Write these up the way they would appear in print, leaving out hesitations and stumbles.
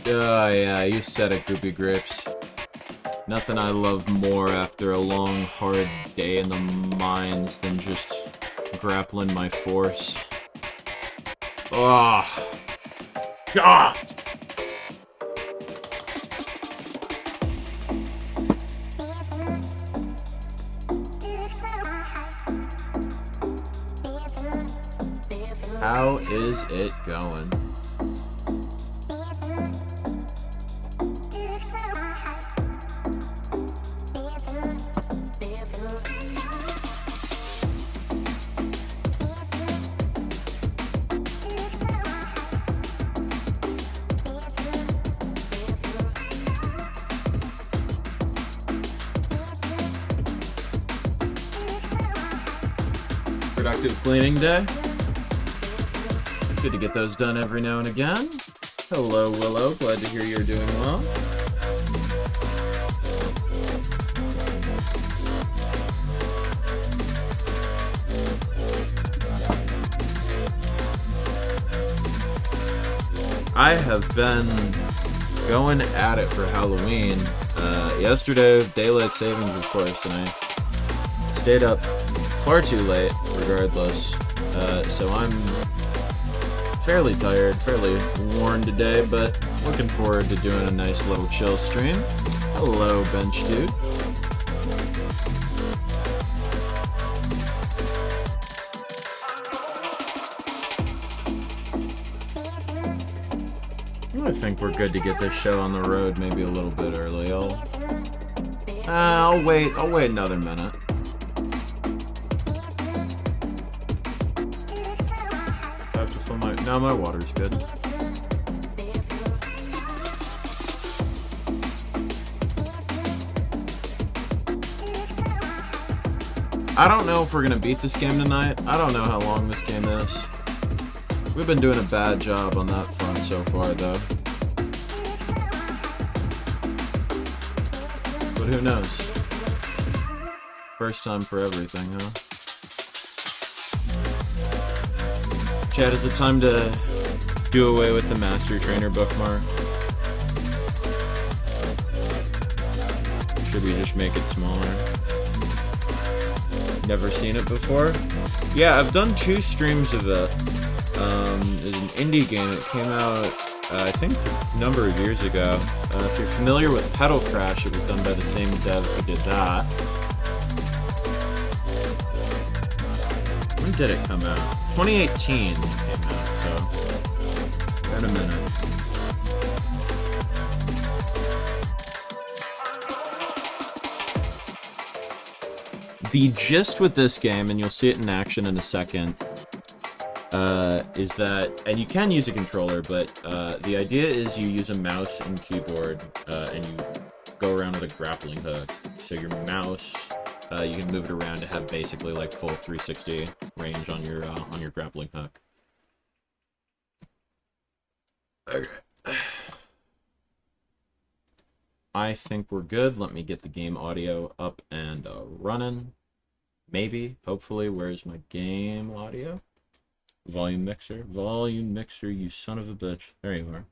Yeah, you said it, Goopy Grips. Nothing I love more after a long, hard day in the mines than just grappling my force. Ah, God! How is it going? Productive cleaning day. Good to get those done every now and again. Hello, Willow. Glad to hear you're doing well. I have been going at it for Halloween. Yesterday, daylight savings, of course, and I stayed up far too late, regardless. So I'm fairly tired, fairly worn today, but looking forward to doing a nice little chill stream. Hello, Bench Dude. I think we're good to get this show on the road maybe a little bit early. I'll wait another minute. I have to fill my water's good. I don't know if we're gonna beat this game tonight. I don't know how long this game is. We've been doing a bad job on that front so far, though. But who knows? First time for everything, huh? Chad, is it time to do away with the Master Trainer bookmark? Should we just make it smaller? Never seen it before? Yeah, I've done 2 streams of it. It's an indie game. It came out, I think, a number of years ago. If you're familiar with Pedal Crash, it was done by the same dev who did that. When did it come out? 2018 it came out, so wait a minute. The gist with this game, and you'll see it in action in a second, is that, and you can use a controller, but the idea is you use a mouse and keyboard, and you go around with a grappling hook. So your mouse, you can move it around to have basically like full 360 range on your grappling hook. Okay. I think we're good. Let me get the game audio up and running. Maybe, hopefully. Where's my game audio? Volume mixer, you son of a bitch. There you are.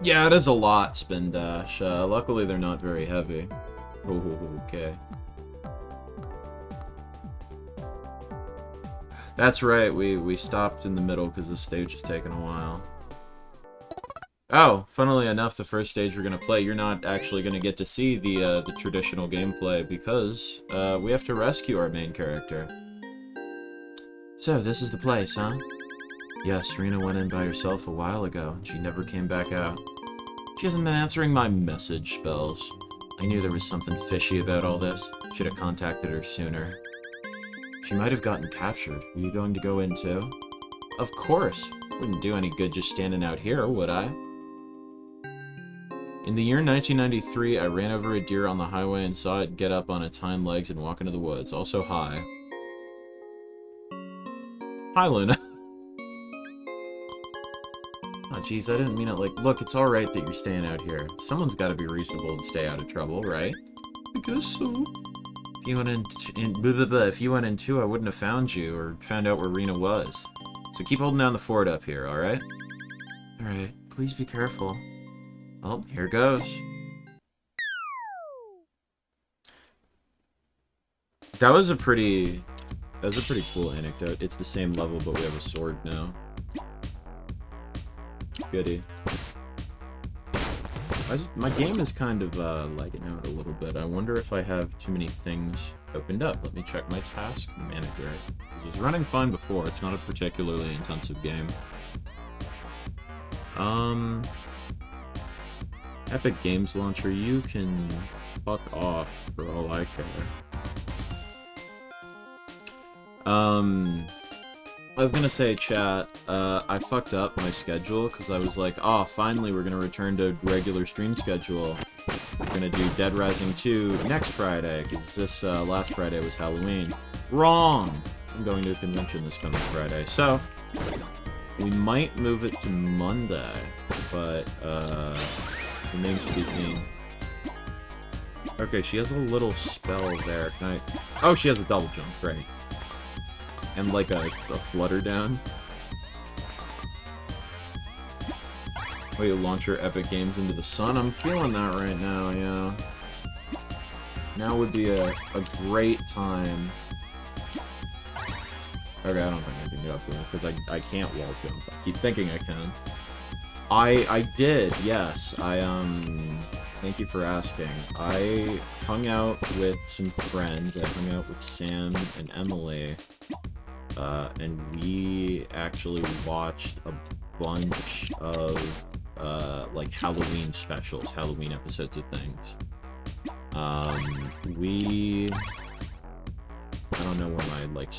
Yeah, it is a lot, Spin Dash. Luckily, they're not very heavy. Oh, okay. That's right, we stopped in the middle because the stage is taking a while. Oh, funnily enough, the first stage we're going to play, you're not actually going to get to see the traditional gameplay because we have to rescue our main character. So, this is the place, huh? Yes, Rena went in by herself a while ago, and she never came back out. She hasn't been answering my message spells. I knew there was something fishy about all this. Should have contacted her sooner. She might have gotten captured. Were you going to go in too? Of course. Wouldn't do any good just standing out here, would I? In the year 1993, I ran over a deer on the highway and saw it get up on its hind legs and walk into the woods. Also, hi. Hi, Luna. Oh, jeez, I didn't mean it like... Look, it's alright that you're staying out here. Someone's gotta be reasonable and stay out of trouble, right? I guess so. If you went in too, I wouldn't have found you or found out where Rena was. So keep holding down the fort up here, alright? Alright, please be careful. Oh, here goes. That was a pretty cool anecdote. It's the same level, but we have a sword now. Goody. My game is kind of lagging out a little bit. I wonder if I have too many things opened up. Let me check my task manager. It was running fine before. It's not a particularly intensive game. Epic Games Launcher, you can fuck off for all I care. I was gonna say, chat, I fucked up my schedule, because I was like, oh, finally we're gonna return to regular stream schedule. We're gonna do Dead Rising 2 next Friday, because this, last Friday was Halloween. Wrong! I'm going to a convention this coming Friday, so we might move it to Monday, but, remains to be seen. Okay, she has a little spell there. Can I... Oh, she has a double jump, great. And like a flutter down. Wait, you launch your Epic Games into the sun? I'm feeling that right now, yeah. Now would be a great time. Okay, I don't think I can get up there, because I can't wall jump. I keep thinking I can. I did, yes. Thank you for asking. I hung out with some friends. I hung out with Sam and Emily. And we actually watched a bunch of, like, Halloween specials, Halloween episodes of things. I don't know where my, like,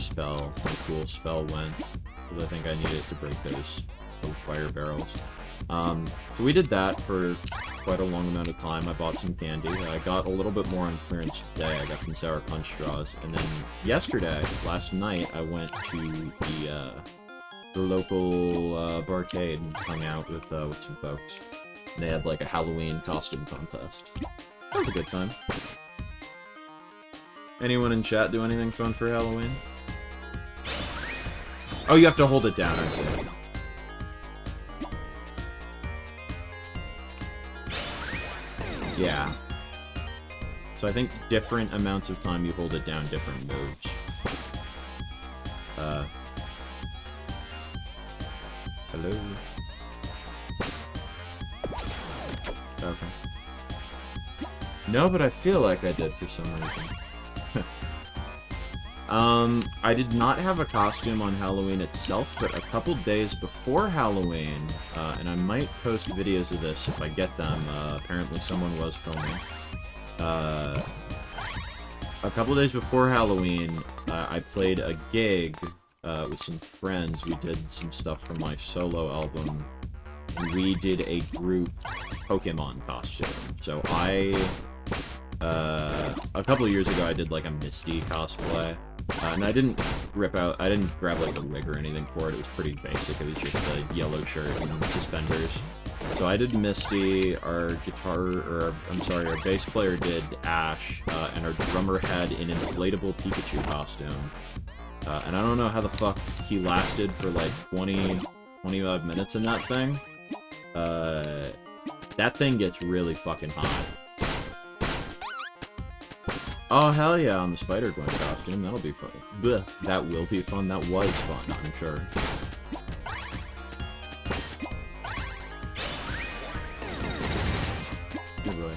cool spell went, because I think I needed it to break those fire barrels. So we did that for quite a long amount of time. I bought some candy. I got a little bit more on clearance today. I got some Sour Punch straws. And then yesterday, last night, I went to the local barcade and hung out with some folks. And they had like a Halloween costume contest. That was a good time. Anyone in chat do anything fun for Halloween? Oh, you have to hold it down, I see. Yeah. So I think different amounts of time you hold it down, different moves. Hello? Okay. No, but I feel like I did for some reason. I did not have a costume on Halloween itself, but a couple days before Halloween, and I might post videos of this if I get them, apparently someone was filming. A couple days before Halloween, I played a gig, with some friends. We did some stuff from my solo album, and we did a group Pokemon costume. So a couple of years ago I did like a Misty cosplay. And I didn't grab like a wig or anything for it. It was pretty basic. It was just a yellow shirt and suspenders. So I did Misty, our bass player did Ash, and our drummer had an inflatable Pikachu costume. And I don't know how the fuck he lasted for like 25 minutes in that thing. That thing gets really fucking hot. Oh, hell yeah, on the Spider-Gwen costume. That'll be fun. Blech. That will be fun. That was fun, I'm sure. Good boy.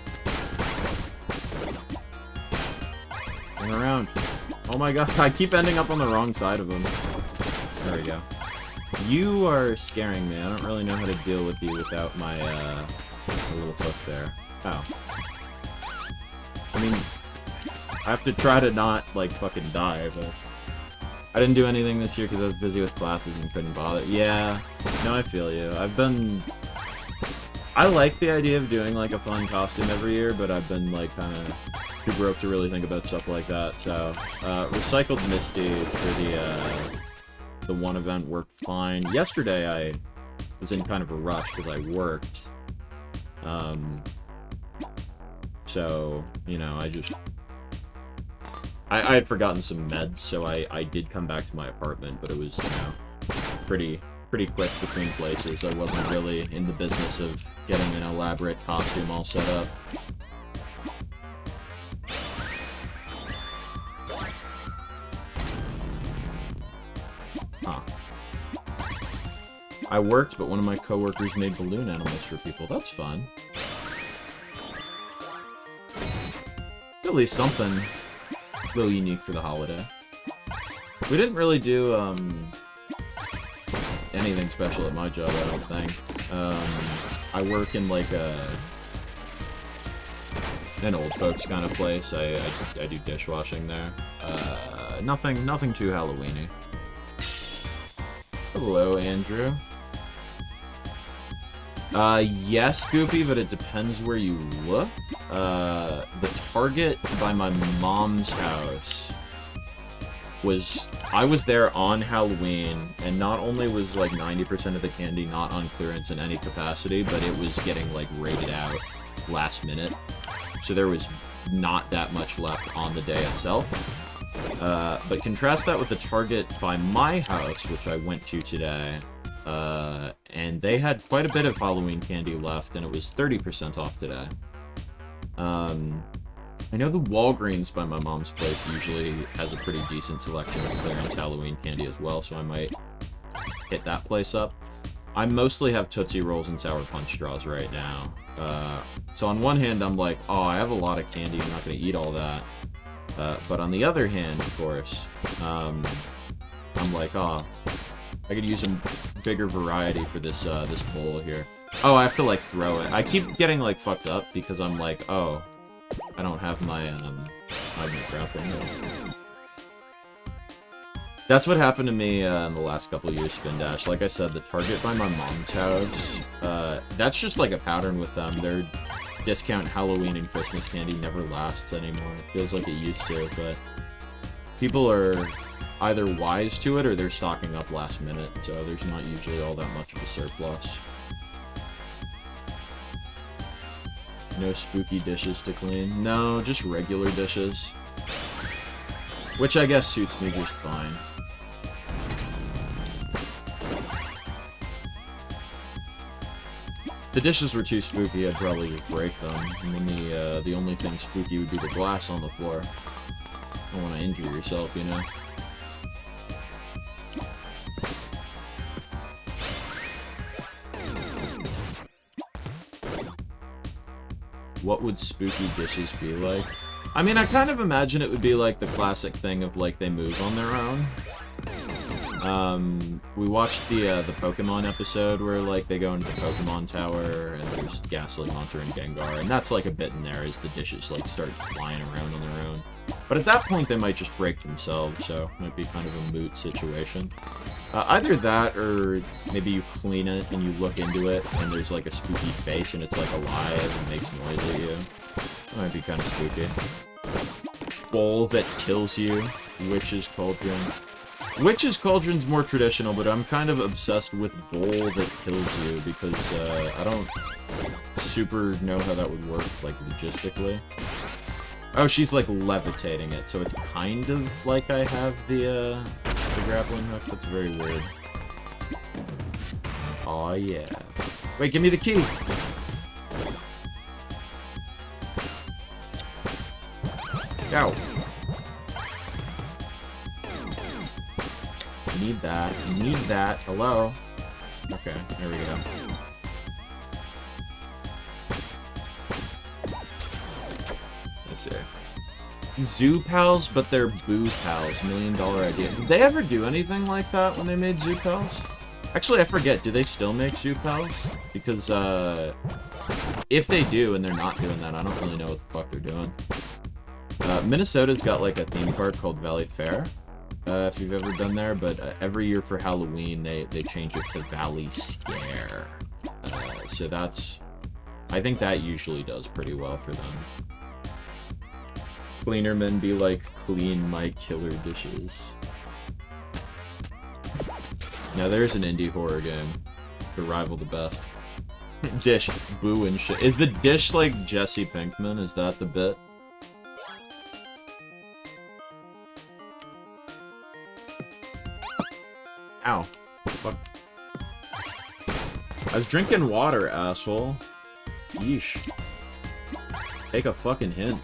Turn around. Oh my god, I keep ending up on the wrong side of him. There we go. You are scaring me. I don't really know how to deal with you without my little hook there. Oh. I mean... I have to try to not, like, fucking die, but... I didn't do anything this year because I was busy with classes and couldn't bother. Yeah, no, I feel you. I like the idea of doing, like, a fun costume every year, but I've been, like, kinda too broke to really think about stuff like that, so... recycled Misty for the one event worked fine. Yesterday I was in kind of a rush because I worked. So, you know, I just... I had forgotten some meds, so I did come back to my apartment, but it was, you know, pretty quick between places. I wasn't really in the business of getting an elaborate costume all set up. Huh. I worked, but one of my coworkers made balloon animals for people. That's fun. At least something a little unique for the holiday. We didn't really do, anything special at my job, I don't think. I work in, like, an old folks kind of place. I do dishwashing there. Nothing too Halloween-y. Hello, Andrew. Yes, Goopy, but it depends where you look. The Target by my mom's house was... I was there on Halloween, and not only was, like, 90% of the candy not on clearance in any capacity, but it was getting, like, raided out last minute. So there was not that much left on the day itself. But contrast that with the Target by my house, which I went to today, and they had quite a bit of Halloween candy left, and it was 30% off today. I know the Walgreens by my mom's place usually has a pretty decent selection of clearance Halloween candy as well, so I might hit that place up. I mostly have Tootsie Rolls and Sour Punch Straws right now. So on one hand, I'm like, oh, I have a lot of candy, I'm not going to eat all that. But on the other hand, of course, I'm like, oh, I could use a bigger variety for this this bowl here. Oh, I have to, like, throw it. I keep getting, like, fucked up because I'm like, oh, I don't have my grappling hook. That's what happened to me in the last couple of years, Spin Dash. Like I said, the Target by my mom's house, that's just like a pattern with them. Their discount Halloween and Christmas candy never lasts anymore. It feels like it used to, but people are either wise to it or they're stocking up last minute, so there's not usually all that much of a surplus. No spooky dishes to clean. No, just regular dishes. Which I guess suits me just fine. If the dishes were too spooky, I'd probably just break them. And then the only thing spooky would be the glass on the floor. Don't want to injure yourself, you know? What would spooky dishes be like? I mean, I kind of imagine it would be like the classic thing of, like, they move on their own. We watched the Pokemon episode where, like, they go into the Pokemon Tower, and there's Ghastly, Haunter, and Gengar, and that's, like, a bit in there as the dishes, like, start flying around on their own. But at that point, they might just break themselves, so it might be kind of a moot situation. Either that, or maybe you clean it, and you look into it, and there's, like, a spooky face, and it's, like, alive and makes noise at you. That might be kind of spooky. Bowl that kills you. Witch's Cauldron. Witch's Cauldron's more traditional, but I'm kind of obsessed with bowl that kills you, because, I don't super know how that would work, like, logistically. Oh, she's, like, levitating it, so it's kind of like I have the grappling hook. That's very weird. Aw, yeah. Wait, give me the key! Go! Need that. Need that. Hello? Okay, there we go. Let's see. Zoo Pals, but they're Boo Pals. $1 million idea. Did they ever do anything like that when they made Zoo Pals? Actually, I forget. Do they still make Zoo Pals? Because, if they do and they're not doing that, I don't really know what the fuck they're doing. Minnesota's got, like, a theme park called Valley Fair, if you've ever been there, but every year for Halloween, they change it to Valley Scare. So that's... I think that usually does pretty well for them. Cleanermen be like, clean my killer dishes. Now there's an indie horror game to rival the best. Dish, boo and shit. Is the dish like Jesse Pinkman? Is that the bit? Ow. Fuck. I was drinking water, asshole. Yeesh. Take a fucking hint.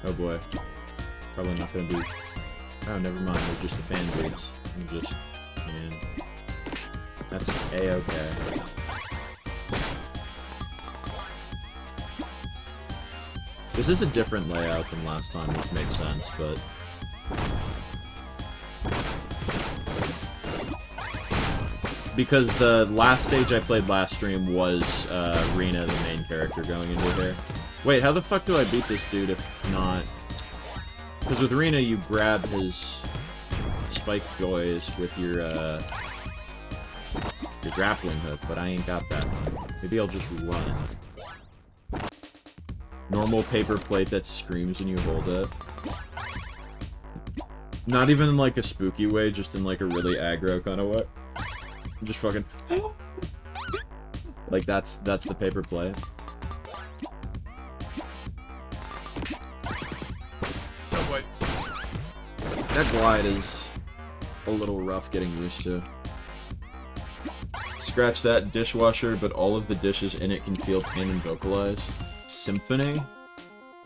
Oh boy. Probably not gonna be... Oh, never mind. They're just the fan dudes. I'm just... Man. That's A-okay. This is a different layout than last time, which makes sense, but... Because the last stage I played last stream was Rena, the main character, going into here. Wait, how the fuck do I beat this dude if not... Because with Rena, you grab his spiked joys with your grappling hook, but I ain't got that. Maybe I'll just run. Normal paper plate that screams when you hold it. Not even in like a spooky way, just in like a really aggro kind of way. I'm just fucking... Like that's the paper plate. Oh boy. That glide is a little rough getting used to. Scratch that dishwasher, but all of the dishes in it can feel pain and vocalize. Symphony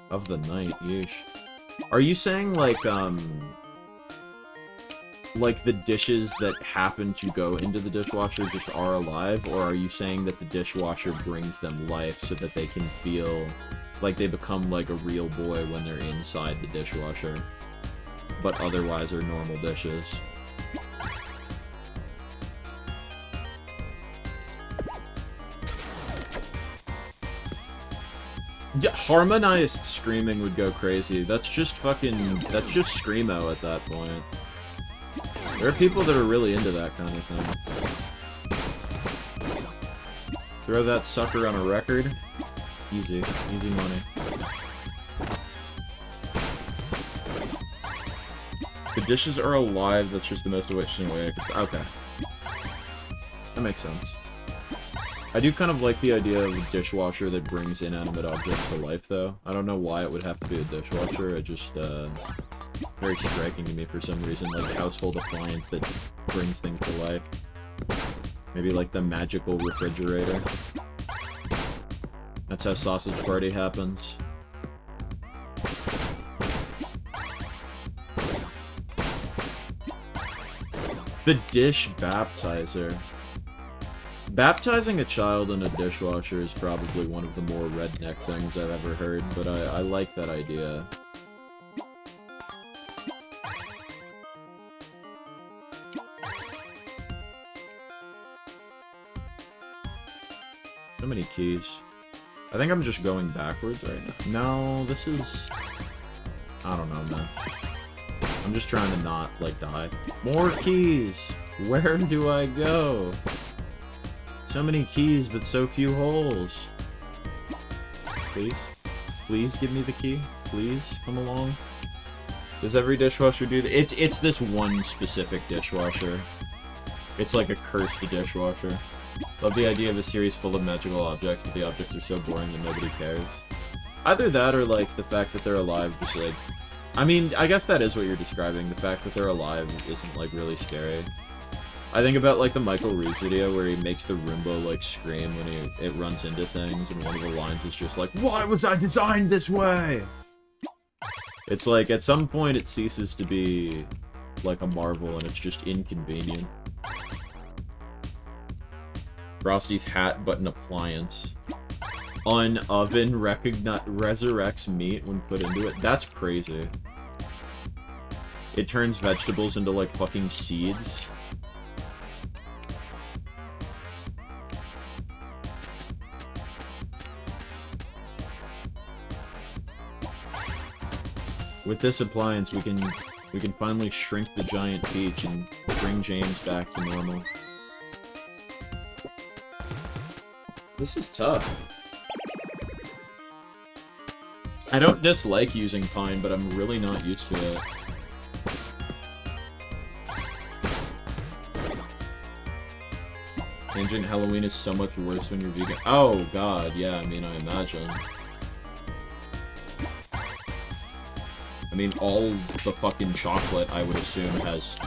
of the Night, yeesh. Are you saying, like the dishes that happen to go into the dishwasher just are alive, or are you saying that the dishwasher brings them life so that they can feel like they become like a real boy when they're inside the dishwasher, but otherwise are normal dishes? Yeah, harmonized screaming would go crazy. That's just screamo at that point. There are people that are really into that kind of thing. Throw that sucker on a record. Easy. Easy money. The dishes are alive, that's just the most efficient way I could... Okay. That makes sense. I do kind of like the idea of a dishwasher that brings inanimate objects to life, though. I don't know why it would have to be a dishwasher, it just, very striking to me for some reason, like a household appliance that brings things to life. Maybe like the magical refrigerator. That's how Sausage Party happens. The dish baptizer. Baptizing a child in a dishwasher is probably one of the more redneck things I've ever heard, but I like that idea. So many keys. I think I'm just going backwards right now. No, this is... I don't know, man. I'm just trying to not, like, die. More keys! Where do I go? So many keys, but so few holes. Please? Please give me the key? Please, come along. Does every dishwasher do that? It's this one specific dishwasher. It's like a cursed dishwasher. Love the idea of a series full of magical objects, but the objects are so boring that nobody cares. Either that or, like, the fact that they're alive just, like... I mean, I guess that is what you're describing. The fact that they're alive isn't, like, really scary. I think about, like, the Michael Reeves video where he makes the Roomba, like, scream when it runs into things, and one of the lines is just like, "Why was I designed this way?" It's like, at some point it ceases to be, like, a marvel, and it's just inconvenient. Frosty's hat, but an appliance. An oven resurrects meat when put into it. That's crazy. It turns vegetables into, like, fucking seeds. With this appliance, we can finally shrink the giant peach and bring James back to normal. This is tough. I don't dislike using pine, but I'm really not used to it. Tangent Halloween is so much worse when you're vegan. Oh god, yeah, I mean, I imagine. mean, all the fucking chocolate, I would assume, has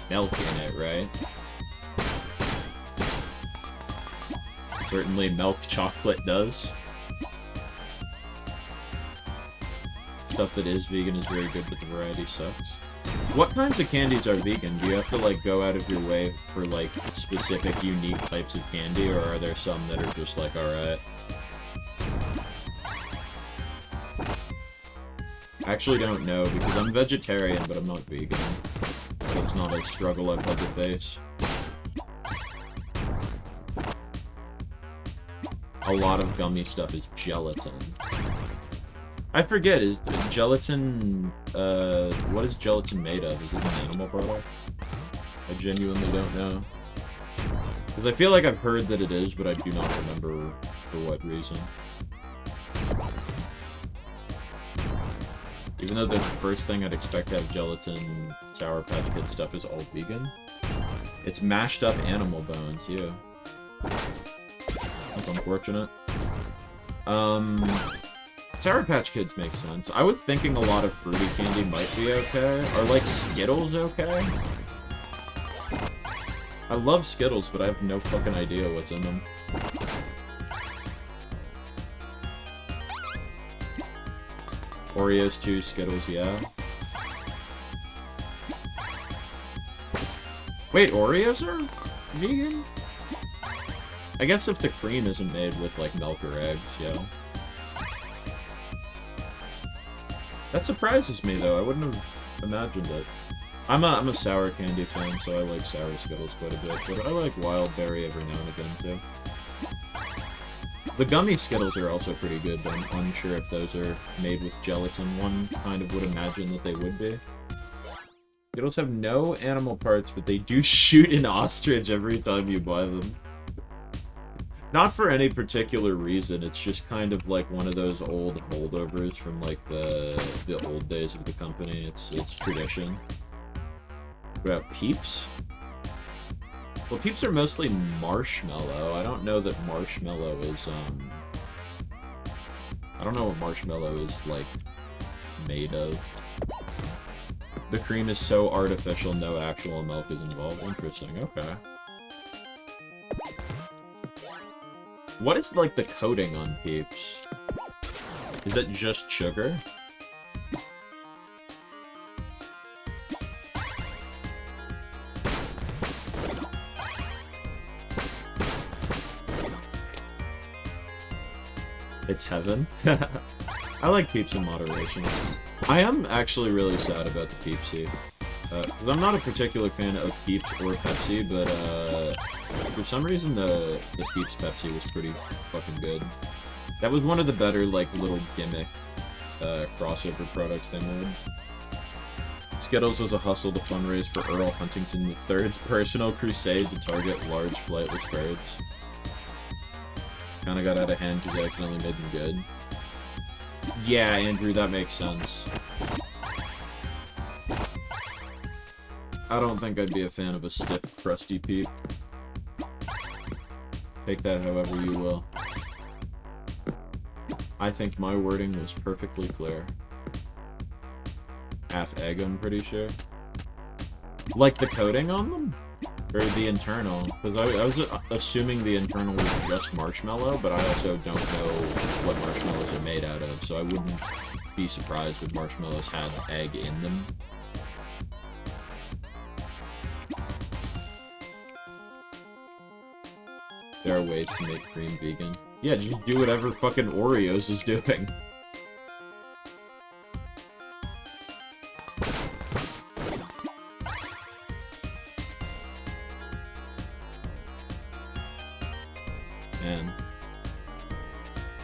milk in it, right? Certainly milk chocolate does. Stuff that is vegan is very good, but the variety sucks. What kinds of candies are vegan? Do you have to, like, go out of your way for, like, specific, unique types of candy, or are there some that are just, like, alright? I actually don't know, because I'm vegetarian, but I'm not vegan. So it's not a struggle I've had to face. A lot of gummy stuff is gelatin. I forget, is gelatin, what is gelatin made of? Is it an animal product? I genuinely don't know. Because I feel like I've heard that it is, but I do not remember for what reason. Even though the first thing I'd expect to have gelatin, Sour Patch Kid stuff is all vegan. It's mashed up animal bones, yeah. That's unfortunate. Sour Patch Kids make sense. I was thinking a lot of fruity candy might be okay. Are, like, Skittles okay? I love Skittles, but I have no fucking idea what's in them. Oreos too, Skittles, yeah. Wait, Oreos are vegan? I guess if the cream isn't made with, like, milk or eggs, yeah. That surprises me, though. I wouldn't have imagined it. I'm a sour candy fan, so I like sour Skittles quite a bit, but I like wild berry every now and again, too. The gummy Skittles are also pretty good, but I'm unsure if those are made with gelatin. One kind of would imagine that they would be. Skittles have no animal parts, but they do shoot an ostrich every time you buy them. Not for any particular reason, it's just kind of like one of those old holdovers from like the old days of the company. It's tradition. What about Peeps? Well, Peeps are mostly marshmallow. I don't know that marshmallow is, I don't know what marshmallow is, like, made of. The cream is so artificial, no actual milk is involved. Interesting, okay. What is, like, the coating on Peeps? Is it just sugar? It's heaven. I like Peeps in moderation. I am actually really sad about the Peepsy. Because I'm not a particular fan of Peeps or Pepsi, but for some reason the Peeps Pepsi was pretty fucking good. That was one of the better, like, little gimmick crossover products they made. Skittles was a hustle to fundraise for Earl Huntington III's personal crusade to target large flightless birds. Kinda got out of hand because I accidentally made them good. Yeah, Andrew, that makes sense. I don't think I'd be a fan of a stiff, crusty Peep. Take that however you will. I think my wording was perfectly clear. Half egg, I'm pretty sure. Like the coating on them? Or the internal? Because I was assuming the internal was just marshmallow, but I also don't know what marshmallows are made out of, so I wouldn't be surprised if marshmallows had egg in them. There are ways to make cream vegan. Yeah, just do whatever fucking Oreos is doing. Man.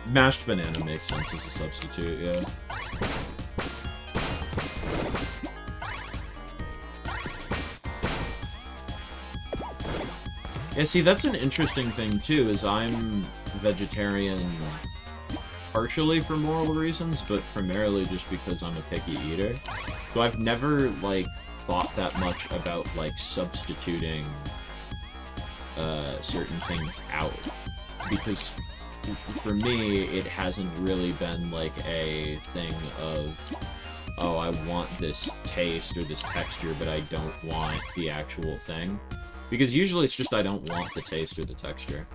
Mashed banana makes sense as a substitute, yeah. Yeah, see, that's an interesting thing, too, is I'm vegetarian partially for moral reasons, but primarily just because I'm a picky eater. So I've never, like, thought that much about, like, substituting certain things out. Because for me, it hasn't really been, like, a thing of, oh, I want this taste or this texture, but I don't want the actual thing. Because usually it's just I don't want the taste or the texture.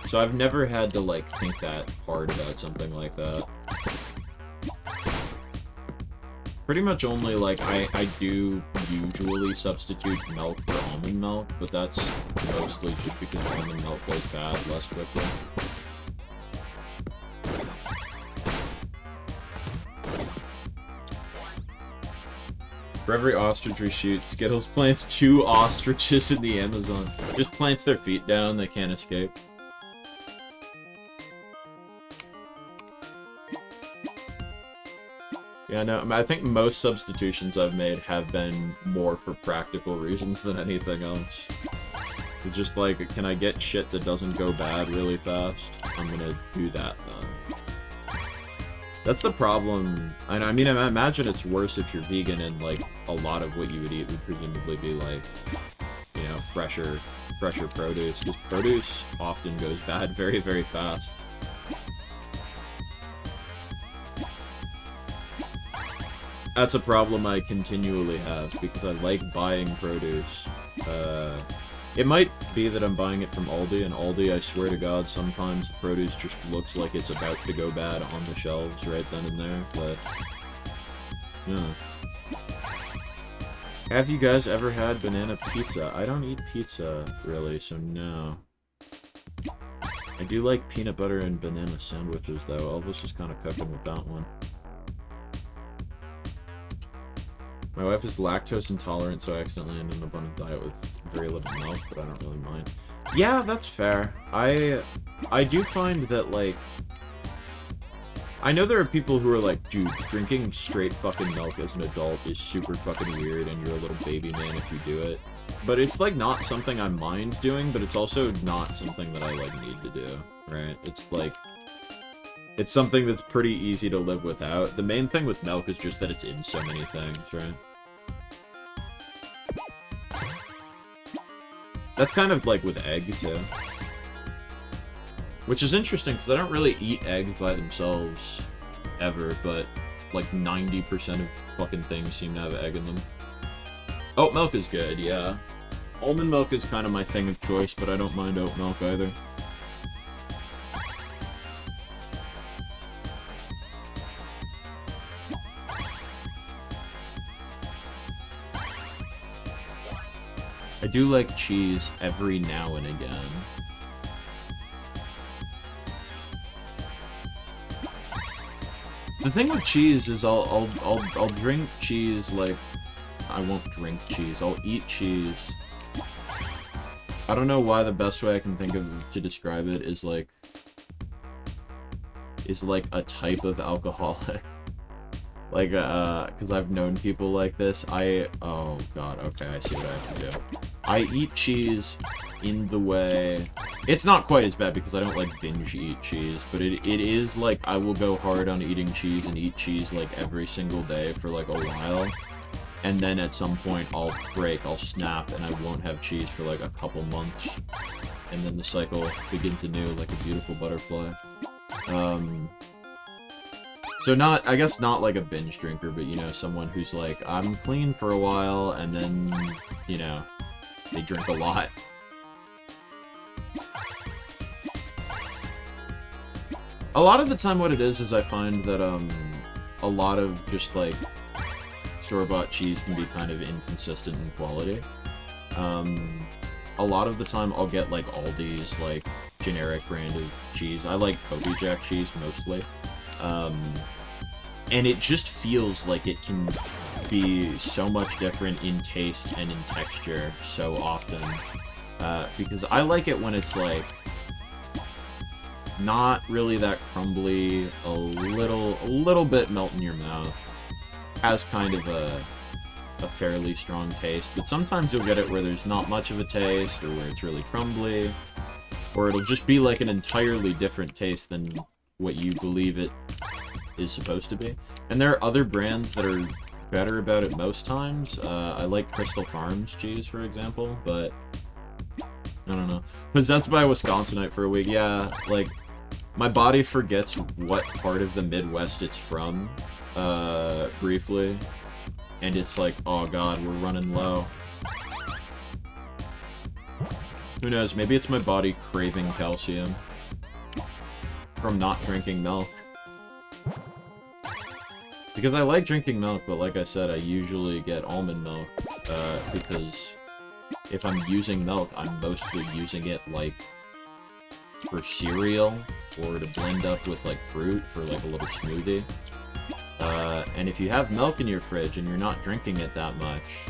So I've never had to, like, think that hard about something like that. Pretty much only, like, I do usually substitute milk for almond milk, but that's mostly just because almond milk goes bad less quickly. For every ostrich we shoot, Skittles plants 2 ostriches in the Amazon. Just plants their feet down, they can't escape. Yeah, no, I think most substitutions I've made have been more for practical reasons than anything else. It's just like, can I get shit that doesn't go bad really fast? I'm gonna do that then. That's the problem. And I mean, I imagine it's worse if you're vegan and, like, a lot of what you would eat would presumably be, like, you know, fresher produce. Because produce often goes bad very, very fast. That's a problem I continually have, because I like buying produce. It might be that I'm buying it from Aldi, and Aldi, I swear to God, sometimes the produce just looks like it's about to go bad on the shelves right then and there, but... yeah. Have you guys ever had banana pizza? I don't eat pizza, really, so no. I do like peanut butter and banana sandwiches, though. Elvis is kind of cooking with that one. My wife is lactose intolerant, so I accidentally ended up on a diet with very little milk, but I don't really mind. Yeah, that's fair. I do find that, like... I know there are people who are like, dude, drinking straight fucking milk as an adult is super fucking weird, and you're a little baby man if you do it. But it's, like, not something I mind doing, but it's also not something that I, like, need to do, right? It's, like... It's something that's pretty easy to live without. The main thing with milk is just that it's in so many things, right? That's kind of like with egg, too. Which is interesting, because I don't really eat eggs by themselves, ever, but, like, 90% of fucking things seem to have egg in them. Oat milk is good, yeah. Almond milk is kind of my thing of choice, but I don't mind oat milk either. I do like cheese every now and again. The thing with cheese is I'll drink cheese like... I won't drink cheese. I'll eat cheese. I don't know why the best way I can think of to describe it is like a type of alcoholic. Like, because I've known people like this. Oh god, okay, I see what I have to do. I eat cheese in the way... It's not quite as bad because I don't, like, binge eat cheese, but it is, like, I will go hard on eating cheese and eat cheese, like, every single day for, like, a while. And then at some point, I'll break, I'll snap, and I won't have cheese for, like, a couple months. And then the cycle begins anew like a beautiful butterfly. So I guess not like a binge drinker, but, you know, someone who's like, I'm clean for a while, and then, you know, they drink a lot. A lot of the time what it is I find that, a lot of just, like, store-bought cheese can be kind of inconsistent in quality. A lot of the time I'll get, like, Aldi's, like, generic brand of cheese. I like Kobe Jack cheese, mostly. And it just feels like it can be so much different in taste and in texture so often. Because I like it when it's, like, not really that crumbly, a little bit melt in your mouth. Has kind of a fairly strong taste, but sometimes you'll get it where there's not much of a taste, or where it's really crumbly, or it'll just be like an entirely different taste than what you believe it is supposed to be. And there are other brands that are better about it most times. I like Crystal Farms cheese, for example, but I don't know. Possessed by a Wisconsinite for a week, yeah, like, My body forgets what part of the Midwest it's from, briefly. And it's like, oh god, we're running low. Who knows, maybe it's my body craving calcium from not drinking milk. Because I like drinking milk, but like I said, I usually get almond milk, because if I'm using milk, I'm mostly using it, like, for cereal, or to blend up with, like, fruit for, like, a little smoothie. And if you have milk in your fridge and you're not drinking it that much,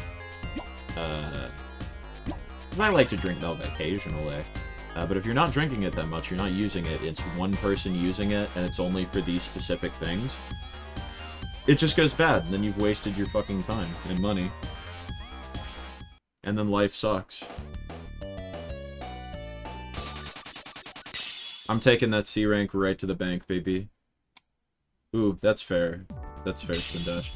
I like to drink milk occasionally, but if you're not drinking it that much, you're not using it, it's one person using it, and it's only for these specific things, it just goes bad, and then you've wasted your fucking time and money. And then life sucks. I'm taking that C rank right to the bank, baby. Ooh, that's fair. That's fair, Spindash.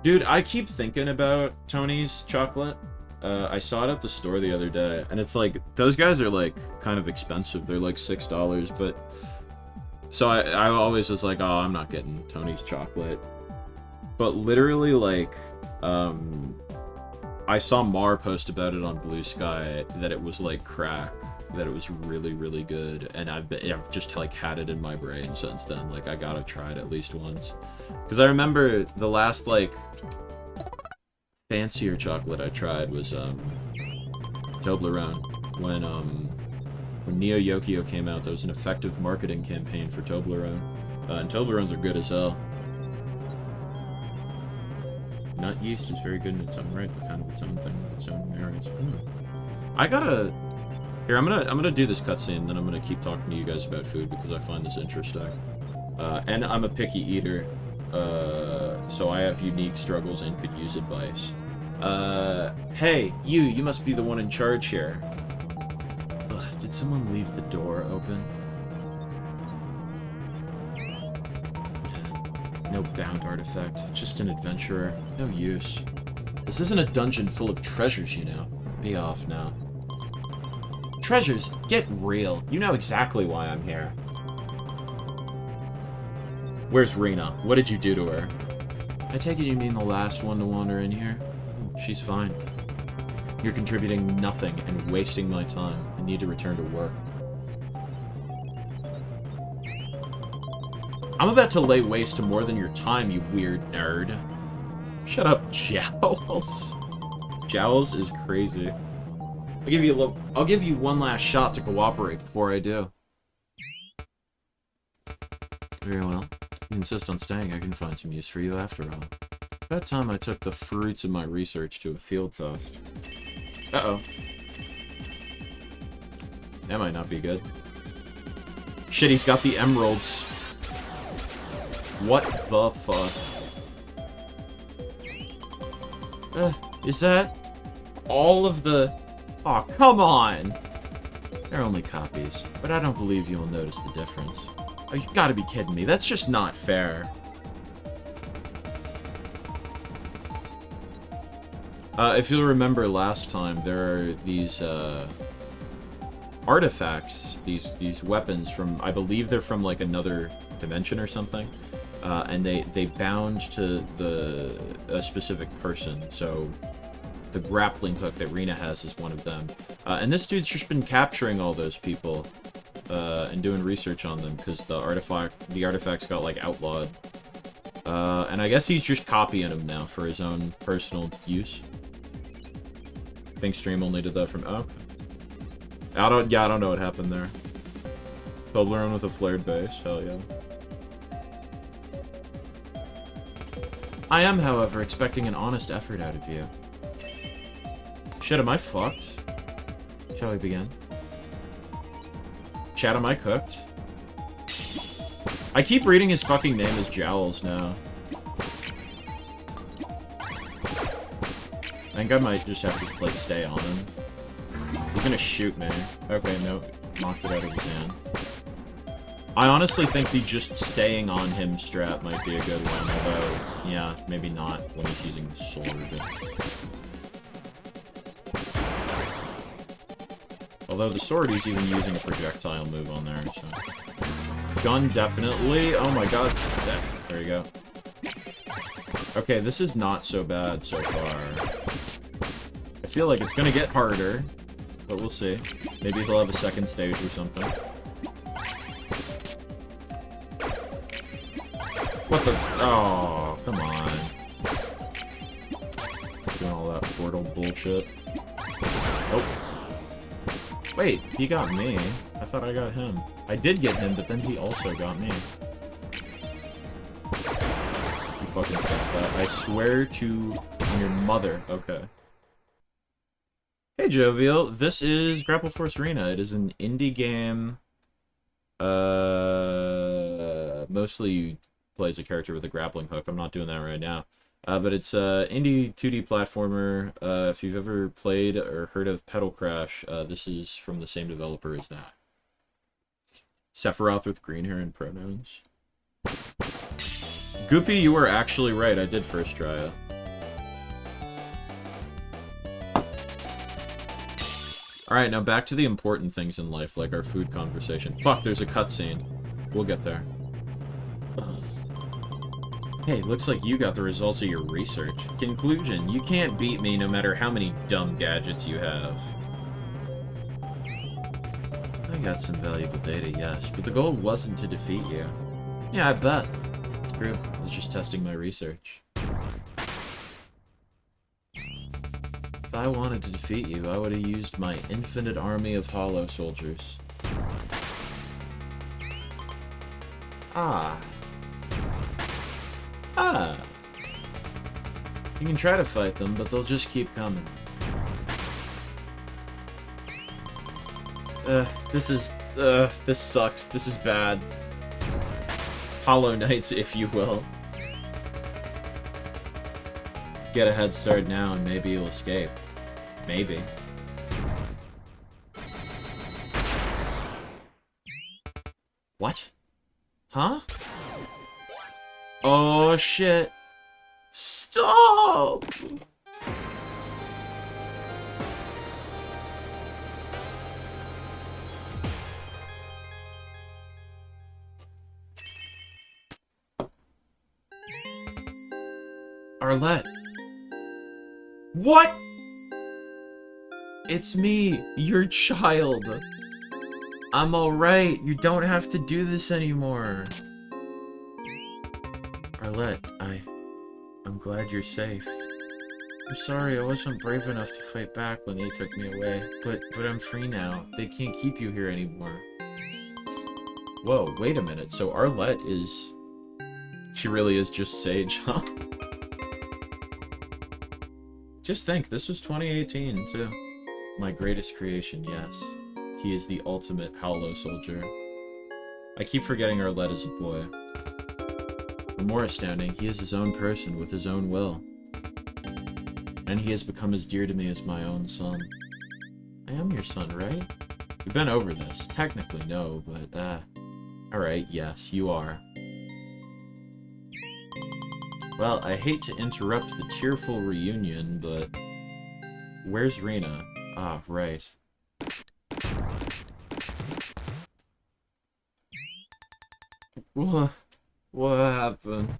Dude, I keep thinking about Tony's chocolate. I saw it at the store the other day, and it's like, those guys are, like, kind of expensive. They're, like, $6, but... So I always was like, oh, I'm not getting Tony's chocolate. But literally, like, I saw Mar post about it on Blue Sky, that it was, like, crack. That it was really, really good, and I've just, like, had it in my brain since then. Like, I gotta try it at least once. Because I remember the last, like, fancier chocolate I tried was, Toblerone. When Neo Yokio came out, there was an effective marketing campaign for Toblerone. And Toblerones are good as hell. Nut yeast is very good in its own right, but kind of its own thing with its own merits. I gotta... Here, I'm gonna do this cutscene, then I'm gonna keep talking to you guys about food, because I find this interesting. And I'm a picky eater, so I have unique struggles and could use advice. Hey, you must be the one in charge here. Ugh, did someone leave the door open? No bound artifact, just an adventurer. No use. This isn't a dungeon full of treasures, you know. Be off now. Treasures? Get real. You know exactly why I'm here. Where's Rena? What did you do to her? I take it you mean the last one to wander in here? She's fine. You're contributing nothing and wasting my time. I need to return to work. I'm about to lay waste to more than your time, you weird nerd. Shut up, Jowls. Jowls is crazy. I'll give you one last shot to cooperate before I do. Very well. If you insist on staying, I can find some use for you after all. About time I took the fruits of my research to a field test. Uh-oh. That might not be good. Shit, he's got the emeralds. What the fuck? Is that all of the... Aw, oh, come on! They're only copies, but I don't believe you'll notice the difference. Oh, you gotta be kidding me. That's just not fair. If you'll remember last time, there are these, artifacts, these weapons from, I believe they're from, like, another dimension or something. And they bound to a specific person, so... The grappling hook that Rena has is one of them. And this dude's just been capturing all those people, and doing research on them, because the artifacts got, like, outlawed. And I guess he's just copying them now for his own personal use. I think Stream only did that from... Oh, okay. I don't know what happened there. Toblerone with a flared base, hell yeah. I am, however, expecting an honest effort out of you. Shit, am I fucked? Shall we begin? Chat, am I cooked? I keep reading his fucking name as Jowls now. I think I might just have to, like, stay on him. He's gonna shoot me. Okay, no. Knocked it out of his hand. I honestly think the just staying on him strat might be a good one, although, yeah, maybe not when he's using the sword. Although the sword, he's even using a projectile move on there, so... gun definitely. Oh my god. There you go. Okay, this is not so bad so far. I feel like it's gonna get harder, but we'll see. Maybe he'll have a second stage or something. What the? Oh, come on. Doing all that portal bullshit. Oh. Wait, he got me. I thought I got him. I did get him, but then he also got me. You fucking stop that. I swear to your mother. Okay. Hey, Jovial. This is Grapple Force Rena. It is an indie game. Mostly plays a character with a grappling hook. I'm not doing that right now. But it's a indie 2D platformer. If you've ever played or heard of Pedal Crash, this is from the same developer as that. Sephiroth with green hair and pronouns. Goopy, you were actually right. I did first try it. Alright, now back to the important things in life, like our food conversation. Fuck, there's a cutscene. We'll get there. Hey, looks like you got the results of your research. Conclusion, you can't beat me no matter how many dumb gadgets you have. I got some valuable data, yes, but the goal wasn't to defeat you. Yeah, I bet. Screw, I was just testing my research. If I wanted to defeat you, I would have used my infinite army of hollow soldiers. Ah. Ah. You can try to fight them, but they'll just keep coming. This sucks. This is bad. Hollow Knights, if you will. Get a head start now and maybe you'll escape. Maybe. What? Huh? Oh shit. Stop! Arlette. What? It's me, your child. I'm alright. You don't have to do this anymore. Arlette, I'm glad you're safe. I'm sorry I wasn't brave enough to fight back when they took me away, but I'm free now. They can't keep you here anymore. Whoa, wait a minute. So Arlette is... She really is just Sage, huh? Just think, this was 2018, too. My greatest creation, yes. He is the ultimate Hollow Soldier. I keep forgetting Arlette is a boy. But more astounding, he is his own person with his own will. And he has become as dear to me as my own son. I am your son, right? We've been over this. Technically, no, but, alright, yes, you are. Well, I hate to interrupt the tearful reunion, but... Where's Rena? Ah, right. What happened?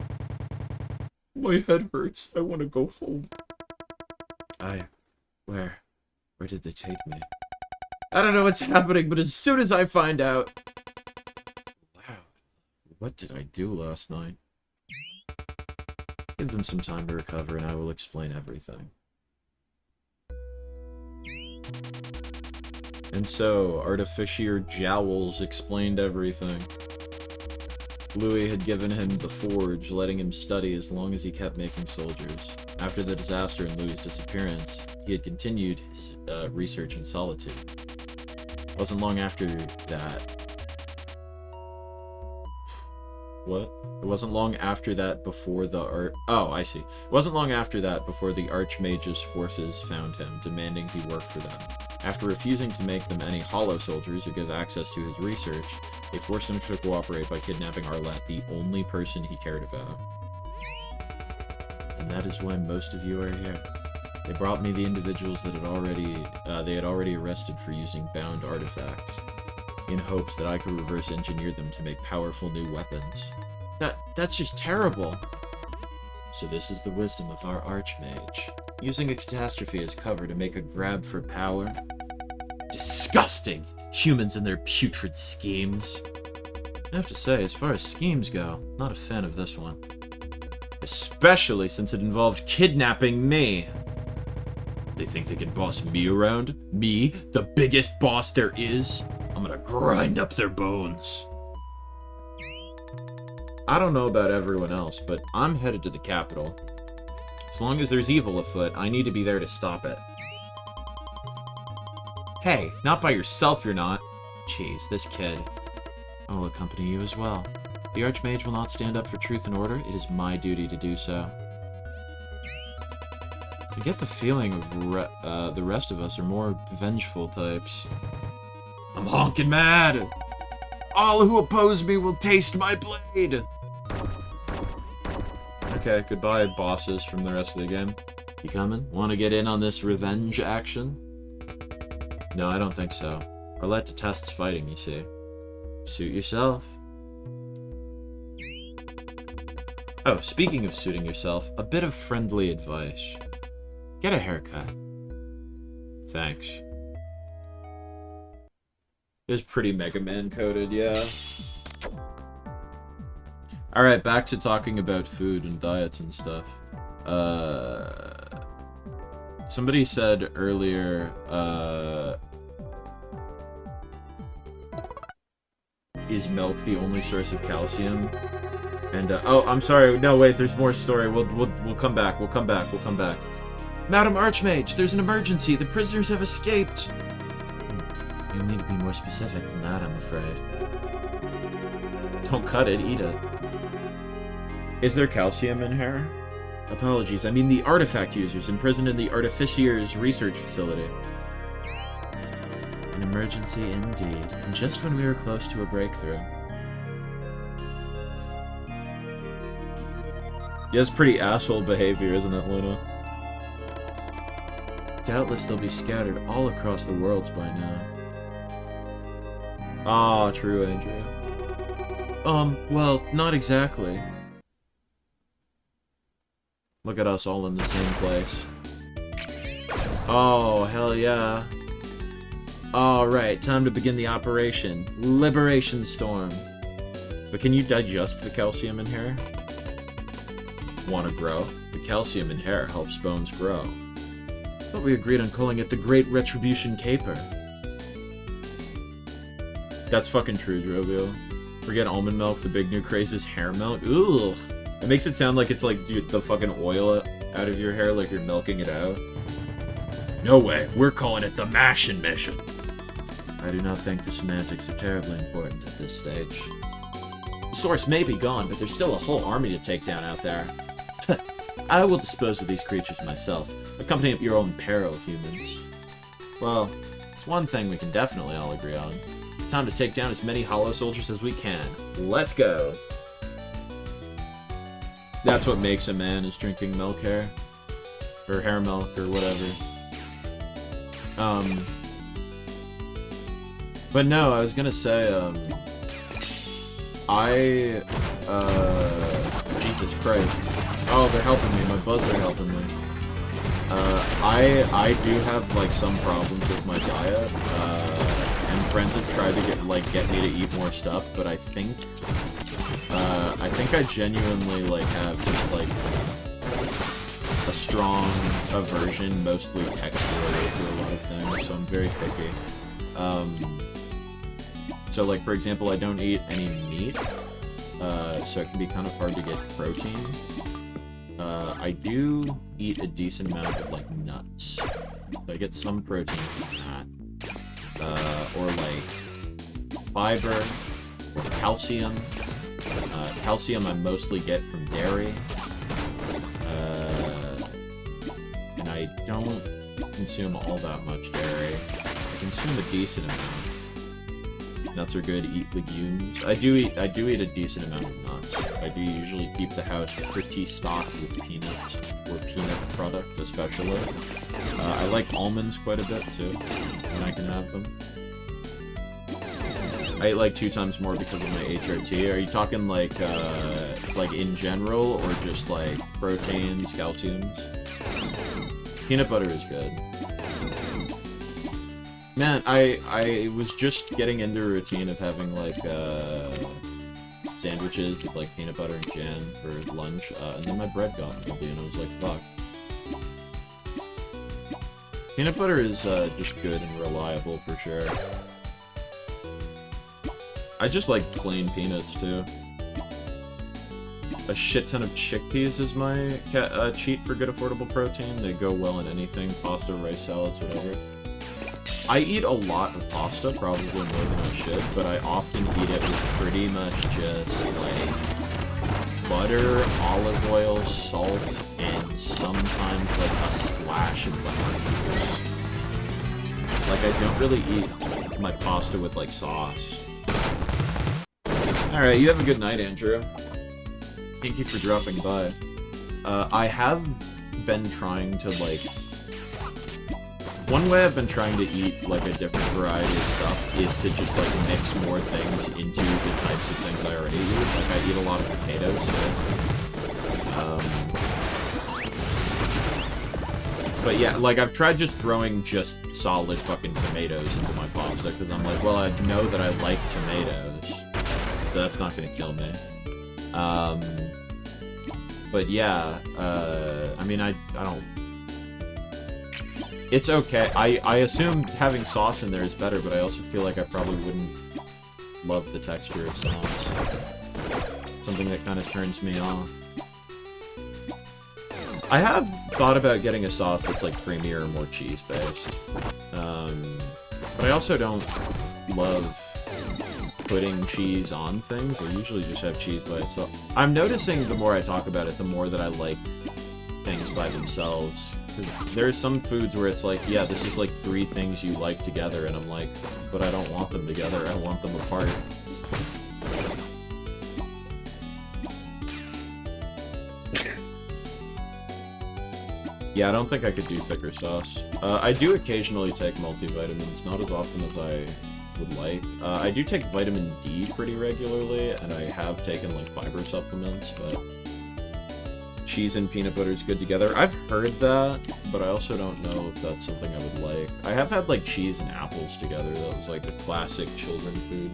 My head hurts. I want to go home. Where did they take me? I don't know what's happening, but as soon as I find out... Wow. What did I do last night? Give them some time to recover and I will explain everything. And so, Artificier Jowls explained everything. Louis had given him the forge, letting him study as long as he kept making soldiers. After the disaster and Louis' disappearance, he had continued his research in solitude. It wasn't long after that... What? It wasn't long after that before the Oh, I see. It wasn't long after that before the Archmage's forces found him, demanding he work for them. After refusing to make them any Hollow Soldiers or give access to his research, they forced him to cooperate by kidnapping Arlette, the only person he cared about. And that is why most of you are here. They brought me the individuals that they had already arrested for using bound artifacts. in hopes that I could reverse engineer them to make powerful new weapons. That's just terrible. So this is the wisdom of our Archmage. Using a catastrophe as cover to make a grab for power? Disgusting! Humans and their putrid schemes. I have to say, as far as schemes go, not a fan of this one. Especially since it involved kidnapping me. They think they can boss me around? Me, the biggest boss there is? I'm gonna grind up their bones. I don't know about everyone else, but I'm headed to the capital. As long as there's evil afoot, I need to be there to stop it. Hey, not by yourself you're not. Jeez, this kid. I'll accompany you as well. The Archmage will not stand up for truth and order. It is my duty to do so. I get the feeling of the rest of us are more vengeful types. I'm honking mad! All who oppose me will taste my blade! Okay, goodbye, bosses from the rest of the game. You coming? Want to get in on this revenge action? No, I don't think so. Arlette detests fighting, you see. Suit yourself. Oh, speaking of suiting yourself, a bit of friendly advice. Get a haircut. Thanks. It's pretty Mega Man coded, yeah. Alright, back to talking about food and diets and stuff. Somebody said earlier, is milk the only source of calcium? And, oh, I'm sorry, no, wait, there's more story. We'll come back, we'll come back. Madam Archmage, there's an emergency. The prisoners have escaped. You'll need to be more specific than that, I'm afraid. Don't cut it, eat it. Is there calcium in here? Apologies, I mean the artifact users imprisoned in the Artificier's research facility. An emergency indeed, and just when we were close to a breakthrough. Yeah, it's pretty asshole behavior, isn't it, Luna? Doubtless they'll be scattered all across the worlds by now. Ah, true, Andrea. Well, not exactly. Look at us all in the same place. Oh, hell yeah. Alright, time to begin the operation. Liberation Storm. But can you digest the calcium in here? Want to grow? The calcium in hair helps bones grow. But we agreed on calling it the Great Retribution Caper. That's fucking true, Drobio. Forget almond milk, the big new craze is hair milk. Ugh. It makes it sound like it's like the fucking oil out of your hair, like you're milking it out. No way, we're calling it the Mashin' Mission. I do not think the semantics are terribly important at this stage. The source may be gone, but there's still a whole army to take down out there. I will dispose of these creatures myself. Accompany at your own peril, humans. Well, it's one thing we can definitely all agree on. Time to take down as many hollow soldiers as we can. Let's go! That's what makes a man, is drinking milk hair. Or hair milk, or whatever. But no, I was gonna say, Jesus Christ. Oh, they're helping me. My buds are helping me. I do have, like, some problems with my diet, and friends have tried to get me to eat more stuff, but I think I genuinely, like, have just, like, a strong aversion, mostly texturally, to a lot of things, so I'm very picky. So, like, for example, I don't eat any meat, so it can be kind of hard to get protein. I do eat a decent amount of, like, nuts. So I get some protein from that. Or, like, fiber, or calcium. Calcium I mostly get from dairy. And I don't consume all that much dairy. I consume a decent amount. Nuts are good. Eat legumes. I do eat a decent amount of nuts. I do usually keep the house pretty stocked with peanuts, or peanut product especially. I like almonds quite a bit too, when I can have them. I eat like 2 times more because of my HRT. Are you talking like in general, or just like proteins, calciums? Peanut butter is good. Man, I was just getting into a routine of having like sandwiches with like peanut butter and jam for lunch, and then my bread got moldy, and I was like, fuck. Peanut butter is just good and reliable for sure. I just like plain peanuts too. A shit ton of chickpeas is my cheat for good affordable protein. They go well in anything, pasta, rice, salads, whatever. I eat a lot of pasta, probably more than I should, but I often eat it with pretty much just, like, butter, olive oil, salt, and sometimes, like, a splash of lemon juice. Like, I don't really eat my pasta with, like, sauce. Alright, you have a good night, Andrew. Thank you for dropping by. I have been trying to, like... One way I've been trying to eat, like, a different variety of stuff is to just, like, mix more things into the types of things I already eat. Like, I eat a lot of potatoes, so... But yeah, like, I've tried just throwing just solid fucking tomatoes into my pasta, because I'm like, well, I know that I like tomatoes, so that's not gonna kill me. But yeah, I mean, I don't... It's okay. I assume having sauce in there is better, but I also feel like I probably wouldn't love the texture of sauce. Something that kind of turns me off. I have thought about getting a sauce that's like creamier or more cheese-based. But I also don't love putting cheese on things. I usually just have cheese by itself. I'm noticing the more I talk about it, the more that I like things by themselves. Because there's some foods where it's like, yeah, this is like 3 things you like together, and I'm like, but I don't want them together, I want them apart. Yeah, I don't think I could do thicker sauce. I do occasionally take multivitamins, not as often as I would like. I do take vitamin D pretty regularly, and I have taken like fiber supplements, but cheese and peanut butter is good together. I've heard that, but I also don't know if that's something I would like. I have had like cheese and apples together. That was like the classic children food.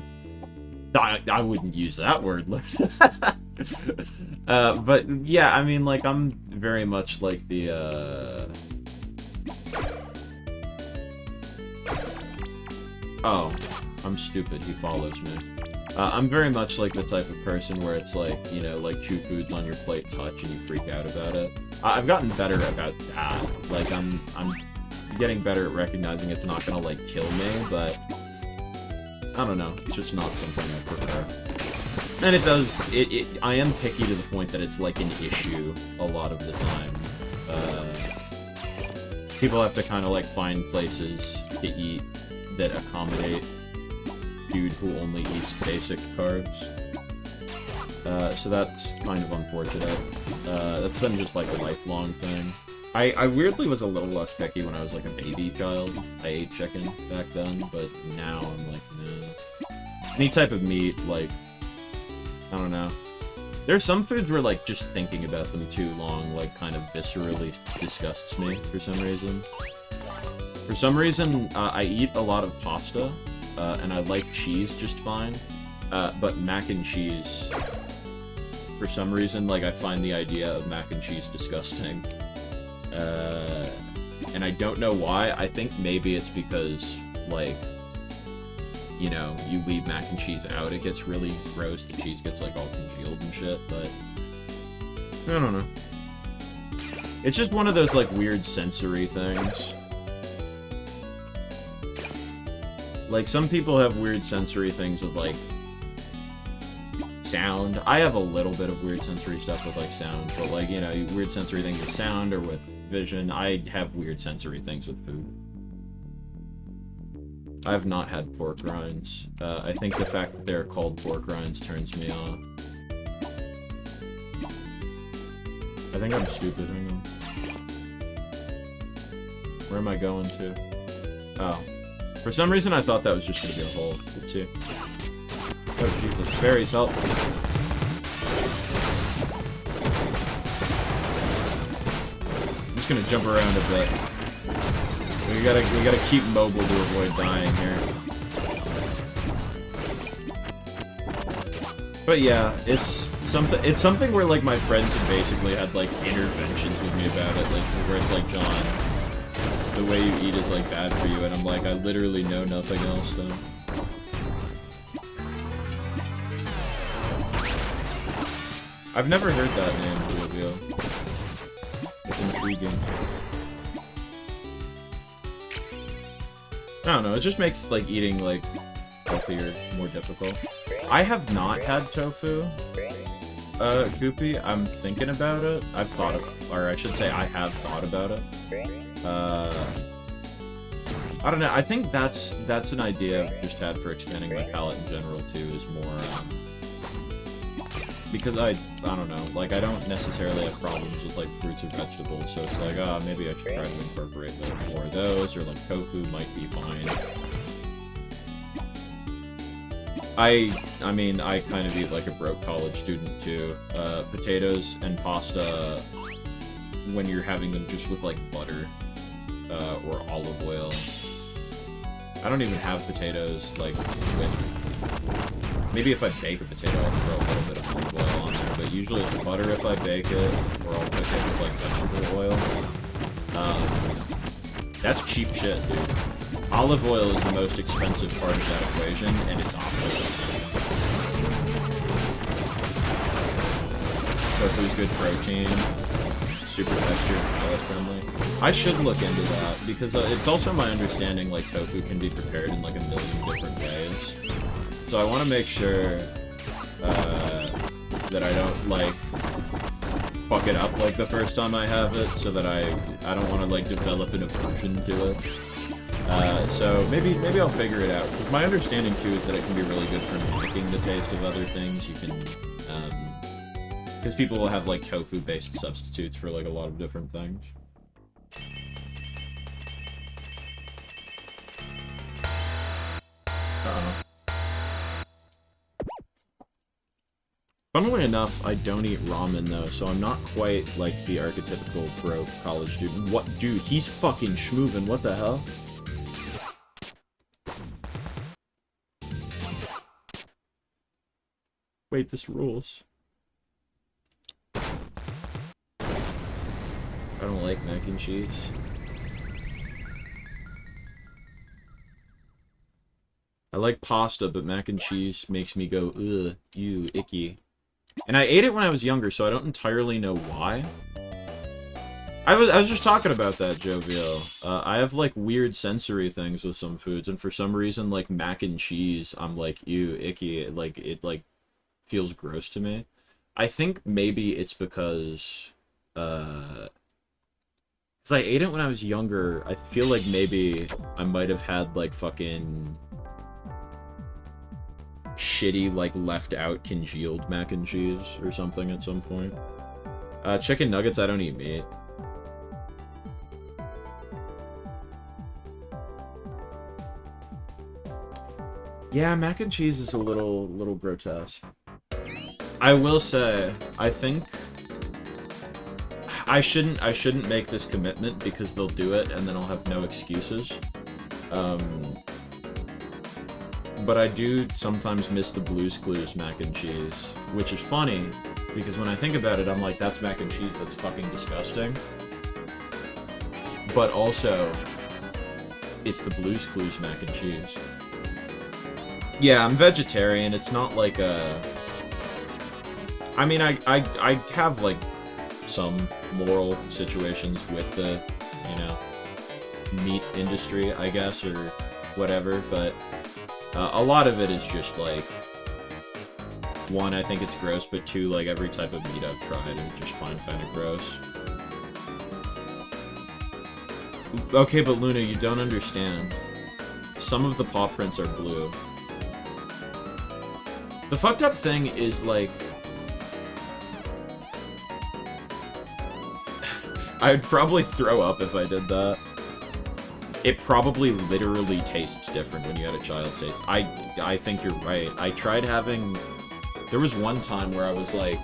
I wouldn't use that word. But yeah, I mean, like, I'm very much like the, Oh, I'm stupid. He follows me. I'm very much like the type of person where it's like, you know, like 2 foods on your plate touch and you freak out about it. I've gotten better about that. Like, I'm getting better at recognizing it's not gonna, like, kill me, but I don't know. It's just not something I prefer. And it does, I am picky to the point that it's like an issue a lot of the time. People have to kind of like find places to eat that accommodate dude who only eats basic carbs. So that's kind of unfortunate. That's been just like a lifelong thing. I weirdly was a little less picky when I was like a baby child. I ate chicken back then, but now I'm like, nah. Any type of meat, like, I don't know. There's some foods where, like, just thinking about them too long, like, kind of viscerally disgusts me for some reason. For some reason, I eat a lot of pasta, and I like cheese just fine, but mac and cheese, for some reason, like, I find the idea of mac and cheese disgusting. And I don't know why. I think maybe it's because, like, you know, you leave mac and cheese out, it gets really gross, the cheese gets, like, all congealed and shit, but I don't know. It's just one of those, like, weird sensory things. Like, some people have weird sensory things with, like, sound. I have a little bit of weird sensory stuff with, like, sound, but, like, you know, weird sensory things with sound or with vision. I have weird sensory things with food. I've not had pork rinds. I think the fact that they're called pork rinds turns me off. I think I'm stupid. Hang on. Where am I going to? Oh. For some reason I thought that was just gonna be a hole. Let's see. Oh, Jesus. Berries, help. I'm just gonna jump around a bit. We gotta keep mobile to avoid dying here. But yeah, it's something where like my friends have basically had like interventions with me about it, like where it's like, John, the way you eat is like bad for you, and I'm like, I literally know nothing else though. I've never heard that name, Olivia. It's intriguing. I don't know, it just makes like eating like healthier more difficult. I have not had tofu, Goopy. I'm thinking about it. I've thought of, or I should say I have thought about it. I don't know, I think that's an idea I've just had for expanding my palate in general too, is more, because I don't know, like I don't necessarily have problems with like fruits or vegetables, so it's like, maybe I should try to incorporate more of those, or like tofu might be fine. I mean, I kind of eat like a broke college student too. Potatoes and pasta, when you're having them just with like butter, or olive oil. I don't even have potatoes like with, maybe if I bake a potato I'll throw a little bit of olive oil on there, but usually it's butter if I bake it, or I'll cook it with like vegetable oil. That's cheap shit, dude. Olive oil is the most expensive part of that equation, and it's opposite. Tofu's good protein, super textured, palate friendly. I should look into that, because it's also my understanding like tofu can be prepared in like a million different ways. So I want to make sure that I don't like fuck it up like the first time I have it, so that I don't want to like develop an aversion to it. So maybe I'll figure it out. Because my understanding too is that it can be really good for mimicking the taste of other things. You can, because people will have like tofu-based substitutes for like a lot of different things. Funnily enough, I don't eat ramen though, so I'm not quite like the archetypical broke college student. What, dude? He's fucking schmoovin'. What the hell? Wait, this rules. I don't like mac and cheese. I like pasta, but mac and cheese makes me go, ugh, ew, icky. And I ate it when I was younger, so I don't entirely know why. I was just talking about that, Jovial. I have, like, weird sensory things with some foods, and for some reason, like, mac and cheese, I'm like, ew, icky. It feels gross to me. I think maybe it's because I ate it when I was younger. I feel like maybe I might have had, like, fucking shitty, like, left-out congealed mac and cheese or something at some point. Chicken nuggets, I don't eat meat. Yeah, mac and cheese is a little grotesque. I will say, I think I shouldn't make this commitment because they'll do it and then I'll have no excuses. But I do sometimes miss the Blue's Clues mac and cheese, which is funny because when I think about it, I'm like, that's mac and cheese, that's fucking disgusting. But also, it's the Blue's Clues mac and cheese. Yeah, I'm vegetarian. It's not like a... I mean, I have, like, some moral situations with the, you know, meat industry, I guess, or whatever, but a lot of it is just, like, one, I think it's gross, but two, like, every type of meat I've tried I just find kind of gross. Okay, but Luna, you don't understand. Some of the paw prints are blue. The fucked up thing is, like... I'd probably throw up if I did that. It probably literally tastes different when you had a child's taste. I think you're right. I tried having... There was one time where I was like...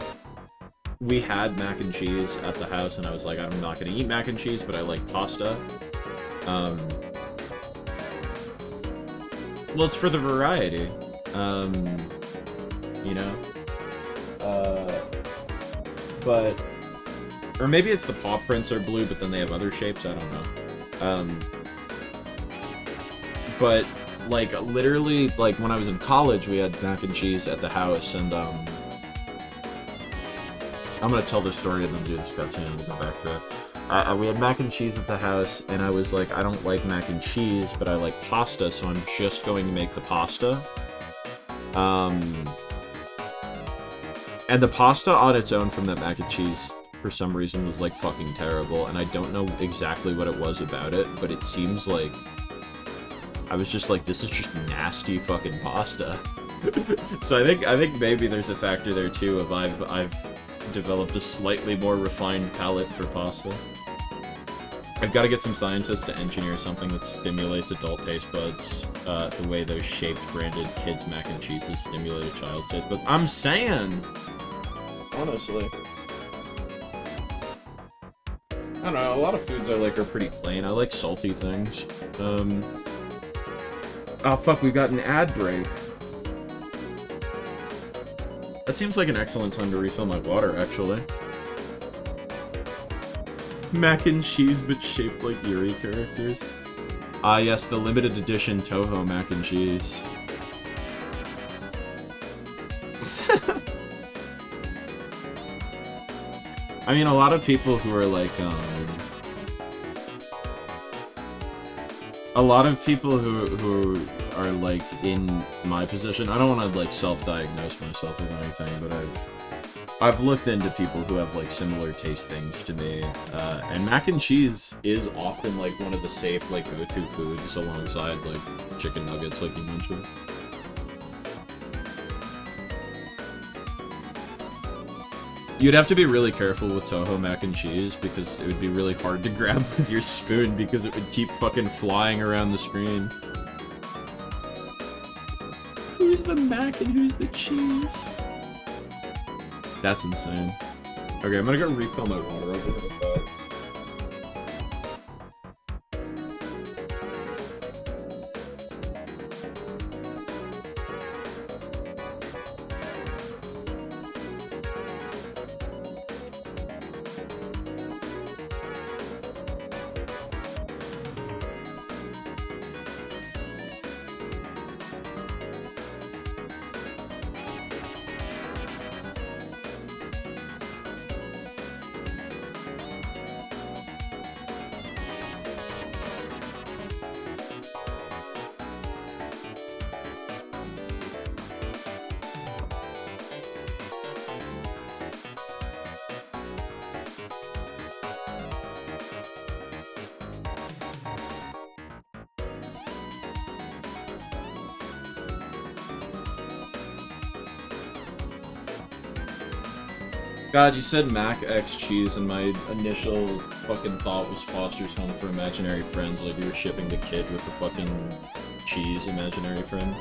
We had mac and cheese at the house, and I was like, I'm not gonna eat mac and cheese, but I like pasta. Well, it's for the variety. You know? But... Or maybe it's the paw prints are blue, but then they have other shapes, I don't know. But, like, literally, like, when I was in college, we had mac and cheese at the house, and, I'm gonna tell this story and then do this cutscene and we'll go back to it. We had mac and cheese at the house, and I was like, I don't like mac and cheese, but I like pasta, so I'm just going to make the pasta. And the pasta on its own from that mac and cheese, for some reason, was, like, fucking terrible, and I don't know exactly what it was about it, but it seems like... I was just like, this is just nasty fucking pasta. So I think maybe there's a factor there, too, of I've developed a slightly more refined palate for pasta. I've got to get some scientists to engineer something that stimulates adult taste buds, the way those shaped branded kids mac and cheeses stimulate a child's taste buds. I'm saying! Honestly. I don't know, a lot of foods I like are pretty plain. I like salty things. Oh fuck, we got an ad break. That seems like an excellent time to refill my water, actually. Mac and cheese, but shaped like Yuri characters. Ah, yes, the limited edition Toho mac and cheese. I mean, a lot of people who are like, a lot of people who are, like, in my position, I don't want to, like, self-diagnose myself with anything, but I've looked into people who have, like, similar tastings to me, and mac and cheese is often, like, one of the safe, like, go-to foods alongside, like, chicken nuggets, like you mentioned. You'd have to be really careful with Toho mac and cheese, because it would be really hard to grab with your spoon, because it would keep fucking flying around the screen. Who's the mac and who's the cheese? That's insane. Okay, I'm gonna go refill my water. I'll be right back. God, you said Mac X cheese, and my initial fucking thought was Foster's Home for Imaginary Friends, like you were shipping the kid with the fucking cheese imaginary friend.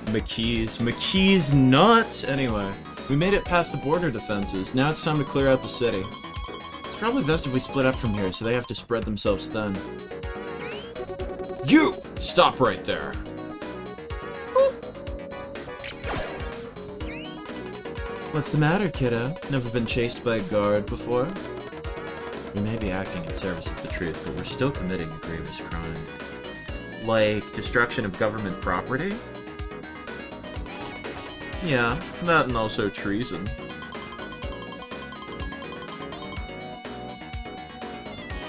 McKee's nuts! Anyway, we made it past the border defenses. Now it's time to clear out the city. It's probably best if we split up from here, so they have to spread themselves thin. You! Stop right there! What's the matter, kiddo? Never been chased by a guard before? We may be acting in service of the truth, but we're still committing a grievous crime. Like, destruction of government property? Yeah, that and also treason.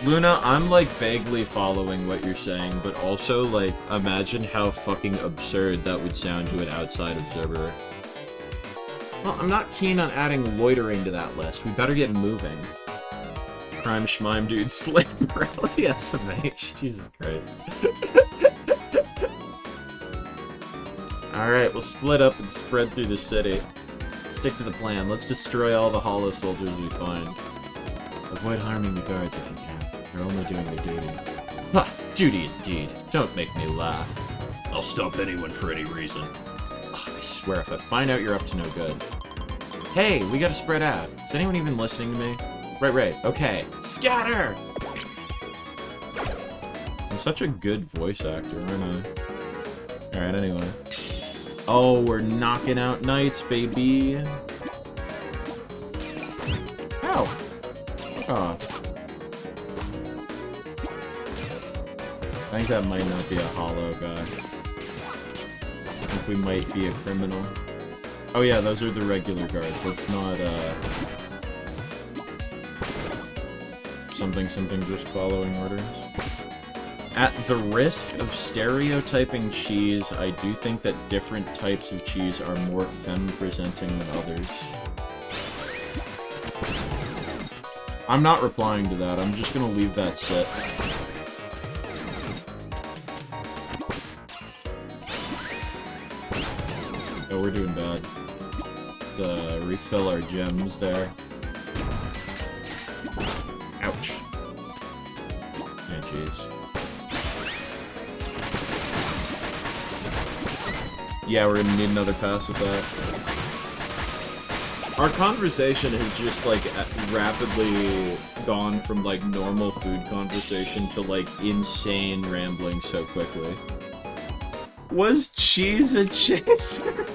Luna, I'm, like, vaguely following what you're saying, but also, like, imagine how fucking absurd that would sound to an outside observer. Well, I'm not keen on adding loitering to that list. We better get moving. Crime schmime dude, slave morality SMH. Jesus Christ. Alright, we'll split up and spread through the city. Stick to the plan. Let's destroy all the hollow soldiers we find. Avoid harming the guards if you can. They're only doing their duty. Ha! Duty indeed. Don't make me laugh. I'll stop anyone for any reason. Ugh, I swear, if I find out you're up to no good. Hey, we gotta spread out. Is anyone even listening to me? Right. Okay. Scatter! I'm such a good voice actor, aren't I? Alright, anyway. Oh, we're knocking out knights, baby. Ow. Fuck off. I think that might not be a hollow guy. I think we might be a criminal. Oh yeah, those are the regular guards. Let's not, something just following orders. At the risk of stereotyping cheese, I do think that different types of cheese are more femme-presenting than others. I'm not replying to that, I'm just gonna leave that sit. Oh, we're doing bad. Let's, refill our gems there. Ouch. Yeah, jeez. Yeah, we're gonna need another pass with that. Our conversation has just, like, rapidly gone from, like, normal food conversation to, like, insane rambling so quickly. Was cheese a chaser?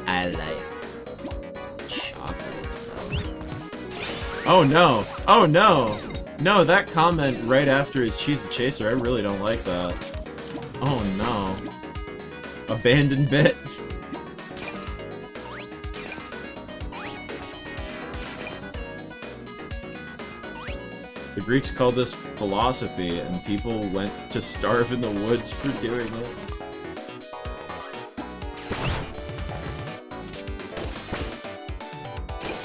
I like chocolate. Oh no! Oh no! No, that comment right after is cheese a chaser, I really don't like that. Oh no. Abandoned bit. The Greeks called this philosophy, and people went to starve in the woods for doing it.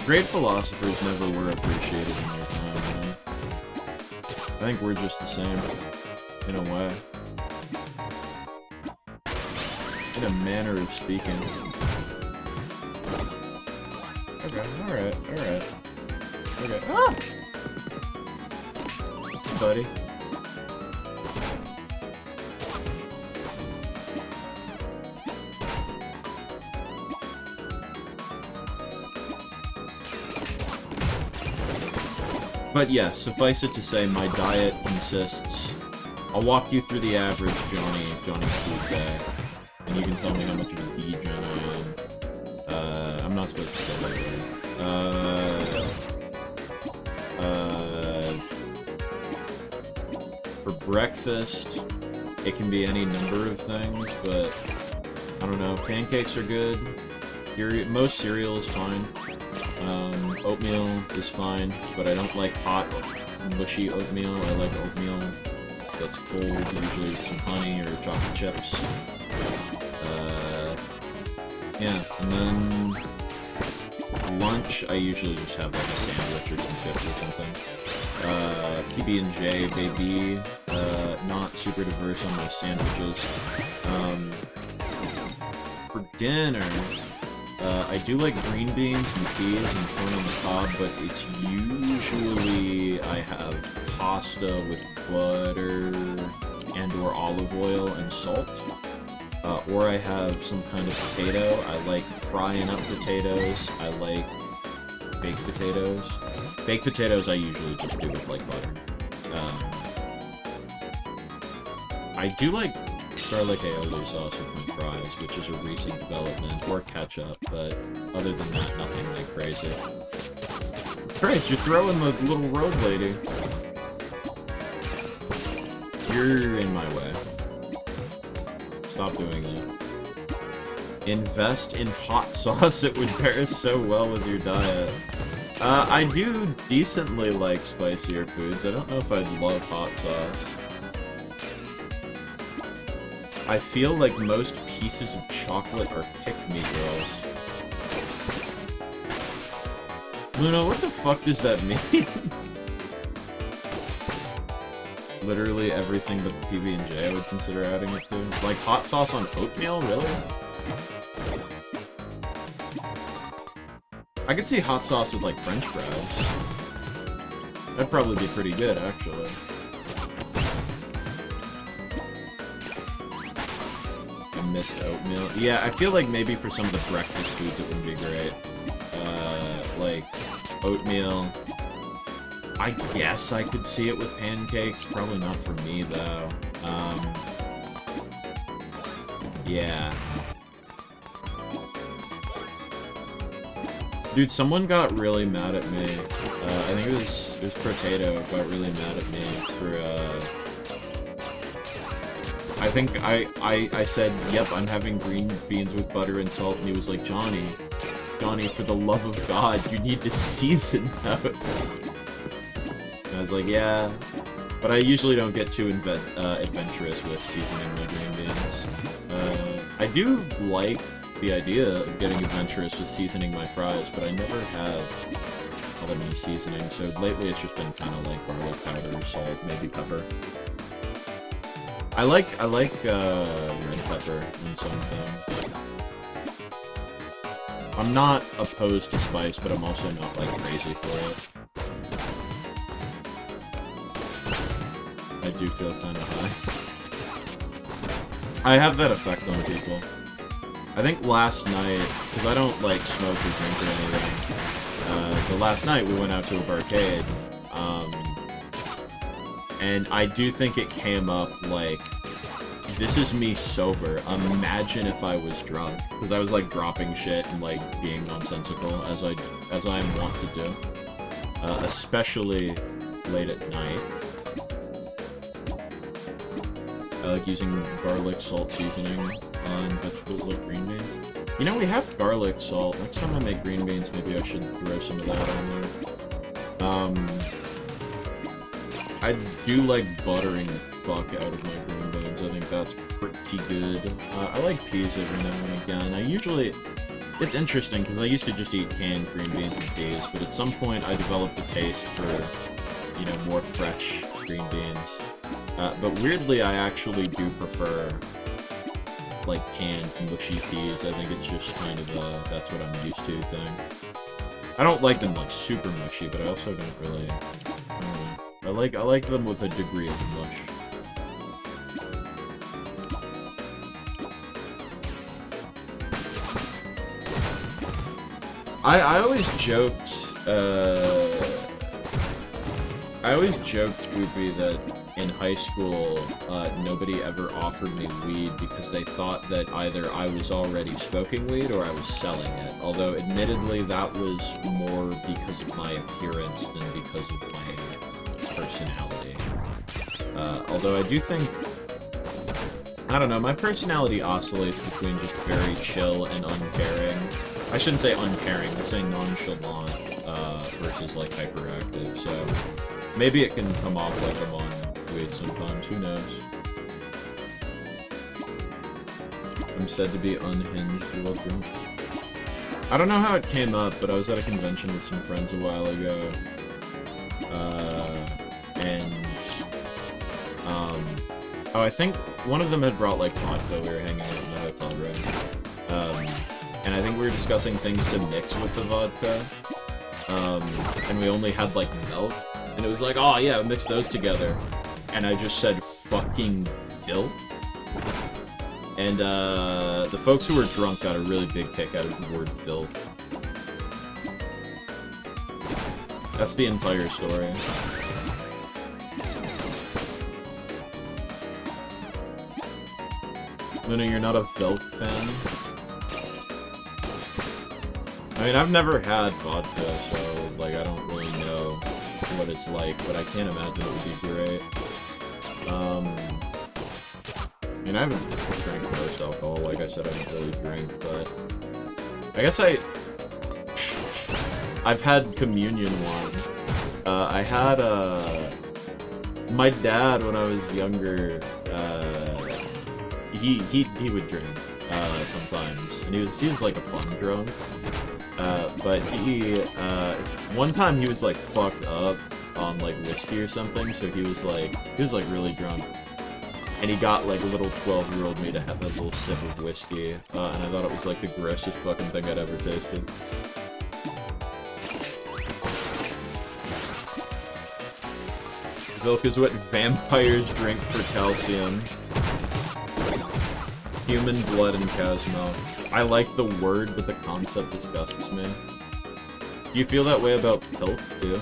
Great philosophers never were appreciated in their time, man. I think we're just the same, in a way. In a manner of speaking. Okay, alright. Okay. Ah! Buddy. But yes, suffice it to say, my diet consists... I'll walk you through the average Johnny's food day, and you can tell me how much of a degen I am. I'm not supposed to say that word. For breakfast, it can be any number of things, but I don't know. Pancakes are good. Most cereal is fine. Oatmeal is fine, but I don't like hot, mushy oatmeal. I like oatmeal that's cold, usually with some honey or chocolate chips. Yeah, and then lunch, I usually just have like a sandwich or some chips or something. PB&J, baby. Not super diverse on my sandwiches. For dinner, I do like green beans and peas and corn on the cob, but it's usually I have pasta with butter and or olive oil and salt. Or I have some kind of potato. I like frying up potatoes. I like baked potatoes. Baked potatoes I usually just do with, like, butter. I do like garlic aioli sauce with my fries, which is a recent development, or ketchup, but other than that, nothing like crazy. Christ, you're throwing the little road lady. You're in my way. Stop doing that. Invest in hot sauce, it would pair so well with your diet. I do decently like spicier foods. I don't know if I'd love hot sauce. I feel like most pieces of chocolate are pick-me girls. Luna, what the fuck does that mean? Literally everything but the PB&J I would consider adding it to. Like hot sauce on oatmeal, really? I could see hot sauce with, like, French fries. That'd probably be pretty good, actually. I missed oatmeal. Yeah, I feel like maybe for some of the breakfast foods it would be great. Like, oatmeal. I guess I could see it with pancakes. Probably not for me, though. Yeah. Dude, someone got really mad at me. I think it was Potato got really mad at me for, I think I said, yep, I'm having green beans with butter and salt, and he was like, Johnny, for the love of God, you need to season those. And I was like, yeah, but I usually don't get too adventurous with seasoning my green beans. I do like the idea of getting adventurous with seasoning my fries, but I never have all that many seasonings, so lately it's just been kind of like garlic powder, salt, maybe pepper. I like red pepper in some things. I'm not opposed to spice, but I'm also not, like, crazy for it. I do feel kind of high. I have that effect on people. I think last night, because I don't, like, smoke or drink or anything, but last night we went out to a barcade, and I do think it came up, like, this is me sober, imagine if I was drunk, because I was, like, dropping shit and, like, being nonsensical, as I am wont to do, especially late at night. I like using garlic salt seasoning on vegetables like green beans. You know, we have garlic salt. Next time I make green beans, maybe I should throw some of that on there. I do like buttering the fuck out of my green beans. I think that's pretty good. I like peas every now and again. It's interesting, because I used to just eat canned green beans and peas, but at some point I developed a taste for, you know, more fresh green beans. But weirdly, I actually do prefer, like, canned mushy peas. I think it's just kind of that's what I'm used to thing. I don't like them, like, super mushy, but I also don't really, I like them with a degree of mush. I always joked, Goopy, that in high school, nobody ever offered me weed because they thought that either I was already smoking weed or I was selling it. Although, admittedly, that was more because of my appearance than because of my personality. Although I do think, I don't know, my personality oscillates between just very chill and uncaring. I shouldn't say uncaring, I'd say nonchalant, versus, like, hyperactive, so maybe it can come off like I'm on weed sometimes, who knows? I'm said to be unhinged, you're welcome. I don't know how it came up, but I was at a convention with some friends a while ago, oh, I think one of them had brought, like, vodka. We were hanging out in the hotel room. And I think we were discussing things to mix with the vodka. And we only had, like, milk. And it was like, oh, yeah, mix those together. And I just said, fucking milk. And, the folks who were drunk got a really big kick out of the word filth. That's the entire story. Luna, you're not a Velk fan? I mean, I've never had vodka, so, like, I don't really know what it's like, but I can't imagine it would be great. I mean, I haven't drank most alcohol, like I said, I don't really drink, but I guess I've had communion wine. I had, my dad, when I was younger, he would drink, sometimes, and he was like a fun drunk, but one time he was, like, fucked up on, like, whiskey or something, so he was, like, really drunk, and he got, like, a little 12-year-old me to have a little sip of whiskey, and I thought it was, like, the grossest fucking thing I'd ever tasted. Milk is what vampires drink for calcium. Human blood and cow's milk. I like the word, but the concept disgusts me. Do you feel that way about Pilk, too?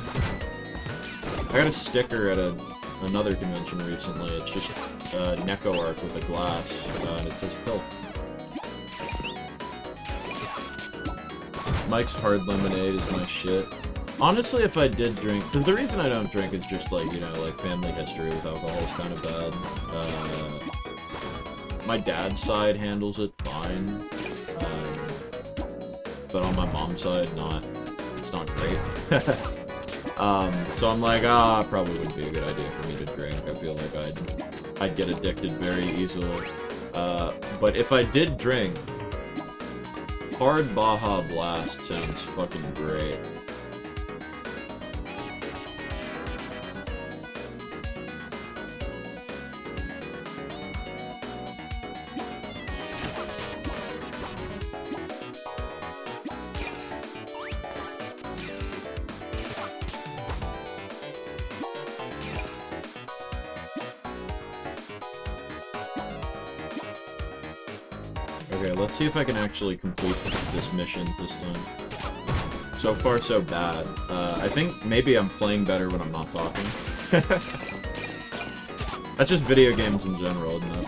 I got a sticker at another convention recently. It's just Neko Arc with a glass, and it says Pilk. Mike's Hard Lemonade is my shit. Honestly, if I did drink... Because the reason I don't drink is just, like, you know, like, family history with alcohol is kind of bad. My dad's side handles it fine. But on my mom's side, it's not great. So I'm like, probably wouldn't be a good idea for me to drink. I feel like I'd get addicted very easily. But if I did drink, Hard Baja Blast sounds fucking great. Okay, let's see if I can actually complete this mission this time. So far, so bad. I think maybe I'm playing better when I'm not talking. That's just video games in general, isn't it?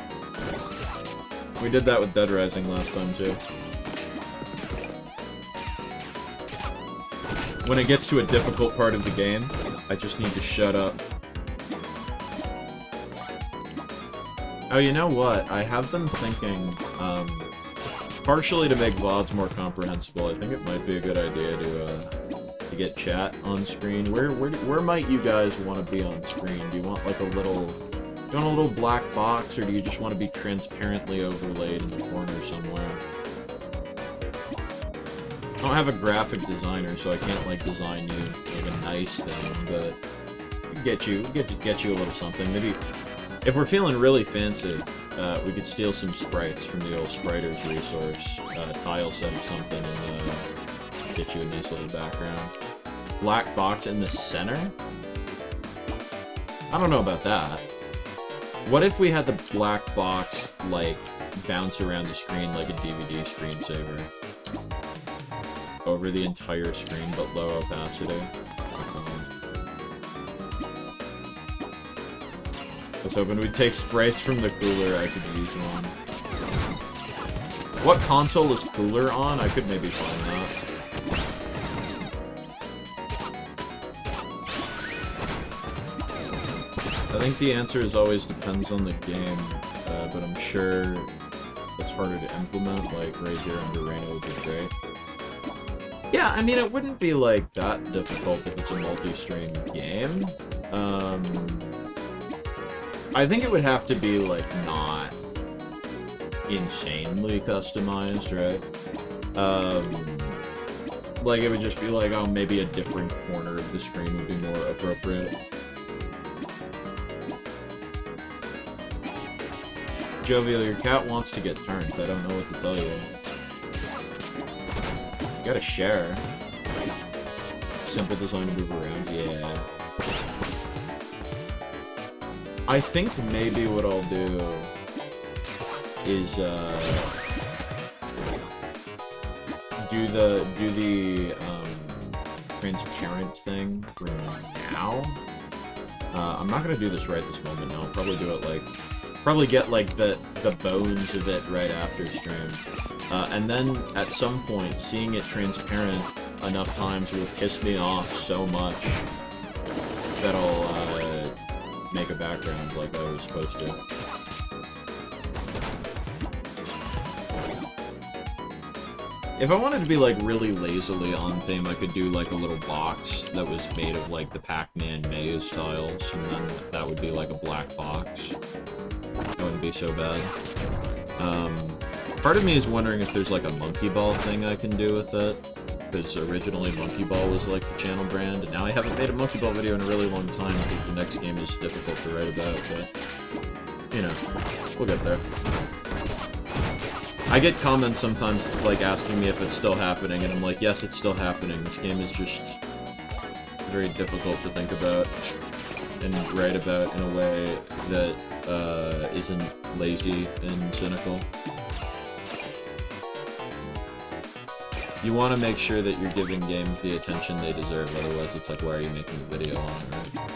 We did that with Dead Rising last time, too. When it gets to a difficult part of the game, I just need to shut up. Oh, you know what? I have been thinking, partially to make VODs more comprehensible, I think it might be a good idea to get chat on screen. Where might you guys want to be on screen? Do you want like a little black box, or do you just want to be transparently overlaid in the corner somewhere? I don't have a graphic designer, so I can't like design you like a nice thing, but get you a little something. Maybe if we're feeling really fancy, we could steal some sprites from the old Spriters resource, tile set or something, and get you a nice little background. Black box in the center? I don't know about that. What if we had the black box, like, bounce around the screen like a DVD screensaver? Over the entire screen, but low opacity. I was hoping we'd take sprites from the cooler. I could use one. What console is cooler on? I could maybe find that. I think the answer is always depends on the game, but I'm sure it's harder to implement, like right here under Rena would be great. Yeah, I mean, it wouldn't be like that difficult if it's a multi-stream game. I think it would have to be, like, not insanely customized, right? Like, it would just be like, oh, maybe a different corner of the screen would be more appropriate. Jovial, your cat wants to get turned. I don't know what to tell you. You gotta share. Simple design to move around, yeah. I think maybe what I'll do is do the transparent thing for now. I'm not gonna do this right this moment. I'll probably do it like get like the bones of it right after stream, and then at some point seeing it transparent enough times will piss me off so much that I'll make a background like I was supposed to. If I wanted to be like really lazily on theme, I could do like a little box that was made of like the Pac-Man maze tiles, and then that would be like a black box. That wouldn't be so bad. Part of me is wondering if there's like a monkey ball thing I can do with it. Because originally Monkey Ball was like the channel brand, and now I haven't made a Monkey Ball video in a really long time because the next game is difficult to write about, but, you know, we'll get there. I get comments sometimes, like, asking me if it's still happening, and I'm like, yes, it's still happening. This game is just very difficult to think about. and write about in a way that isn't lazy and cynical. You want to make sure that you're giving games the attention they deserve, otherwise it's like, why are you making a video on it, right?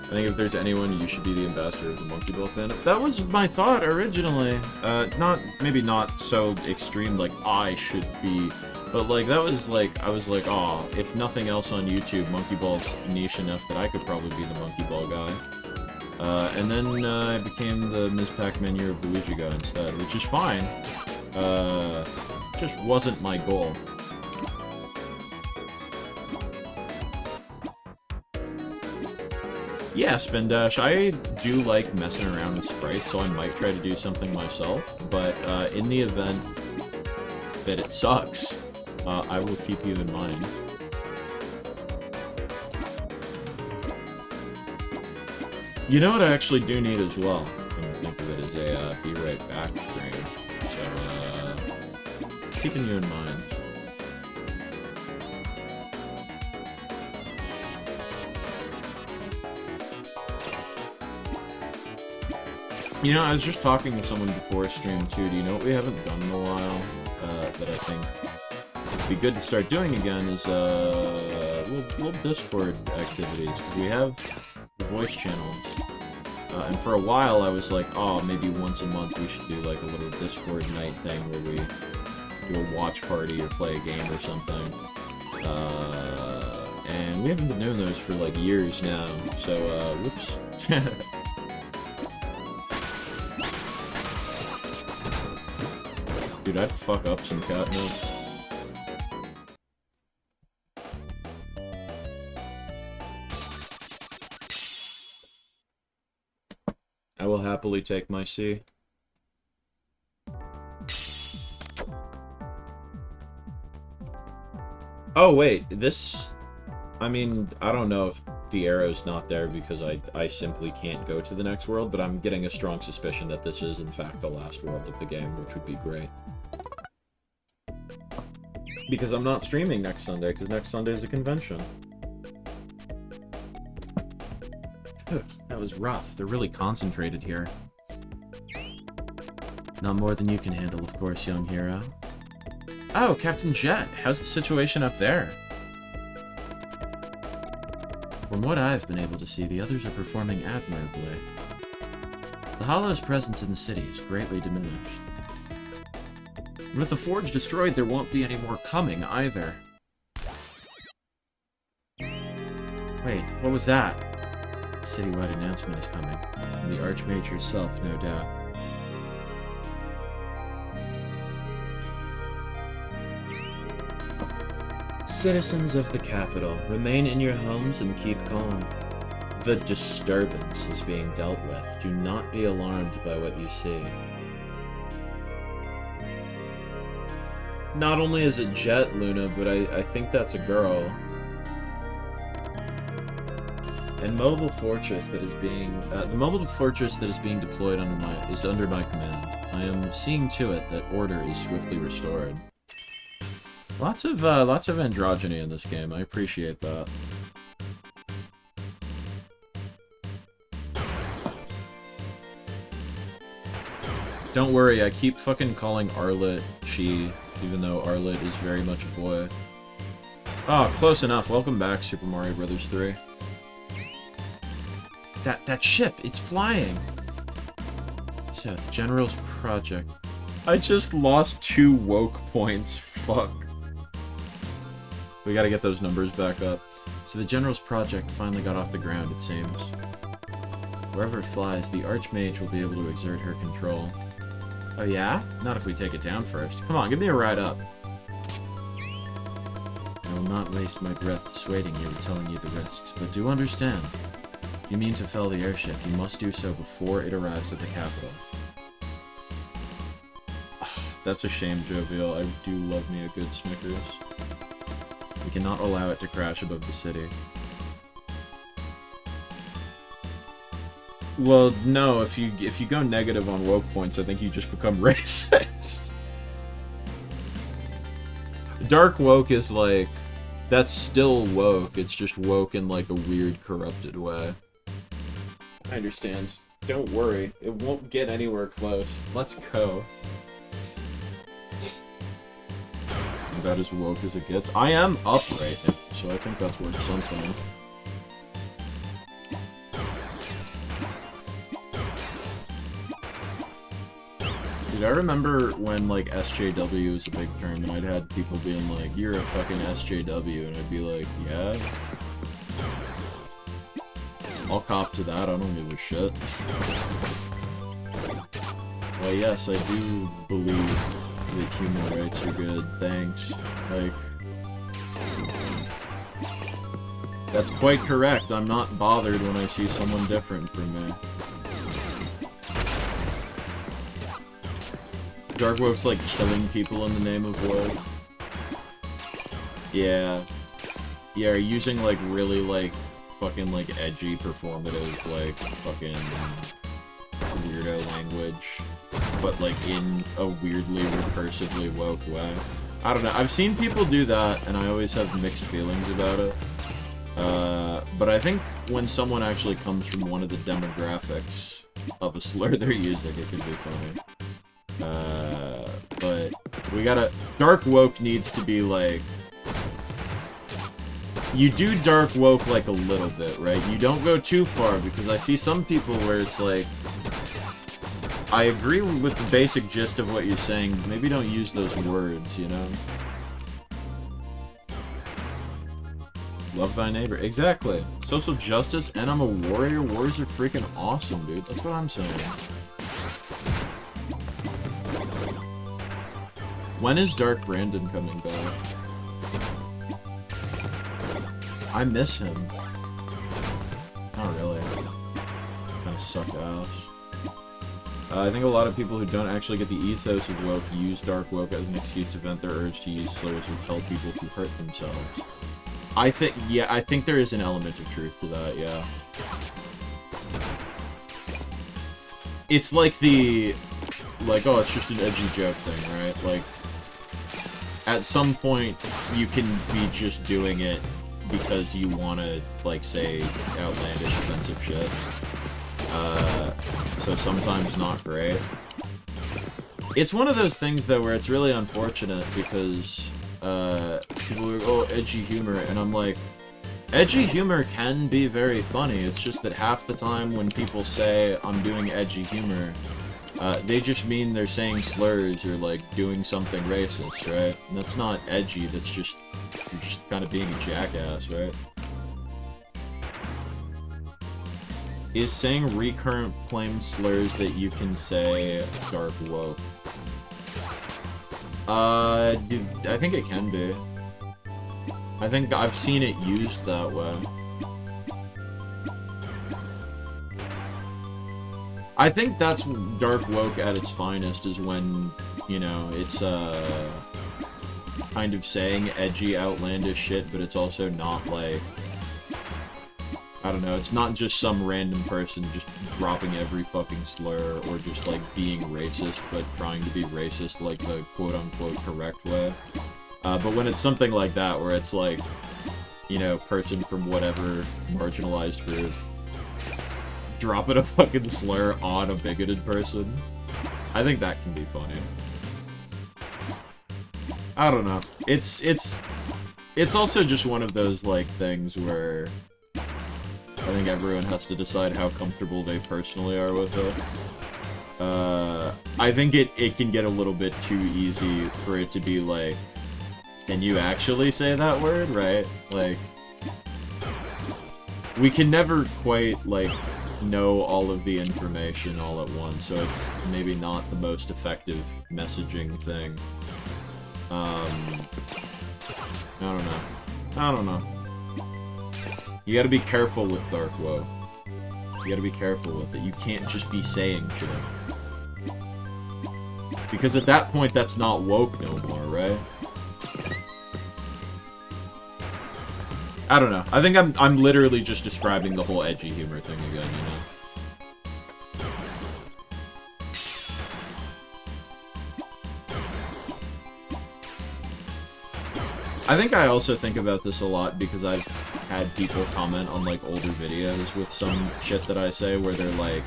I think if there's anyone, you should be the ambassador of the Monkey Ball fandom. That was my thought originally. Maybe not so extreme, like, I should be, but like, that was like, I was like, aw, if nothing else on YouTube, Monkey Ball's niche enough that I could probably be the Monkey Ball guy. And then I became the Ms. Pac-Man Year of Luigi guy instead, which is fine. Just wasn't my goal. Yeah, Spin Dash, I do like messing around with sprites, so I might try to do something myself, but in the event that it sucks, I will keep you in mind. You know what I actually do need as well? I think of it as a be right back screen. So, keeping you in mind. You know, I was just talking to someone before stream too. Do you know what we haven't done in a while? That I think would be good to start doing again is little Discord activities. We have the voice channels. And for a while I was like, oh, maybe once a month we should do like a little Discord night thing where we do a watch party or play a game or something. And we haven't been doing those for like years now, so whoops. Dude, I'd fuck up some catnip. I will happily take my C. Oh, wait, this... I mean, I don't know if the arrow's not there because I simply can't go to the next world, but I'm getting a strong suspicion that this is, in fact, the last world of the game, which would be great. Because I'm not streaming next Sunday, because next Sunday is a convention. That was rough. They're really concentrated here. Not more than you can handle, of course, young hero. Oh, Captain Jet, how's the situation up there? From what I've been able to see, the others are performing admirably. The Hollow's presence in the city is greatly diminished. With the forge destroyed, there won't be any more coming, either. Wait, what was that? A citywide announcement is coming. From the Archmage herself, no doubt. Citizens of the capital, remain in your homes and keep calm. The disturbance is being dealt with. Do not be alarmed by what you see. Not only is it Jet, Luna, but I think that's a girl. And mobile fortress that is being the mobile fortress that is being deployed under my command. I am seeing to it that order is swiftly restored. Lots of androgyny in this game. I appreciate that. Don't worry, I keep fucking calling Arlet she, even though Arlet is very much a boy. Oh, close enough. Welcome back, Super Mario Bros. 3. That ship, it's flying! So, the General's project. I just lost 2 woke points. Fuck. We gotta get those numbers back up. So the General's project finally got off the ground, it seems. Wherever it flies, the Archmage will be able to exert her control. Oh yeah? Not if we take it down first. Come on, give me a ride up. I will not waste my breath dissuading you and telling you the risks, but do understand. If you mean to fell the airship, you must do so before it arrives at the capital. That's a shame, Jovial. I do love me a good Snickers. We cannot allow it to crash above the city. Well, no, if you go negative on woke points, I think you just become racist. Dark woke is like That's still woke, it's just woke in like a weird, corrupted way. I understand. Don't worry, it won't get anywhere close. Let's go. About as woke as it gets. I am up right now, so I think that's worth something. Dude, I remember when, like, SJW was a big term, and I'd had people being like, you're a fucking SJW, and I'd be like, yeah? I'll cop to that, I don't give a shit. Well, yes, I do believe that human rights are good, thanks. Like... That's quite correct, I'm not bothered when I see someone different from me. Dark woke's like killing people in the name of woke. Yeah. Yeah, using like really like fucking like edgy, performative, like fucking weirdo language. But like in a weirdly, recursively woke way. I don't know, I've seen people do that and I always have mixed feelings about it. But I think when someone actually comes from one of the demographics of a slur they're using, it can be funny. But we gotta... Dark woke needs to be, like... You do dark woke, like, a little bit, right? You don't go too far, because I see some people where it's like... I agree with the basic gist of what you're saying, maybe don't use those words, you know? Love thy neighbor. Exactly. Social justice, and I'm a warrior. Wars are freaking awesome, dude. That's what I'm saying. When is Dark Brandon coming back? I miss him. Not really. Kinda suck ass. I think a lot of people who don't actually get the ethos of woke use dark woke as an excuse to vent their urge to use slurs or tell people to hurt themselves. I think there is an element of truth to that, yeah. It's like the... Like, oh, it's just an edgy joke thing, right? Like... At some point, you can be just doing it because you want to, like, say outlandish, offensive shit. So sometimes not great. It's one of those things, though, where it's really unfortunate because, people are like, oh, edgy humor, and I'm like, edgy humor can be very funny, it's just that half the time when people say, I'm doing edgy humor, they just mean they're saying slurs or, like, doing something racist, right? And that's not edgy, that's just, you're just kind of being a jackass, right? Is saying recurrent claim slurs that you can say dark woke? Dude, I think it can be. I think I've seen it used that way. I think that's dark woke at its finest, is when, you know, it's, kind of saying edgy, outlandish shit, but it's also not, like, I don't know, it's not just some random person just dropping every fucking slur, or just, like, being racist, but trying to be racist, like, the quote-unquote correct way. But when it's something like that, where it's, like, you know, person from whatever marginalized group dropping a fucking slur on a bigoted person, I think that can be funny. I don't know. It's also just one of those, like, things where I think everyone has to decide how comfortable they personally are with it. I think it can get a little bit too easy for it to be like, can you actually say that word, right? Like, we can never quite, like, know all of the information all at once, so it's maybe not the most effective messaging thing. I don't know. You gotta be careful with dark woke. You gotta be careful with it. You can't just be saying shit. Because at that point, that's not woke no more, right? I don't know. I think I'm literally just describing the whole edgy humor thing again, you know? I think I also think about this a lot because I've had people comment on, like, older videos with some shit that I say where they're like,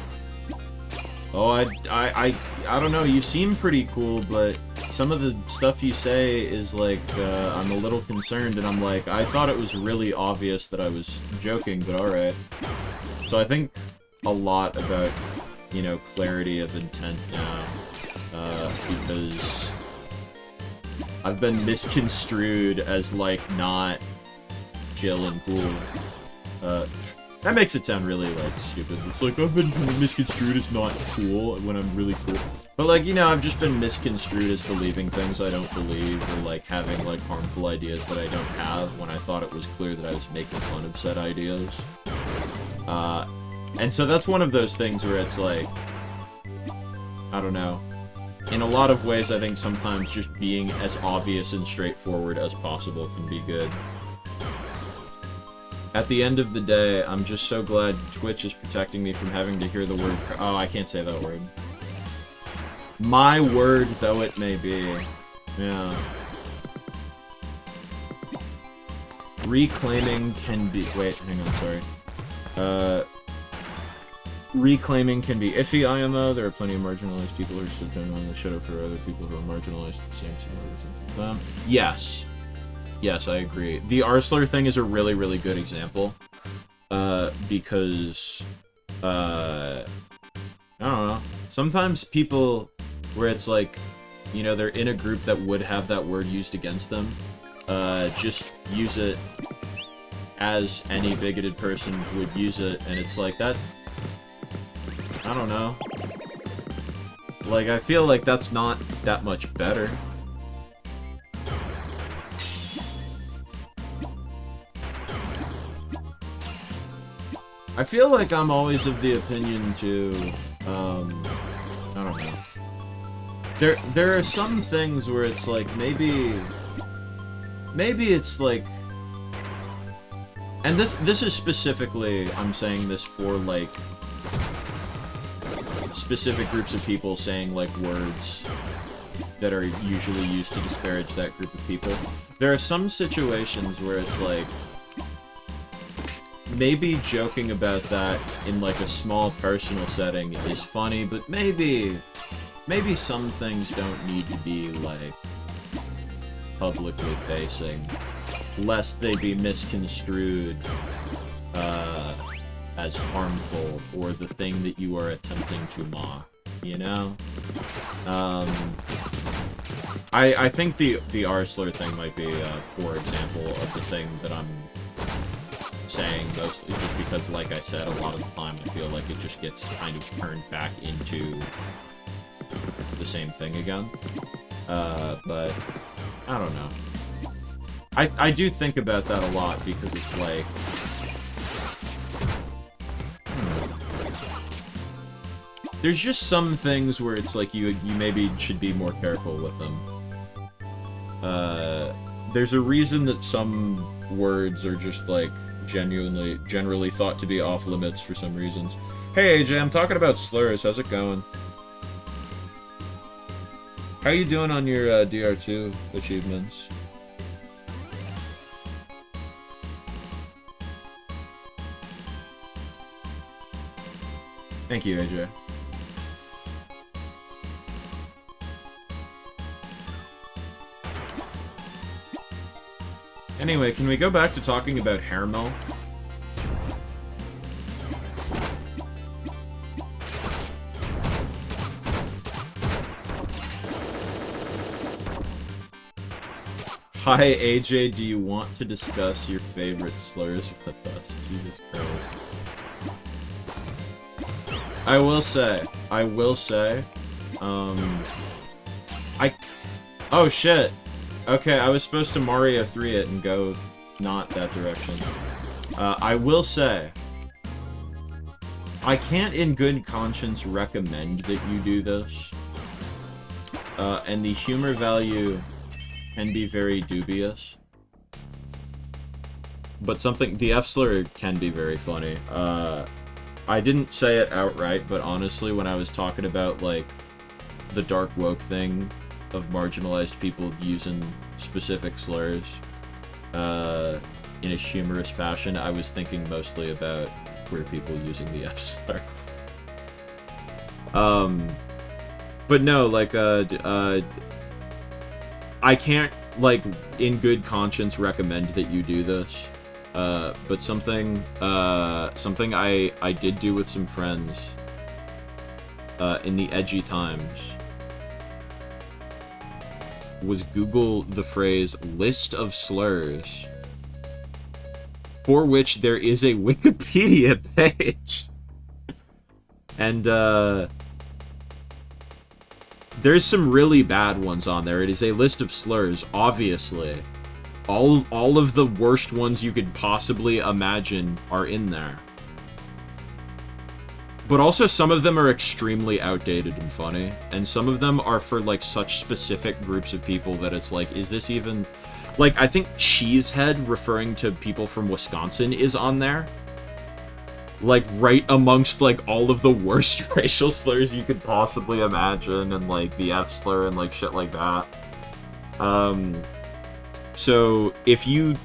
oh, I don't know, you seem pretty cool, but some of the stuff you say is, like, I'm a little concerned, and I'm like, I thought it was really obvious that I was joking, but alright. So I think a lot about, you know, clarity of intent now, because I've been misconstrued as, like, not chill and cool. That makes it sound really, like, stupid. It's like, I've been misconstrued as not cool when I'm really cool. But, like, you know, I've just been misconstrued as believing things I don't believe, or, like, having, like, harmful ideas that I don't have when I thought it was clear that I was making fun of said ideas. And so that's one of those things where it's like, I don't know. In a lot of ways, I think sometimes just being as obvious and straightforward as possible can be good. At the end of the day, I'm just so glad Twitch is protecting me from having to hear the word... Oh, I can't say that word. My word, though it may be. Yeah. Reclaiming can be... Wait, hang on, sorry. Reclaiming can be iffy, IMO. There are plenty of marginalized people who are still genuinely shut up for other people who are marginalized and saying similar things. Yes. Yes, I agree. The Arsler thing is a really, really good example. Because... I don't know. Sometimes people, where it's like, you know, they're in a group that would have that word used against them, just use it as any bigoted person would use it, and it's like, that... I don't know. Like, I feel like that's not that much better. I feel like I'm always of the opinion to, I don't know. There are some things where it's like, maybe it's like, and this is specifically, I'm saying this for, like, specific groups of people saying, like, words that are usually used to disparage that group of people. There are some situations where it's like, maybe joking about that in, like, a small personal setting is funny, but maybe some things don't need to be, like, publicly facing, lest they be misconstrued, as harmful, or the thing that you are attempting to mock, you know? I think the Arsler thing might be a poor example of the thing that I'm saying, mostly just because, like I said, a lot of the time I feel like it just gets kind of turned back into the same thing again. But I don't know. I do think about that a lot because it's like, there's just some things where it's like you maybe should be more careful with them. There's a reason that some words are just, like, generally thought to be off limits for some reasons. Hey AJ, I'm talking about slurs. How's it going? How you doing on your DR2 achievements? Thank you, AJ. Anyway, can we go back to talking about hair milk? Hi AJ, do you want to discuss your favorite slurs with us? Jesus Christ. I will say, oh shit! Okay, I was supposed to Mario 3 it and go not that direction. I will say, I can't in good conscience recommend that you do this. And the humor value can be very dubious. But the F-slur can be very funny. I didn't say it outright, but honestly, when I was talking about, like, the dark woke thing of marginalized people using specific slurs, in a humorous fashion, I was thinking mostly about queer people using the F-slur. But no, like, I can't, like, in good conscience recommend that you do this. But something I did do with some friends, in the edgy times, was Google the phrase list of slurs, for which there is a Wikipedia page. And, there's some really bad ones on there. It is a list of slurs, obviously. All of the worst ones you could possibly imagine are in there. But also some of them are extremely outdated and funny. And some of them are for, like, such specific groups of people that it's like, is this even... Like, I think Cheesehead, referring to people from Wisconsin, is on there. Like, right amongst, like, all of the worst racial slurs you could possibly imagine, and, like, the F-slur and, like, shit like that. So, if you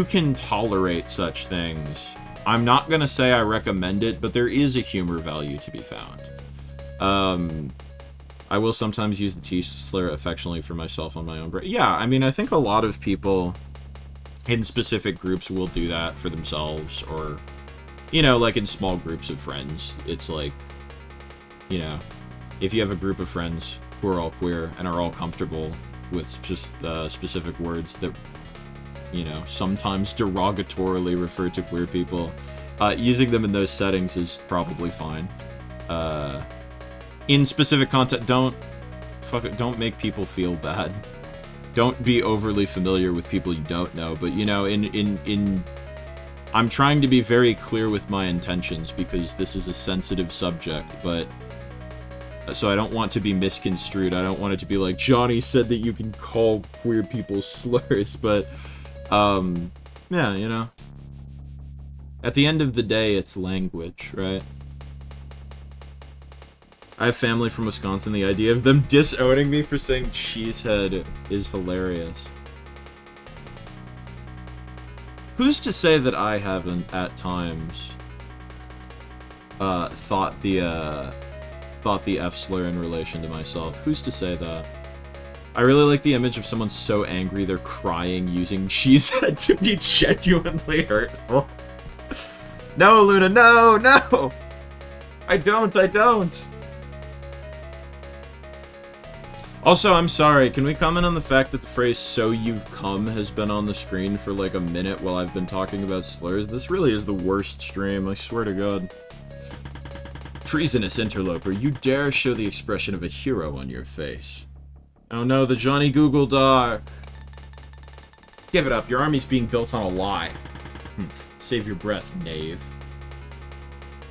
can tolerate such things, I'm not gonna say I recommend it, but there is a humor value to be found. I will sometimes use the T-slur affectionately for myself on my own break. Yeah, I mean, I think a lot of people in specific groups will do that for themselves, or... You know, like in small groups of friends, it's like, you know, if you have a group of friends who are all queer and are all comfortable with just specific words that, you know, sometimes derogatorily refer to queer people, using them in those settings is probably fine. In specific content, don't make people feel bad. Don't be overly familiar with people you don't know, but, you know, I'm trying to be very clear with my intentions, because this is a sensitive subject, but... So I don't want to be misconstrued. I don't want it to be like, Johnny said that you can call queer people slurs, but... yeah, you know. At the end of the day, it's language, right? I have family from Wisconsin. The idea of them disowning me for saying cheesehead is hilarious. Who's to say that I haven't, at times, thought the F-slur in relation to myself? Who's to say that? I really like the image of someone so angry they're crying using cheesehead to be genuinely hurtful. No, Luna, no, no! I don't! Also, I'm sorry, can we comment on the fact that the phrase, "so you've come," has been on the screen for like a minute while I've been talking about slurs? This really is the worst stream, I swear to God. Treasonous interloper, you dare show the expression of a hero on your face. Oh no, the Johnny Google Doc. Give it up, your army's being built on a lie. Save your breath, knave.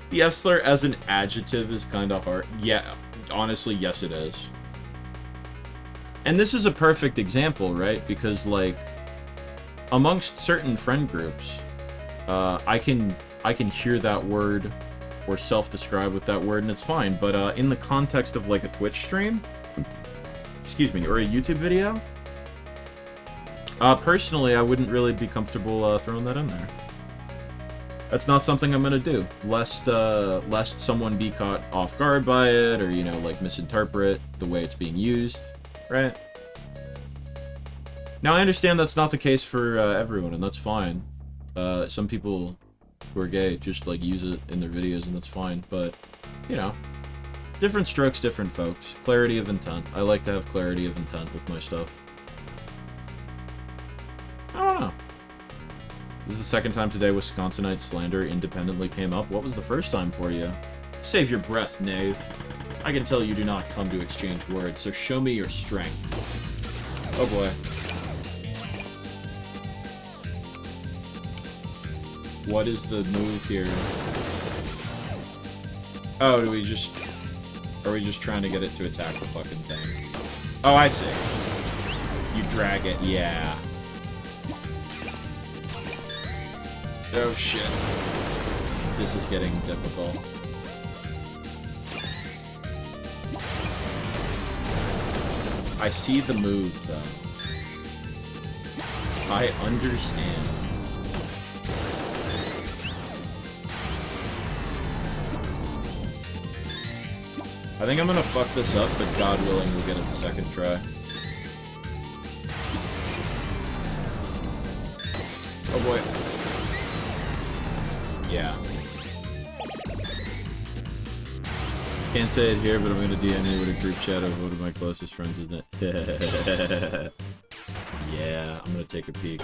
The F-slur as an adjective is kinda hard. Yeah, honestly, yes it is. And this is a perfect example, right? Because, like, amongst certain friend groups, I can hear that word or self-describe with that word, and it's fine. But in the context of, like, a Twitch stream, excuse me, or a YouTube video, personally, I wouldn't really be comfortable throwing that in there. That's not something I'm gonna do, lest someone be caught off guard by it, or, you know, like, misinterpret the way it's being used. Right? Now, I understand that's not the case for everyone, and that's fine. Some people who are gay just, like, use it in their videos, and that's fine. But, you know, different strokes, different folks. Clarity of intent. I like to have clarity of intent with my stuff. I don't know. This is the second time today Wisconsinite slander independently came up. What was the first time for you? Save your breath, knave. I can tell you do not come to exchange words, so show me your strength. Oh boy. What is the move here? Oh, are we just trying to get it to attack the fucking thing? Oh, I see. You drag it, yeah. Oh shit. This is getting difficult. I see the move, though. I understand. I think I'm gonna fuck this up, but God willing, we'll get it the second try. Oh boy. Yeah. Can't say it here, but I'm gonna DM you with a group chat of one of my closest friends, isn't it? Yeah, I'm gonna take a peek.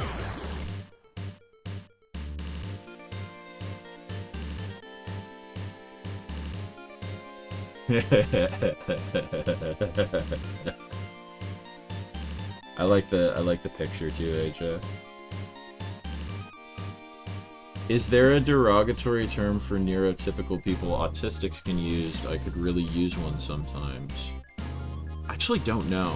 I like the picture too, AJ. Is there a derogatory term for neurotypical people autistics can use? I could really use one sometimes. I actually don't know.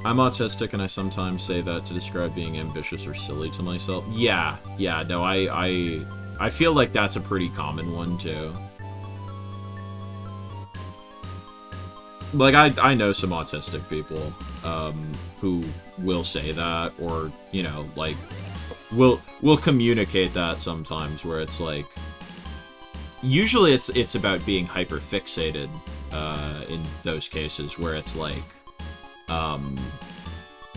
I'm autistic and I sometimes say that to describe being ambitious or silly to myself. Yeah, no, I feel like that's a pretty common one too. Like, I know some autistic people, who will say that, or, you know, like, will communicate that sometimes, where it's like, usually it's about being hyper-fixated, in those cases, where it's like,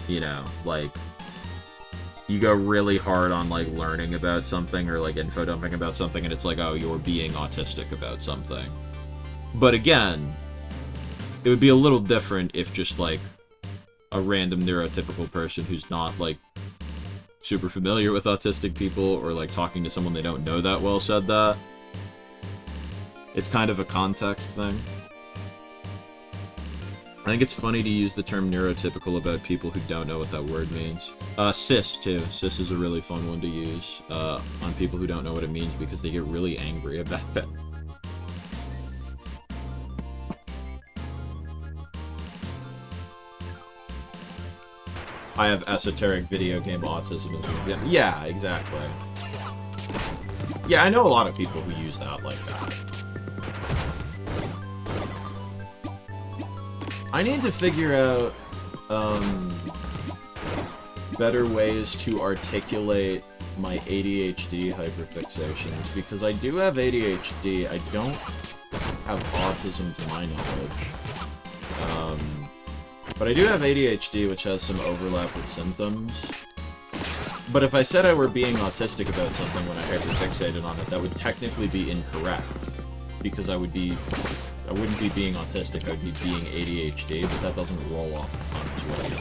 you know, like, you go really hard on, like, learning about something, or, like, info dumping about something, and it's like, oh, you're being autistic about something. But again, it would be a little different if just, like, a random neurotypical person who's not, like, super familiar with autistic people, or, like, talking to someone they don't know that well said that. It's kind of a context thing. I think it's funny to use the term neurotypical about people who don't know what that word means. Cis, too. Cis is a really fun one to use, on people who don't know what it means, because they get really angry about it. I have esoteric video game autism as an example. Yeah, exactly. Yeah, I know a lot of people who use that like that. I need to figure out, better ways to articulate my ADHD hyperfixations, because I do have ADHD, I don't have autism to my knowledge. But I do have ADHD, which has some overlap with symptoms. But if I said I were being autistic about something when I hyperfixated on it, that would technically be incorrect. Because I wouldn't be being autistic, I would be being ADHD, but that doesn't roll off the tongue as well, you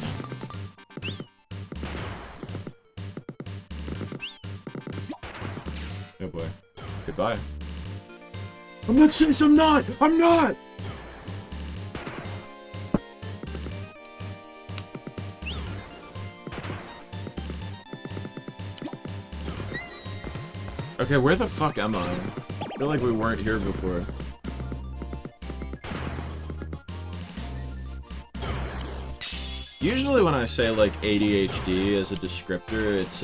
know? Oh boy. Goodbye. I'm not cis, I'm not! I'm not! Okay, where the fuck am I? I feel like we weren't here before. Usually when I say, like, ADHD as a descriptor, it's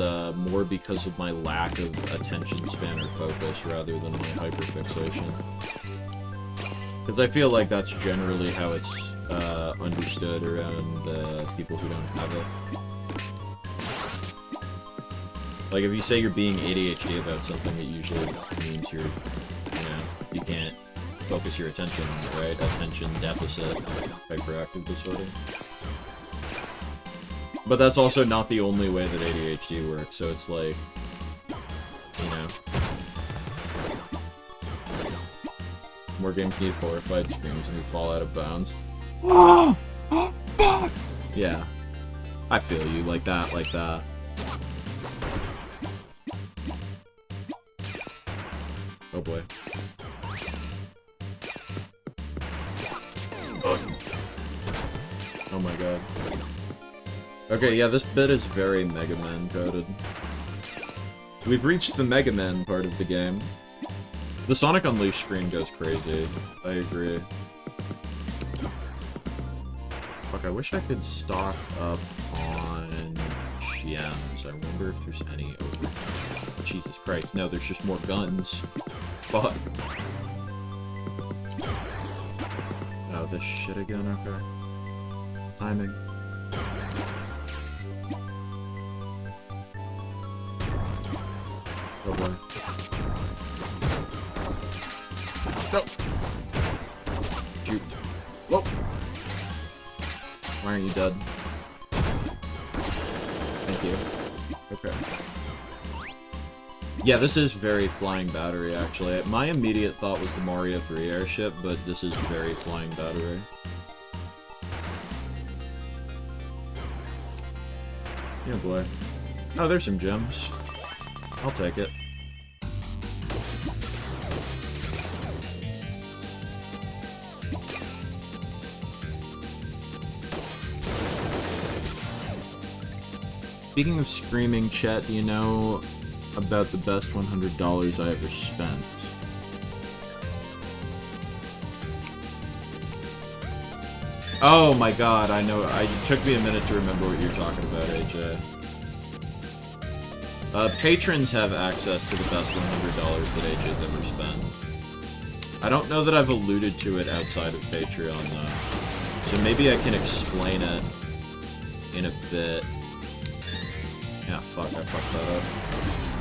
more because of my lack of attention span or focus rather than my hyperfixation. Because I feel like that's generally how it's understood around people who don't have it. Like, if you say you're being ADHD about something, it usually means you're, you know, you can't focus your attention on it, right? Attention deficit hyperactive disorder. But that's also not the only way that ADHD works, so it's like, you know. More games need horrified screams and we fall out of bounds. Oh! Oh, fuck! Yeah. I feel you, like that, like that. Oh boy. Oh my god. Okay, yeah, this bit is very Mega Man coded. We've reached the Mega Man part of the game. The Sonic Unleashed screen goes crazy. I agree. Fuck, I wish I could stock up on gems. I wonder if there's any over... Jesus Christ, no, there's just more guns. Fuck. Oh, this shit again? Okay. Timing. Oh boy. No! Shoot. Whoa! Why aren't you dead? Thank you. Okay. Yeah, this is very flying battery, actually. My immediate thought was the Mario 3 airship, but this is very flying battery. Yeah, boy. Oh, there's some gems. I'll take it. Speaking of screaming, chat, do you know about the best $100 I ever spent? Oh my god, I know. It took me a minute to remember what you're talking about, AJ. Patrons have access to the best $100 that AJ's ever spent. I don't know that I've alluded to it outside of Patreon, though. So maybe I can explain it in a bit. Yeah, fuck, I fucked that up.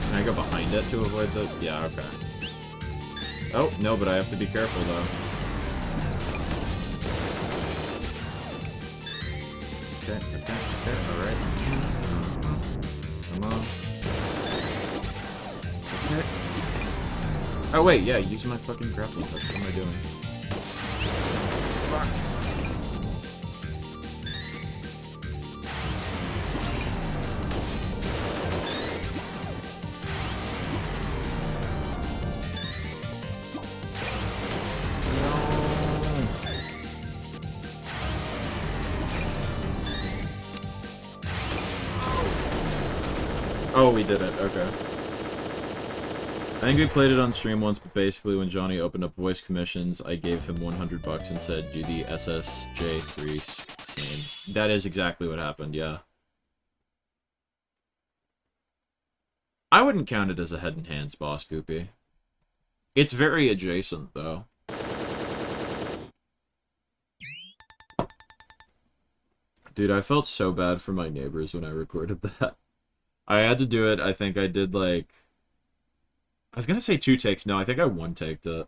Can I go behind it to avoid the... Yeah, okay. Oh, no, but I have to be careful, though. Okay, alright. Come on. Okay. Oh, wait, yeah, using my fucking grappling hook. What am I doing? Fuck. Oh, we did it. Okay. I think we played it on stream once, but basically when Johnny opened up voice commissions, I gave him $100 and said, do the SSJ3 scene. That is exactly what happened, yeah. I wouldn't count it as a head and hands boss, Goopy. It's very adjacent, though. Dude, I felt so bad for my neighbors when I recorded that. I had to do it. I think I did, like... I was gonna say 2 takes. No, I think I 1-taked it.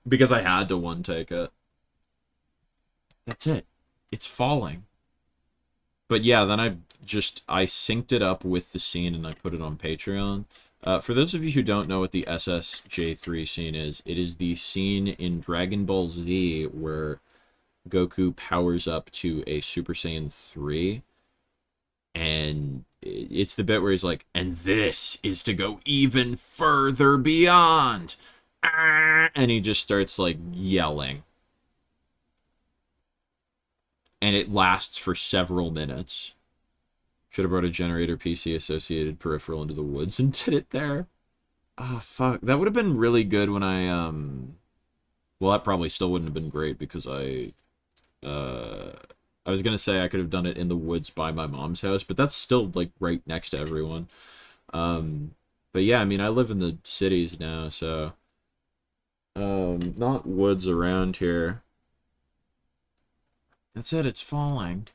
Because I had to 1-take it. That's it. It's falling. But yeah, then I synced it up with the scene and I put it on Patreon. For those of you who don't know what the SSJ3 scene is, it is the scene in Dragon Ball Z where Goku powers up to a Super Saiyan 3. And it's the bit where he's like, and this is to go even further beyond. And he just starts, like, yelling. And it lasts for several minutes. Should have brought a generator PC associated peripheral into the woods and did it there. Oh, fuck. That would have been really good when I, Well, that probably still wouldn't have been great because I was gonna say I could have done it in the woods by my mom's house, but that's still, like, right next to everyone. But yeah, I mean, I live in the cities now, so... not woods around here. That's it, it's falling.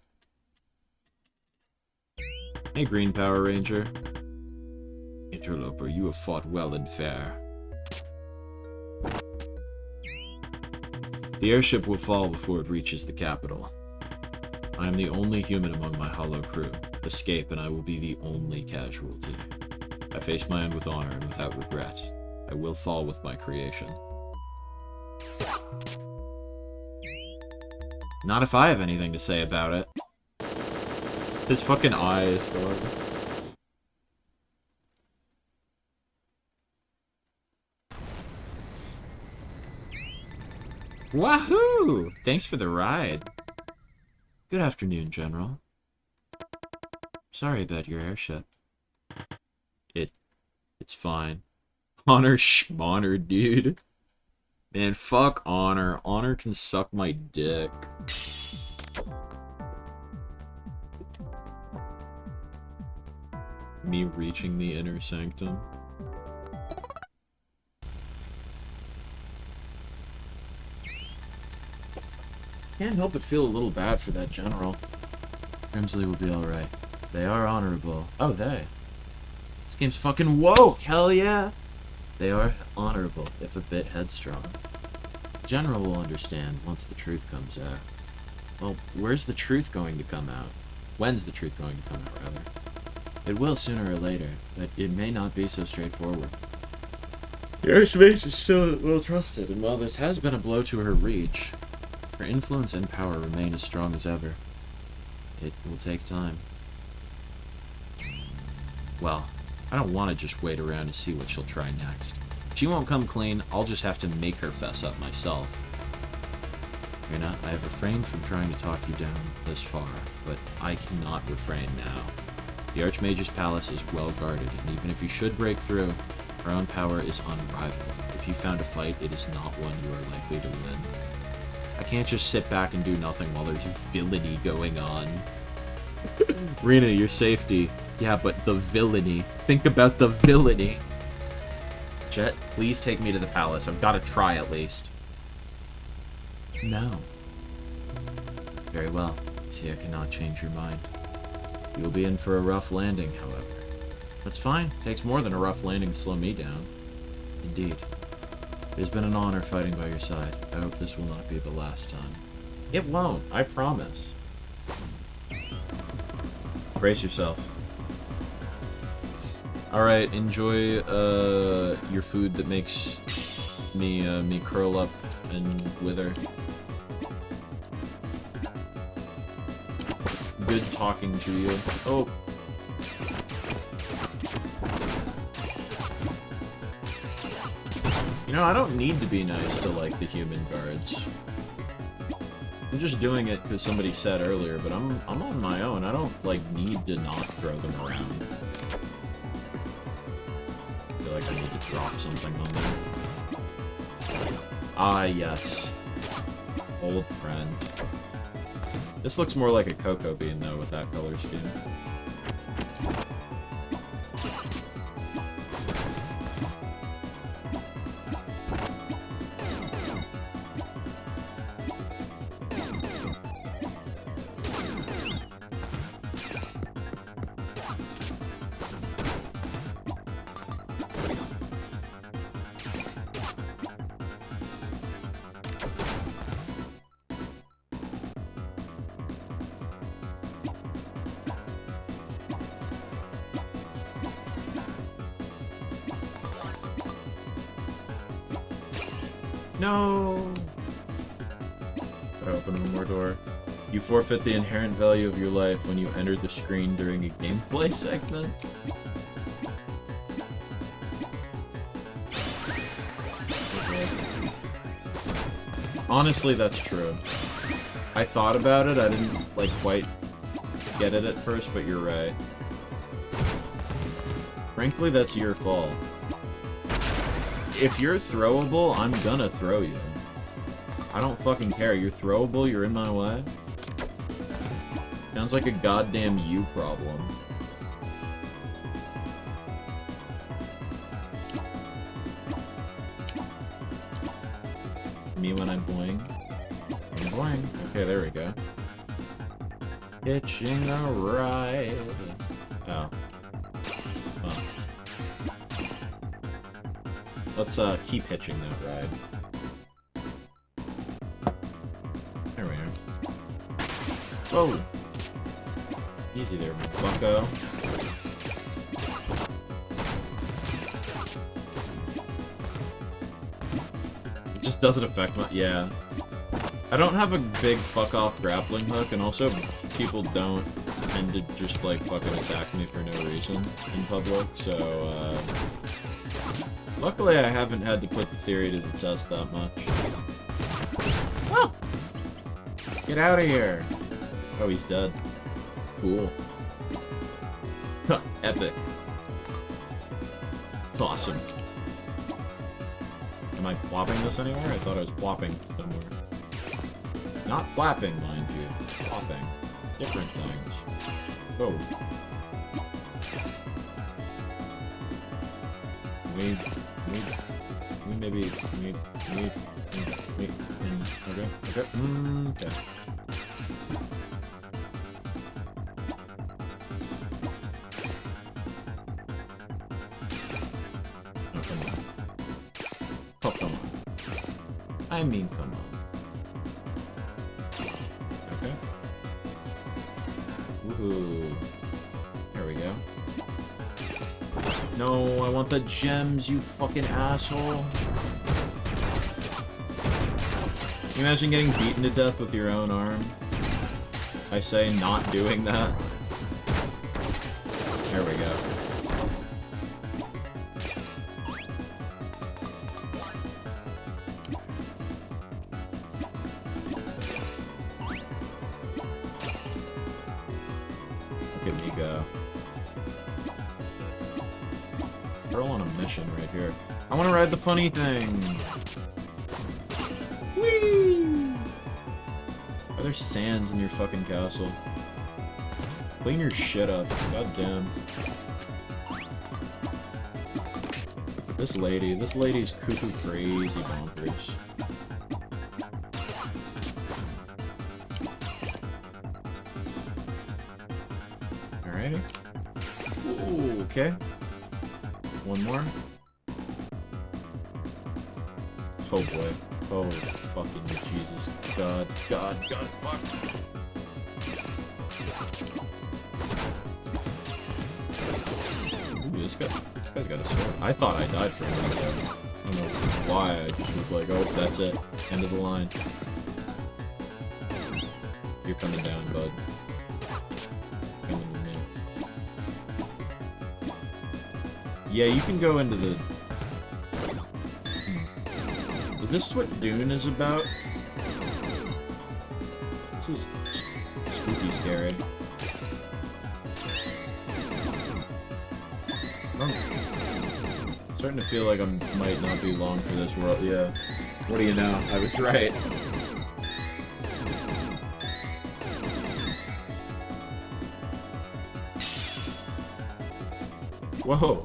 Hey, Green Power Ranger. Interloper, you have fought well and fair. The airship will fall before it reaches the capital. I am the only human among my hollow crew. Escape and I will be the only casualty. I face my end with honor and without regret. I will fall with my creation. Not if I have anything to say about it. His fucking eyes, dog. Wahoo! Thanks for the ride. Good afternoon, General. Sorry about your airship. It's fine. Honor schmonner, dude. Man, fuck Honor. Honor can suck my dick. Me reaching the inner sanctum. Can't help but feel a little bad for that general. Grimsley will be alright. They are honorable. Oh, they. This game's fucking woke! Hell yeah! They are honorable, if a bit headstrong. The general will understand once the truth comes out. Well, where's the truth going to come out? When's the truth going to come out, rather? It will sooner or later, but it may not be so straightforward. The Archmage is still well trusted, and while this has been a blow to her reach, her influence and power remain as strong as ever. It will take time. Well, I don't want to just wait around to see what she'll try next. If she won't come clean, I'll just have to make her fess up myself. Rena, I have refrained from trying to talk you down this far, but I cannot refrain now. The Archmage's palace is well guarded, and even if you should break through, her own power is unrivaled. If you found a fight, it is not one you are likely to win. I can't just sit back and do nothing while there's villainy going on. Rena, your safety. Yeah, but the villainy. Think about the villainy. Jet, please take me to the palace. I've got to try at least. No. Very well. See, I cannot change your mind. You will be in for a rough landing, however. That's fine. Takes more than a rough landing to slow me down. Indeed. It has been an honor fighting by your side. I hope this will not be the last time. It won't. I promise. Brace yourself. Alright, enjoy your food that makes me curl up and wither. Good talking to you. Oh. You know, I don't need to be nice to, like, the human guards. I'm just doing it because somebody said earlier, but I'm on my own. I don't, like, need to not throw them around. I feel like I need to drop something on there. Ah, yes. Old friend. This looks more like a cocoa bean, though, with that color scheme. No! Gotta open one more door. You forfeit the inherent value of your life when you enter the screen during a gameplay segment. Okay. Honestly, that's true. I thought about it, I didn't, like, quite get it at first, but you're right. Frankly, that's your fault. If you're throwable, I'm gonna throw you. I don't fucking care. You're throwable, you're in my way. Sounds like a goddamn you problem. Me when I'm boing. I'm boing. Okay, there we go. Hitching a ride. Oh. Oh. Let's keep hitching that ride. There we are. Whoa! Easy there, bucko. It just doesn't affect my... yeah. I don't have a big fuck-off grappling hook, and also people don't tend to just, like, fucking attack me for no reason in public, so, luckily, I haven't had to put the theory to the test that much. Oh! Get out of here! Oh, he's dead. Cool. Huh, epic. Awesome. Am I plopping this anywhere? I thought I was plopping somewhere. Not flapping, mind you. Plopping. Different things. Oh. We maybe me. Okay. Okay. Okay. Oh, come on. Oh, come on. I mean, come on. Okay. Woohoo. There we go. No, I want the gems, you fucking asshole. Can you imagine getting beaten to death with your own arm? I say not doing that. There we go. Look at me go. Girl on a mission right here. I want to ride the funny thing. Whee! Are there sands in your fucking castle? Clean your shit up. God damn. This lady's cuckoo crazy bonkers. Alrighty. Ooh, okay. One more. Oh boy. Oh fucking Jesus. God, fuck. Ooh, this guy's got a sword. I thought I died for him. I don't know why, I just was like, oh, that's it. End of the line. You're coming down, bud. Coming to me. Yeah, you can go into the... Is this what Dune is about? This is spooky scary. Oh. Starting to feel like I might not be long for this world. Yeah. What do you know? I was right. Whoa.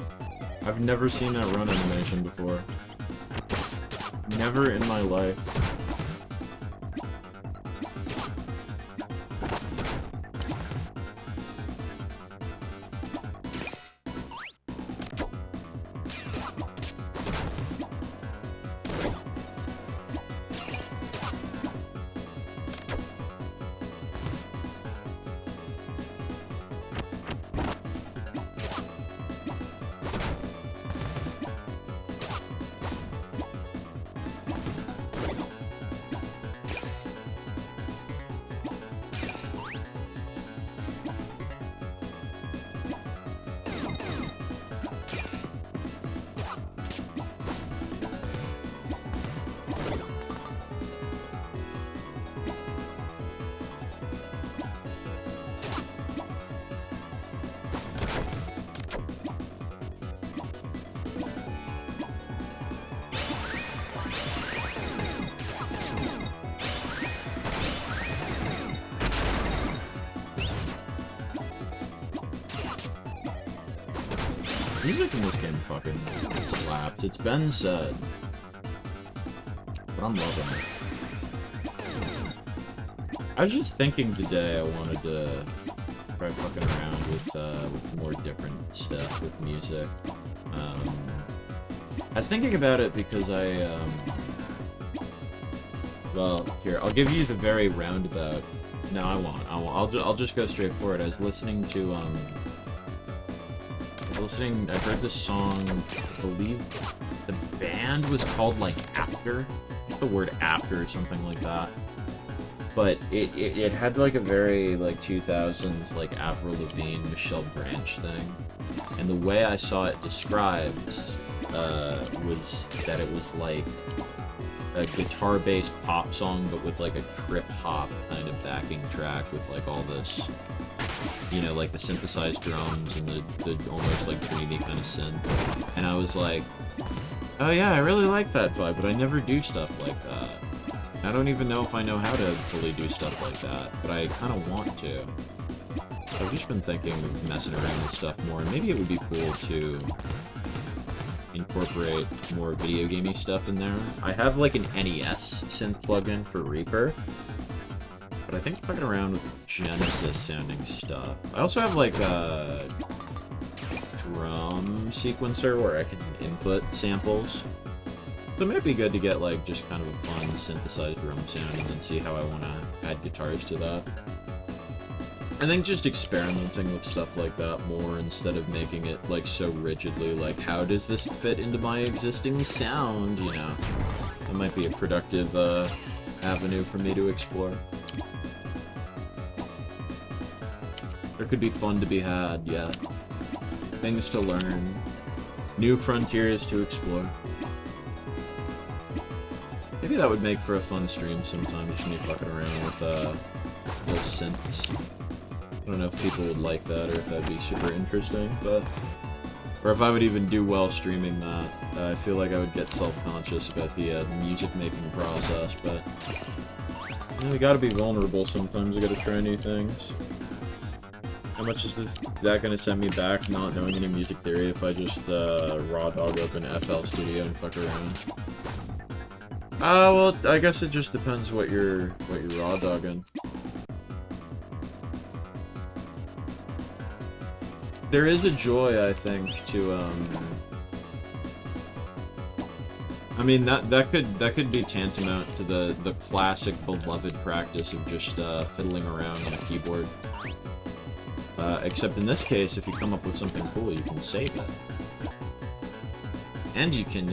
I've never seen that run animation before. Never in my life. Music in this game fucking slaps. It's been said. But I'm loving it. I was just thinking today I wanted to try fucking around with more different stuff with music. I was thinking about it because well, here, I'll give you the very roundabout. No, I won't. I'll just go straight for it. I was listening to, I heard this song, I believe the band was called, like, After. The word After or something like that. But it had, like, a very, like, 2000s, like, Avril Lavigne, Michelle Branch thing. And the way I saw it described was that it was, like, a guitar-based pop song, but with, like, a trip-hop kind of backing track with, like, all this... You know, like the synthesized drums and the almost like dreamy kind of synth. And I was like, oh yeah, I really like that vibe, but I never do stuff like that. I don't even know if I know how to fully do stuff like that, but I kind of want to. I've just been thinking of messing around with stuff more, and maybe it would be cool to, incorporate more video gamey stuff in there. I have like an NES synth plugin for Reaper, but I think fucking around with Genesis sounding stuff. I also have like a drum sequencer where I can input samples. So it might be good to get like just kind of a fun synthesized drum sound and then see how I want to add guitars to that. I think just experimenting with stuff like that more instead of making it like so rigidly like, how does this fit into my existing sound, you know? That might be a productive avenue for me to explore. There could be fun to be had, yeah. Things to learn. New frontiers to explore. Maybe that would make for a fun stream sometime, just me fucking around with those synths. I don't know if people would like that or if that'd be super interesting, but... Or if I would even do well streaming that. I feel like I would get self-conscious about the music-making process, but... You know, you gotta be vulnerable sometimes, you gotta try new things. How much is that gonna send me back, not knowing any music theory, if I just raw dog open FL Studio and fuck around? Well, I guess it just depends what you're raw dogging. There is a joy, I think, to I mean that could be tantamount to the classic beloved practice of just fiddling around on a keyboard. Except in this case, if you come up with something cool, you can save it, and you can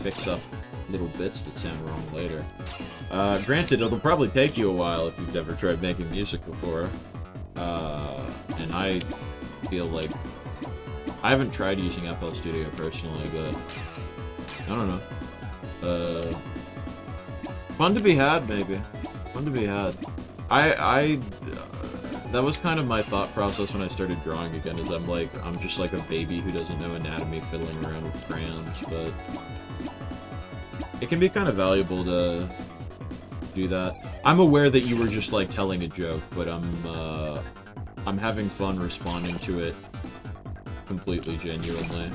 fix up little bits that sound wrong later. Granted, it'll probably take you a while if you've never tried making music before. And I feel like I haven't tried using FL Studio personally, but I don't know. Fun to be had, maybe. Fun to be had. That was kind of my thought process when I started drawing again, is I'm just like a baby who doesn't know anatomy fiddling around with crayons, but it can be kind of valuable to do that. I'm aware that you were just like telling a joke, but I'm having fun responding to it completely genuinely.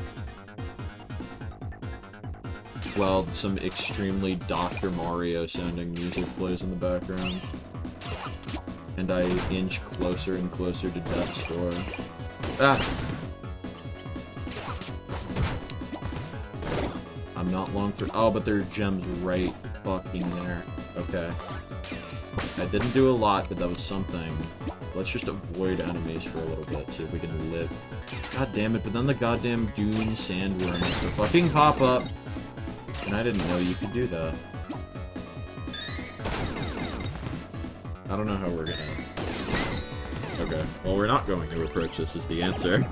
While some extremely Dr. Mario sounding music plays in the background. And I inch closer and closer to death's door. Ah! I'm not long for— oh, but there are gems right fucking there. Okay. I didn't do a lot, but that was something. Let's just avoid enemies for a little bit, see if we can live. God damn it, but then the goddamn dune sandworms will fucking pop up. And I didn't know you could do that. I don't know how we're gonna... Okay, well, we're not going to approach this is the answer.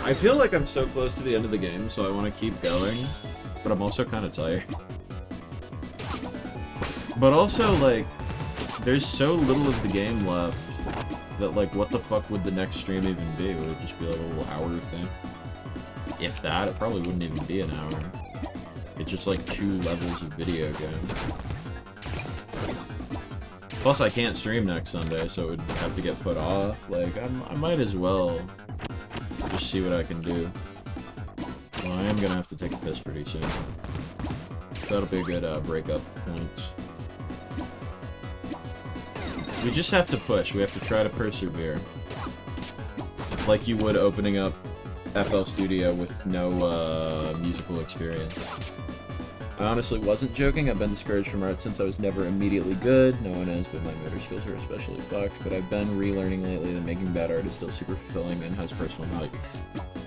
I feel like I'm so close to the end of the game, so I want to keep going, but I'm also kind of tired. But also, like, there's so little of the game left that, like, what the fuck would the next stream even be? Would it just be like a little hour thing? If that, it probably wouldn't even be an hour. It's just like 2 levels of video game. Plus, I can't stream next Sunday, so it would have to get put off. Like, I might as well just see what I can do. Well, I am gonna have to take a piss pretty soon. That'll be a good breakup point. We just have to push. We have to try to persevere. Like you would opening up FL Studio with no musical experience. I honestly wasn't joking. I've been discouraged from art since I was never immediately good. No one is, but my motor skills are especially fucked. But I've been relearning lately that making bad art is still super fulfilling and has personal value.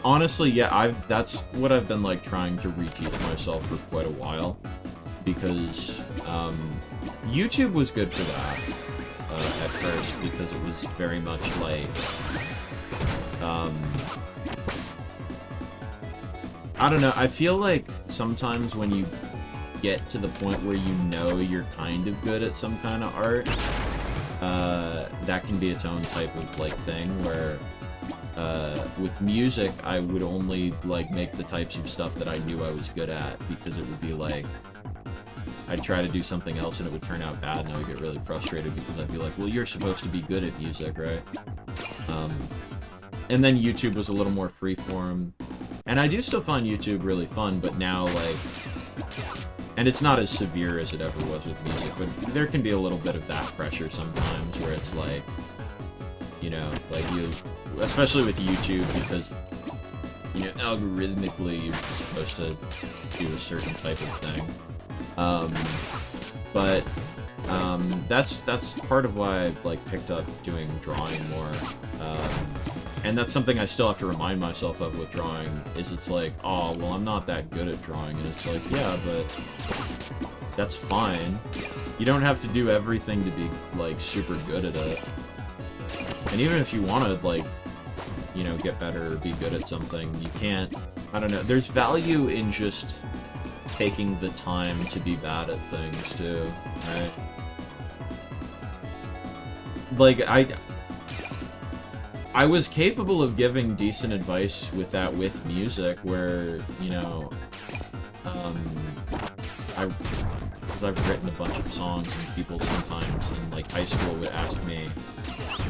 Honestly, yeah, that's what I've been like trying to reteach myself for quite a while, because YouTube was good for that at first, because it was very much like I don't know, I feel like sometimes when you get to the point where you know you're kind of good at some kind of art, that can be its own type of like thing where with music I would only like make the types of stuff that I knew I was good at, because it would be like I'd try to do something else and it would turn out bad and I would get really frustrated because I'd be like, well, you're supposed to be good at music, right? And then YouTube was a little more freeform. And I do still find YouTube really fun, but now, like... And it's not as severe as it ever was with music, but there can be a little bit of that pressure sometimes, where it's like... You know, like you... Especially with YouTube, because... You know, algorithmically, you're supposed to do a certain type of thing. That's part of why I've, like, picked up doing drawing more. And that's something I still have to remind myself of with drawing, is it's like, oh, well, I'm not that good at drawing, and it's like, yeah, but that's fine. You don't have to do everything to be, like, super good at it. And even if you want to, like, you know, get better or be good at something, you can't, I don't know, there's value in just taking the time to be bad at things, too, right? Like, I was capable of giving decent advice with that with music, where, you know, because I've written a bunch of songs, and people sometimes in, like, high school would ask me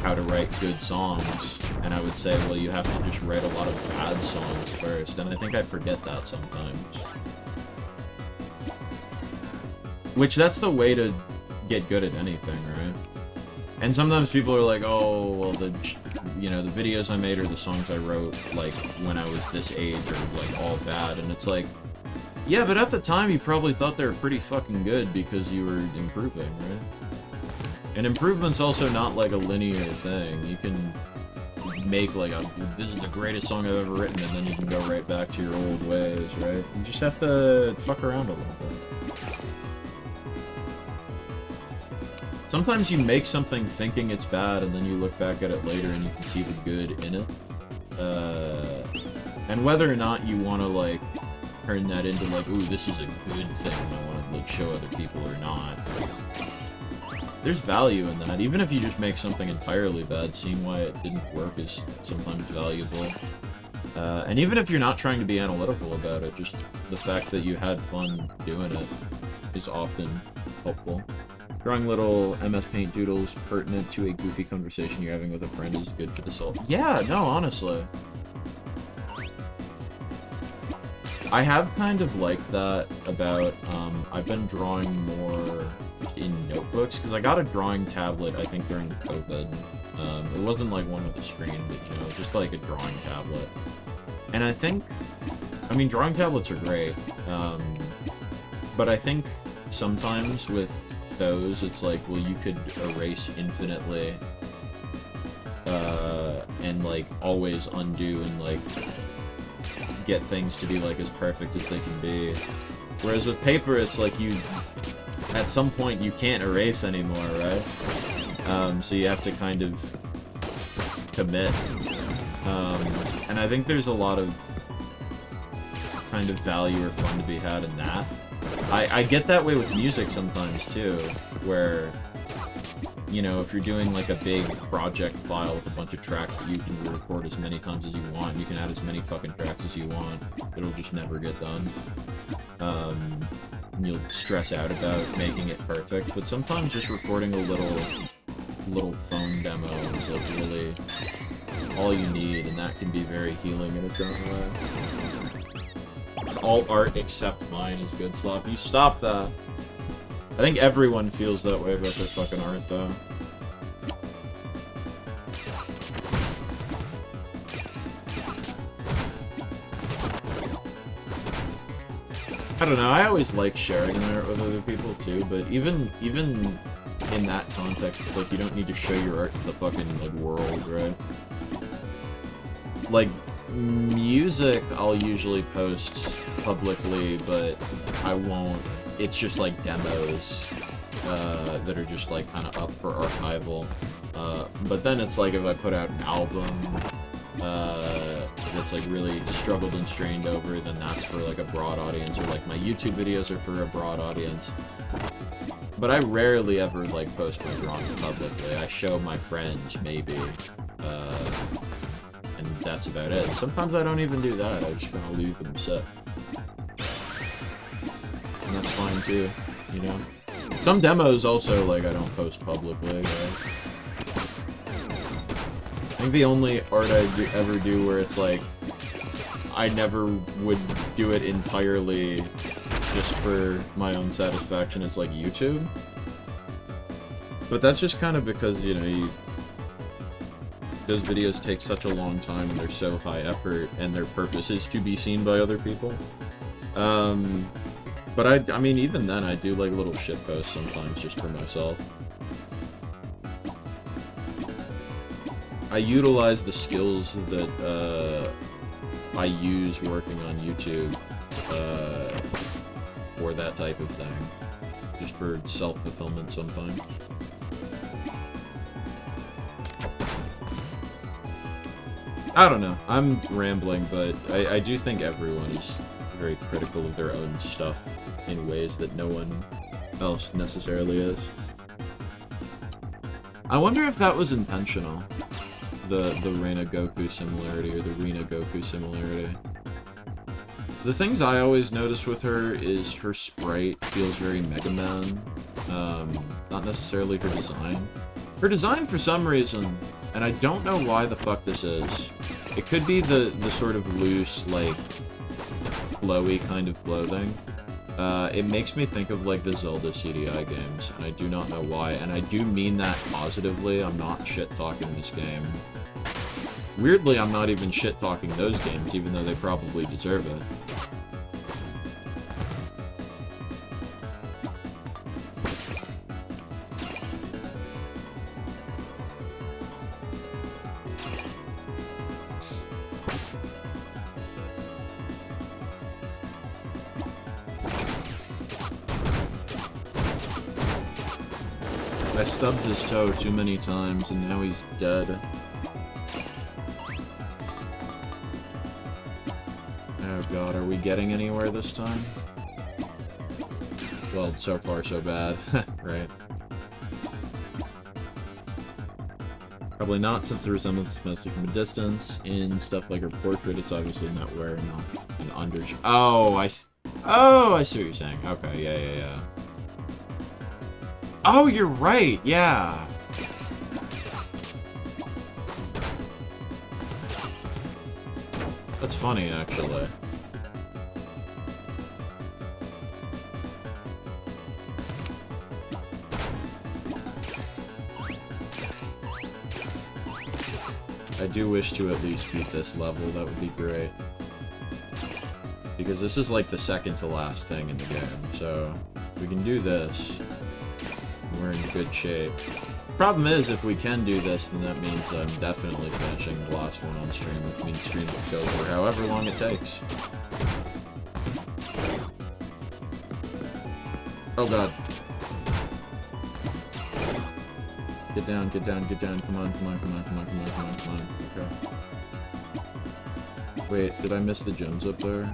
how to write good songs, and I would say, well, you have to just write a lot of bad songs first, and I think I forget that sometimes. Which, that's the way to get good at anything, right? And sometimes people are like, oh, well, you know, the videos I made or the songs I wrote, like, when I was this age are, like, all bad, and it's like, yeah, but at the time you probably thought they were pretty fucking good because you were improving, right? And improvement's also not, like, a linear thing. You can make, like, this is the greatest song I've ever written, and then you can go right back to your old ways, right? You just have to fuck around a little bit. Sometimes you make something thinking it's bad, and then you look back at it later and you can see the good in it. And whether or not you want to, like, turn that into, like, ooh, this is a good thing, and I want to, like, show other people or not. There's value in that. Even if you just make something entirely bad, seeing why it didn't work is sometimes valuable. And even if you're not trying to be analytical about it, just the fact that you had fun doing it is often helpful. Drawing little MS Paint doodles pertinent to a goofy conversation you're having with a friend is good for the soul. Yeah, no, honestly. I have kind of liked that about, I've been drawing more in notebooks, because I got a drawing tablet, I think, during COVID. It wasn't like one with a screen, but, you know, just like a drawing tablet. And I think, I mean, drawing tablets are great, but I think sometimes with those, it's like, well, you could erase infinitely, and, like, always undo and, like, get things to be, like, as perfect as they can be. Whereas with paper, it's like you, at some point, you can't erase anymore, right? So you have to kind of commit. And I think there's a lot of kind of value or fun to be had in that. I get that way with music sometimes, too, where, you know, if you're doing, like, a big project file with a bunch of tracks that you can record as many times as you want, you can add as many fucking tracks as you want, it'll just never get done. And you'll stress out about making it perfect, but sometimes just recording a little phone demo is, like, really all you need, and that can be very healing in its own way. All art except mine is good, Slop. You stop that. I think everyone feels that way about their fucking art, though. I don't know, I always like sharing art with other people, too, but even in that context, it's like you don't need to show your art to the fucking, like, world, right? Like, music I'll usually post publicly, but I won't. It's just like demos that are just like kind of up for archival. But then it's like if I put out an album that's like really struggled and strained over, then that's for like a broad audience, or like my YouTube videos are for a broad audience. But I rarely ever like post my drawings publicly. I show my friends maybe, and that's about it. Sometimes I don't even do that. I just kind of leave them sit. And that's fine too, you know? Some demos also, like, I don't post publicly, right? think the only art I ever do where it's like, I never would do it entirely just for my own satisfaction is like YouTube. But that's just kind of because, you know, those videos take such a long time and they're so high effort and their purpose is to be seen by other people. But I mean, even then I do like little shit posts sometimes just for myself. I utilize the skills that I use working on YouTube for that type of thing. Just for self-fulfillment sometimes. I don't know. I'm rambling, but I do think everyone is very critical of their own stuff in ways that no one else necessarily is. I wonder if that was intentional. The Rena Goku similarity, or the Rena Goku similarity. The things I always notice with her is her sprite feels very Mega Man. Not necessarily her design. Her design, for some reason, and I don't know why the fuck this is. It could be the sort of loose, like, glowy kind of clothing. It makes me think of, like, the Zelda CDI games, and I do not know why, and I do mean that positively. I'm not shit-talking this game. Weirdly, I'm not even shit-talking those games, even though they probably deserve it. I stubbed his toe too many times, and now he's dead. Oh god, are we getting anywhere this time? Well, so far so bad, right? Probably not, since the resemblance is mostly from a distance. In stuff like her portrait, it's obviously not where, not an undershot. Oh, I see what you're saying. Okay, yeah. Oh, you're right, yeah. That's funny, actually. I do wish to at least beat this level, that would be great. Because this is like the second to last thing in the game, so if we can do this, we're in good shape. Problem is, if we can do this, then that means I'm definitely finishing the last one on stream, which means stream will go for however long it takes. Oh god. Get down, get down, get down, come on. Okay. Wait, did I miss the gems up there?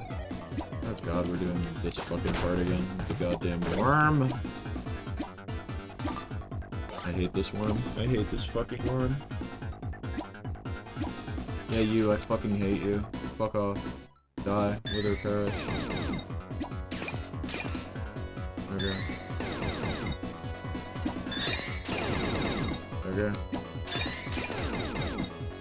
Oh god, we're doing this fucking part again. The goddamn worm! I hate this worm. I hate this fucking worm. Yeah, you, I fucking hate you. Fuck off. Die. Wither perish. Okay. Okay.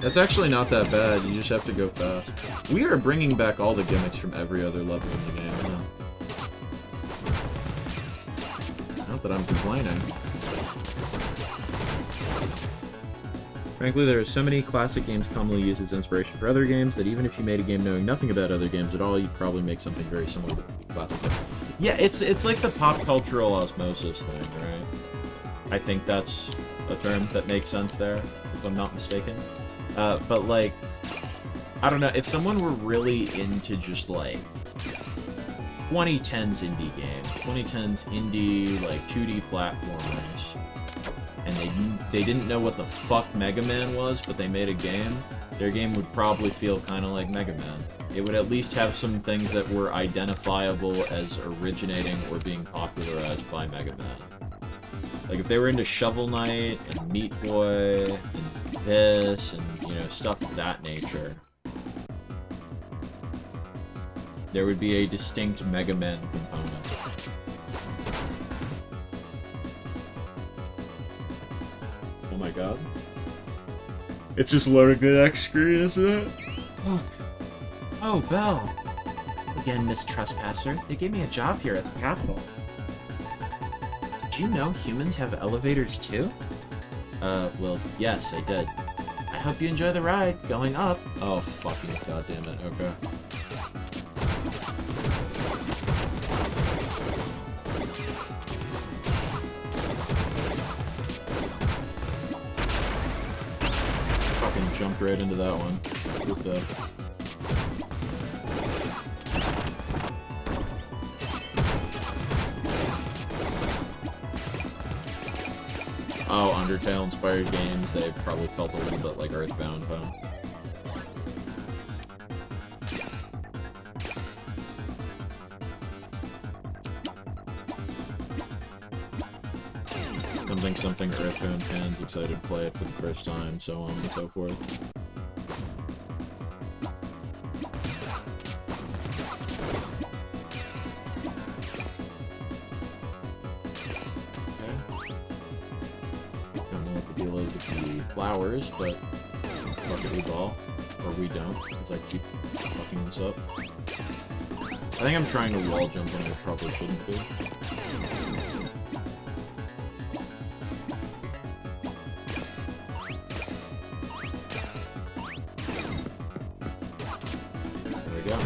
That's actually not that bad, you just have to go fast. We are bringing back all the gimmicks from every other level in the game, huh? Not that I'm complaining. Frankly, there are so many classic games commonly used as inspiration for other games that even if you made a game knowing nothing about other games at all, you'd probably make something very similar to the classic game. Yeah, it's like the pop cultural osmosis thing, right? I think that's a term that makes sense there, if I'm not mistaken. But like, I don't know, if someone were really into just like 2010s indie games, 2010s indie like 2D platformers, and they didn't know what the fuck Mega Man was, but they made a game, their game would probably feel kind of like Mega Man. It would at least have some things that were identifiable as originating or being popularized by Mega Man. Like, if they were into Shovel Knight, and Meat Boy, and this, and, you know, stuff of that nature, there would be a distinct Mega Man component. Oh my god. It's just loading the next screen, isn't it? Look. Oh, Belle. Again, Miss Trespasser. They gave me a job here at the Capitol. Did you know humans have elevators too? Well, yes, I did. I hope you enjoy the ride, going up. Oh, fucking goddamn it, okay. Fucking jumped right into that one. With the... Oh, Undertale-inspired games, they probably felt a little bit like Earthbound, huh? Something Earthbound fans excited to play it for the first time, so on and so forth. Flowers, but fuck it, we ball. Or we don't, because I keep fucking this up. I think I'm trying to wall jump when I probably shouldn't be. There we go.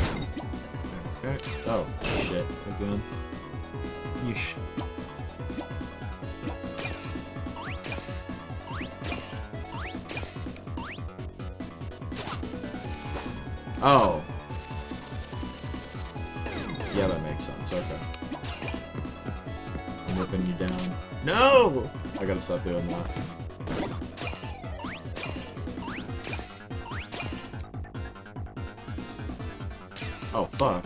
Okay. Oh, shit. Again. Yeesh. Oh. Yeah, that makes sense. Okay. I'm ripping you down. No! I gotta stop doing that. Oh, fuck.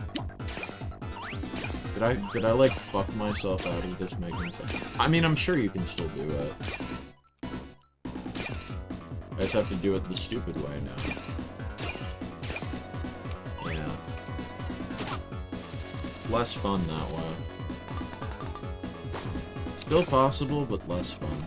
Did I like fuck myself out of this making sense? I mean, I'm sure you can still do it. I just have to do it the stupid way now. Yeah. Less fun that way. Still possible, but less fun.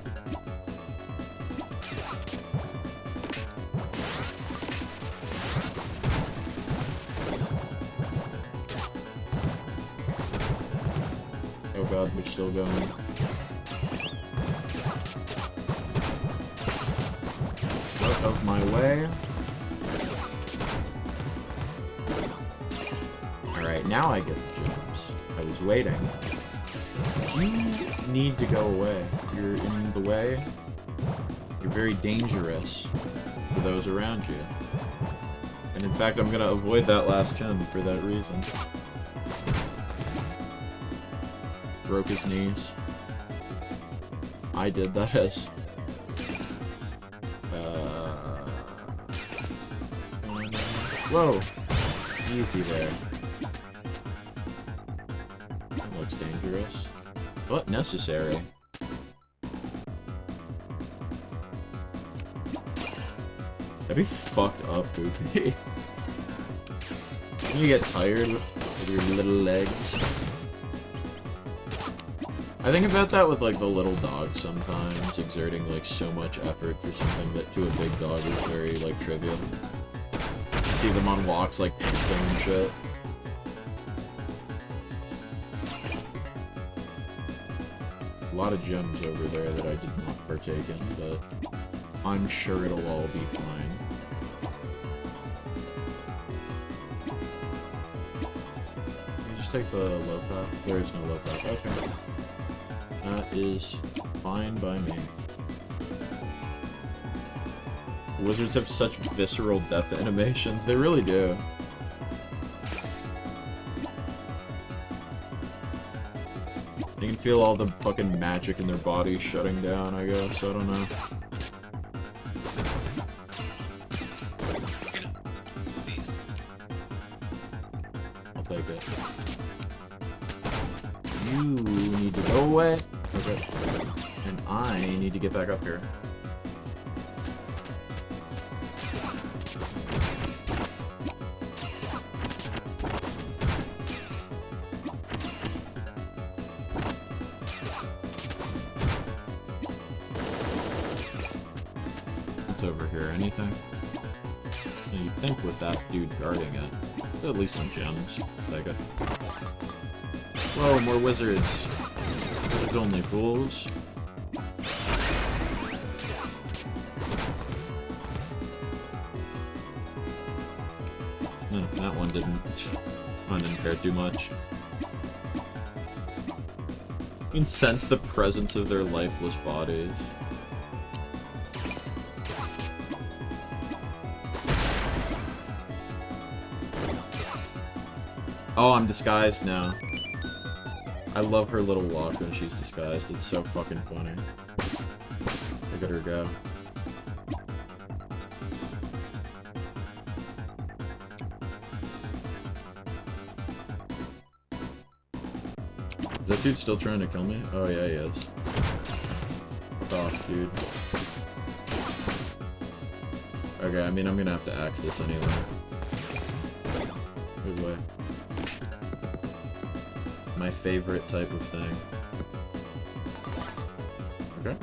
Oh god, we're still going. Out of my way. Alright, now I get the gems. I was waiting. You need to go away. You're in the way. You're very dangerous for those around you. And in fact, I'm gonna avoid that last gem for that reason. Broke his knees. I did, that is. Whoa! Easy there. That looks dangerous. But necessary. That'd be fucked up, Poopy. You get tired with your little legs. I think about that with, like, the little dog sometimes, exerting, like, so much effort for something that to a big dog is very, like, trivial. You see them on walks, like, panting and shit. A lot of gems over there that I did not partake in, but I'm sure it'll all be fine. You just take the low path? There is no low path. Okay. That is fine by me. Wizards have such visceral death animations. They really do. You can feel all the fucking magic in their bodies shutting down, I guess. I don't know. Please. I'll take it. You need to go away. Okay. And I need to get back up here. What's over here? Anything? You'd think with that dude guarding it, at least some gems. Take it. Whoa, more wizards. Wizards only fools. That one didn't care too much. You can sense the presence of their lifeless bodies. Oh, I'm disguised now. I love her little walk when she's disguised. It's so fucking funny. Look at her go. Is that dude still trying to kill me? Oh yeah, he is. Fuck off, dude. Okay, I mean, I'm gonna have to axe this anyway. Good way. My favorite type of thing. Okay.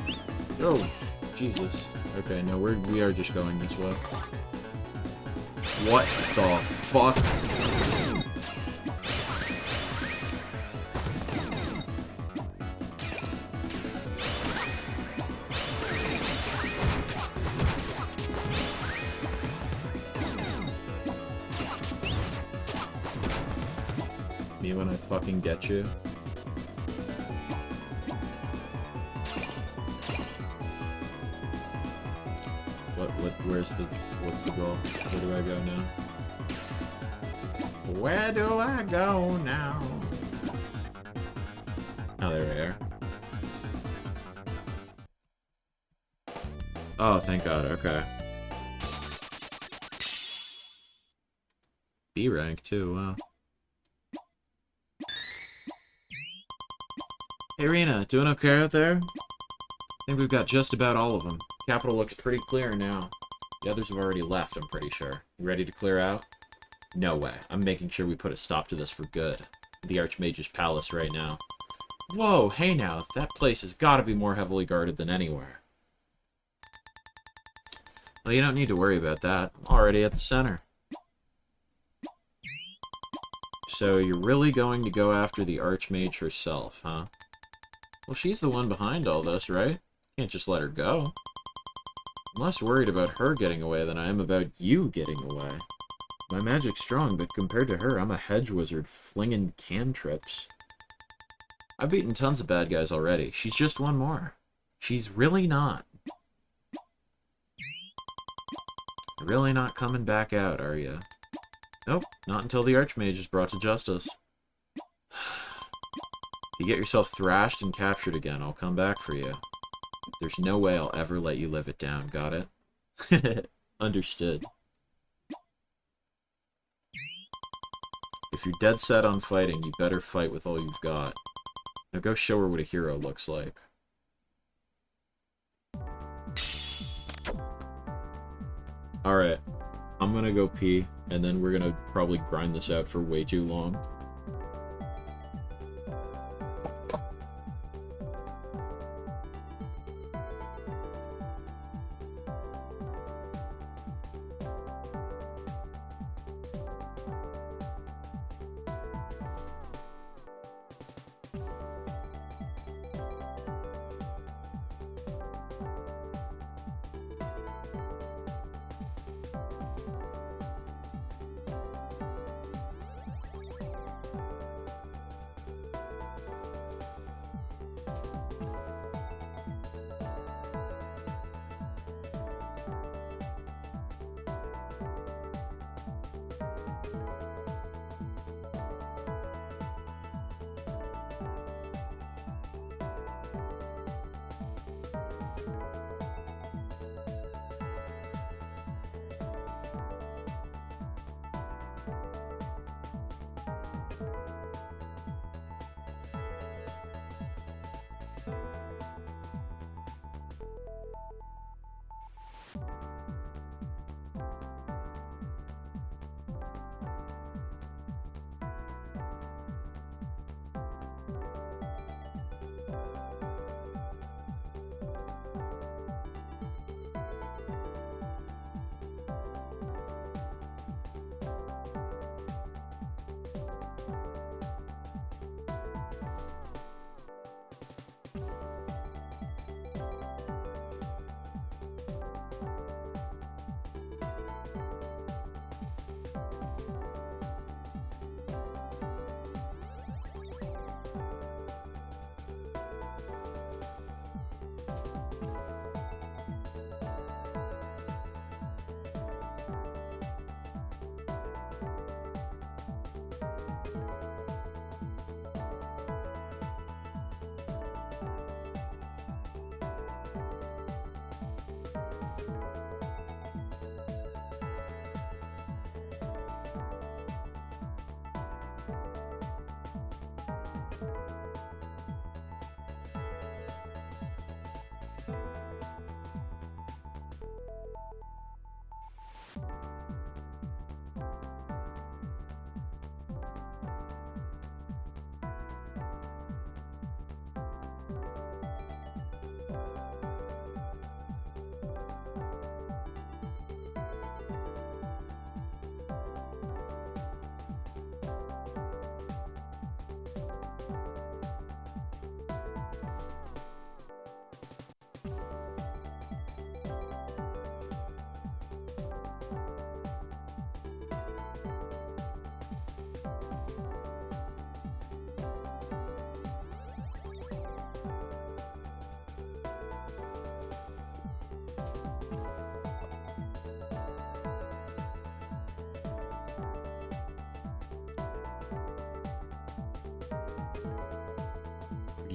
Oh, Jesus. Okay, no, we are just going this way. What the fuck? Me when I fucking get you. What's the goal? Where do I go now? Where do I go now? Oh, there we are. Oh, thank God, okay. B rank too, wow. Hey Rena, doing okay out there? I think we've got just about all of them. Capital looks pretty clear now. The others have already left, I'm pretty sure. You ready to clear out? No way. I'm making sure we put a stop to this for good. The Archmage's palace right now. Whoa, hey now, that place has got to be more heavily guarded than anywhere. Well, you don't need to worry about that. I'm already at the center. So you're really going to go after the Archmage herself, huh? Well, she's the one behind all this, right? Can't just let her go. I'm less worried about her getting away than I am about you getting away. My magic's strong, but compared to her, I'm a hedge wizard flinging cantrips. I've beaten tons of bad guys already. She's just one more. She's really not. You're really not coming back out, are you? Nope, not until the Archmage is brought to justice. If you get yourself thrashed and captured again, I'll come back for you. There's no way I'll ever let you live it down, got it? Understood. If you're dead set on fighting, you better fight with all you've got. Now go show her what a hero looks like. Alright, I'm gonna go pee, and then we're gonna probably grind this out for way too long.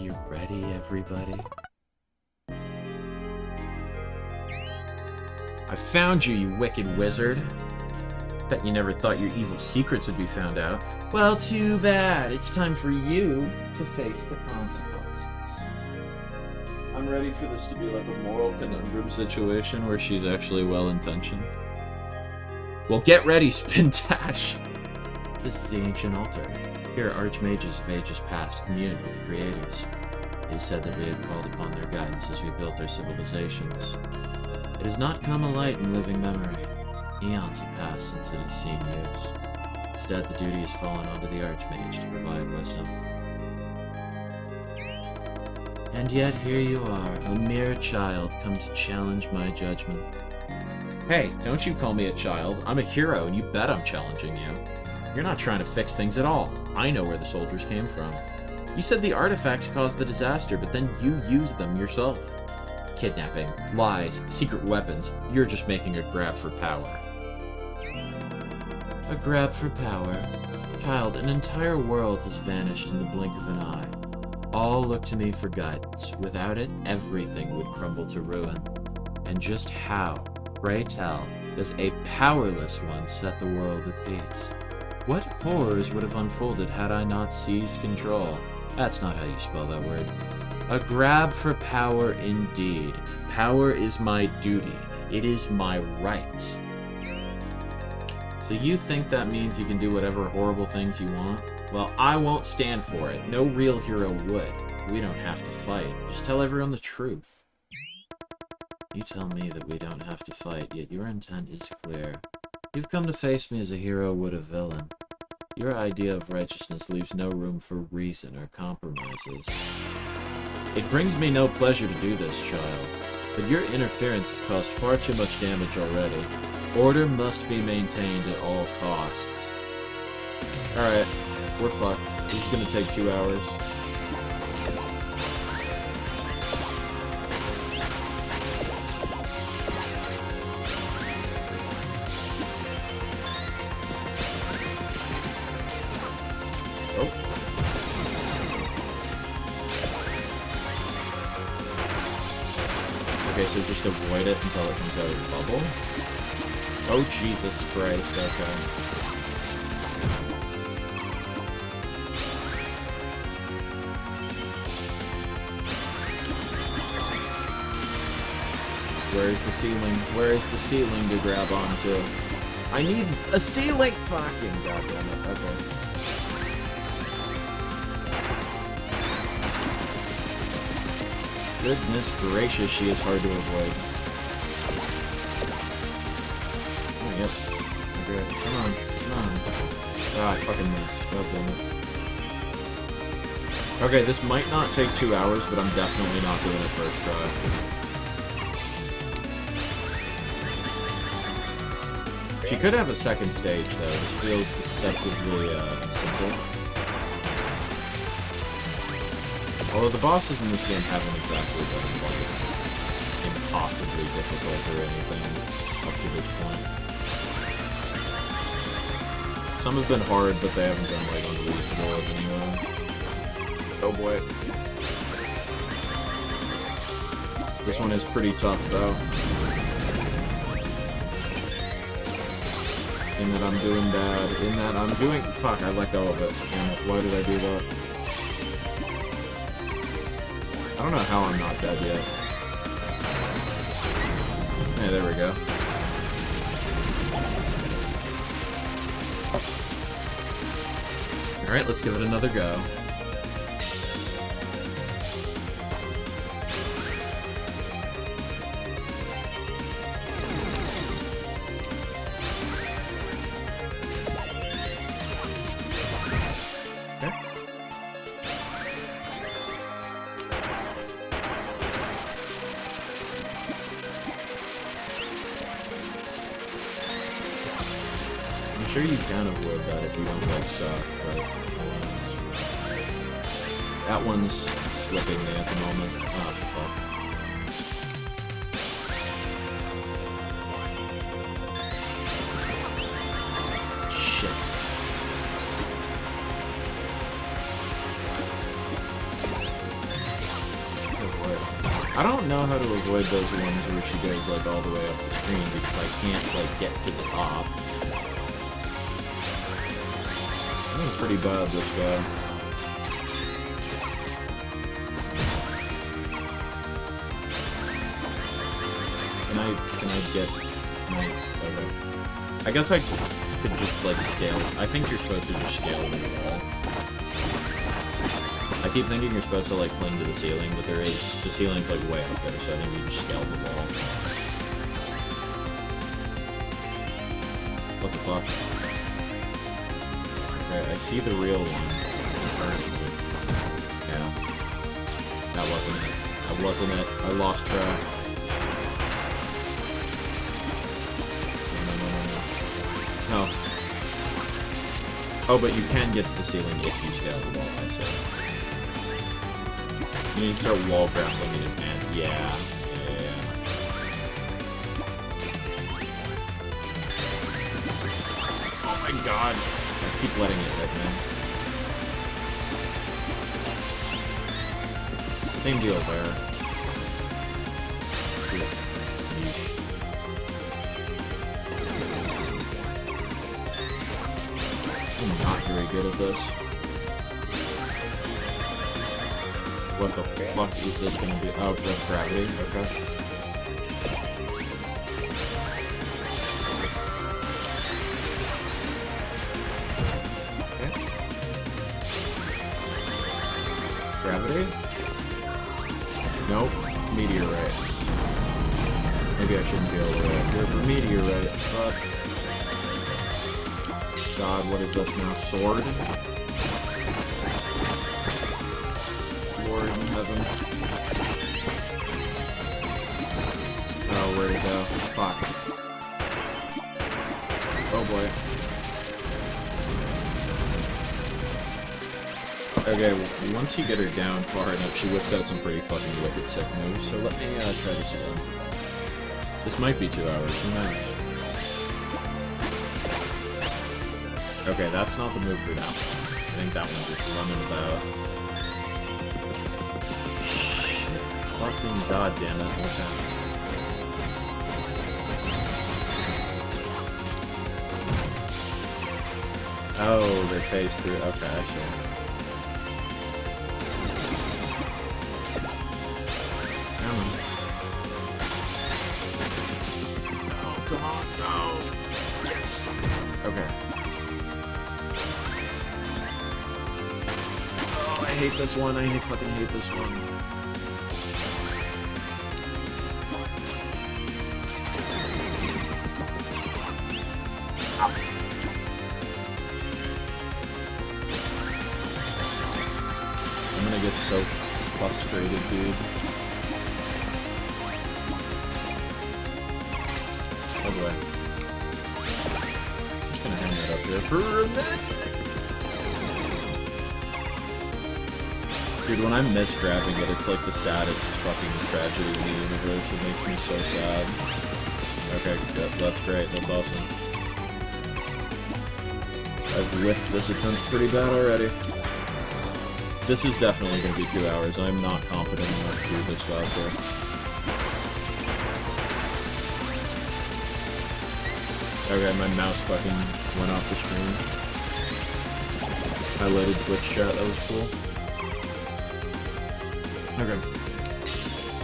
you ready, everybody? I found you, you wicked wizard. Bet you never thought your evil secrets would be found out. Well, too bad. It's time for you to face the consequences. I'm ready for this to be like a moral conundrum situation where she's actually well-intentioned. Well, get ready, Spintash! This is the ancient altar. Here, archmages of ages past communed with the creators. They said that we had called upon their guidance as we built our civilizations. It has not come alight in living memory. Eons have passed since it has seen use. Instead, the duty has fallen onto the archmage to provide wisdom. And yet here you are, a mere child, come to challenge my judgment. Hey, don't you call me a child. I'm a hero, and you bet I'm challenging you. You're not trying to fix things at all. I know where the soldiers came from. You said the artifacts caused the disaster, but then you used them yourself. Kidnapping, lies, secret weapons. You're just making a grab for power. A grab for power? Child, an entire world has vanished in the blink of an eye. All look to me for guidance. Without it, everything would crumble to ruin. And just how, pray tell, does a powerless one set the world at peace? What horrors would have unfolded had I not seized control? That's not how you spell that word. A grab for power indeed. Power is my duty. It is my right. So you think that means you can do whatever horrible things you want? Well, I won't stand for it. No real hero would. We don't have to fight. Just tell everyone the truth. You tell me that we don't have to fight, yet your intent is clear. You've come to face me as a hero would a villain. Your idea of righteousness leaves no room for reason or compromises. It brings me no pleasure to do this, child, but your interference has caused far too much damage already. Order must be maintained at all costs. Alright, we're fucked. This is gonna take 2 hours. Okay, so just avoid it until it comes out of the bubble. Oh, Jesus Christ, okay. Where is the ceiling? Where is the ceiling to grab onto? I need a ceiling! Fucking goddammit, okay. Goodness gracious, she is hard to avoid. Oh, yep. Okay, come on, come on. Ah, I fucking missed. God damn it. Okay, this might not take 2 hours, but I'm definitely not doing it first try. She could have a second stage, though. This feels deceptively, simple. Although the bosses in this game haven't exactly been, like, impossibly difficult or anything up to this point. Some have been hard, but they haven't been, like, unreasonable anyway. Oh boy. This one is pretty tough, though. In that I'm doing bad. In that I'm doing... Fuck, I let go of it. Damn it, why did I do that? I don't know how I'm not dead yet. Hey, there we go. Alright, let's give it another go. I'm sure you can avoid that if you don't like suck, but that one's slipping me at the moment. Ah, fuck. Shit. I don't know how to avoid those ones where she goes, like, all the way up the screen because I can't, like, get to the top. I think it's pretty bad, this guy. Okay. I guess I could just, like, scale. I think you're supposed to just scale the wall. I keep thinking you're supposed to, like, cling to the ceiling, but the ceiling's, like, way up there, so I think you just scale the wall. What the fuck? Okay, I see the real one. Currently. Yeah. That wasn't it. That wasn't it. I lost track. No. Oh, but you can get to the ceiling if you scale the wall, I see. You need to start wall grappling in advance. Yeah. Oh my god. I keep letting it hit, man. Same deal there. I'm not very good at this. What the fuck is this gonna be? Oh, that's gravity, okay. Okay. Gravity? Nope. Meteorites. Maybe I shouldn't be all the way up here for meteorites, but... God, what is this now? Sword? Lord in heaven. Oh, where'd it go? Fuck. Oh boy. Okay, once you get her down far enough, she whips out some pretty fucking wicked sick moves, so let me try to see them. This might be 2 hours, who knows? Okay, that's not the move for that one. I think that one's just running about. Fucking goddamn it, okay. Oh, they phase through. Okay, I see. Come on. No, come on, no. Yes. Okay. I hate this one. I fucking hate this one. I'm gonna get so frustrated, dude. Oh boy. I'm just gonna hang that up here for a minute. Dude, when I miss grabbing it, it's like the saddest fucking tragedy in the universe. It makes me so sad. Okay, that's great. That's awesome. I've whiffed this attempt pretty bad already. This is definitely going to be 2 hours. I'm not confident enough to do this faster. Okay, my mouse fucking went off the screen. I loaded Twitch chat. That was cool. Okay.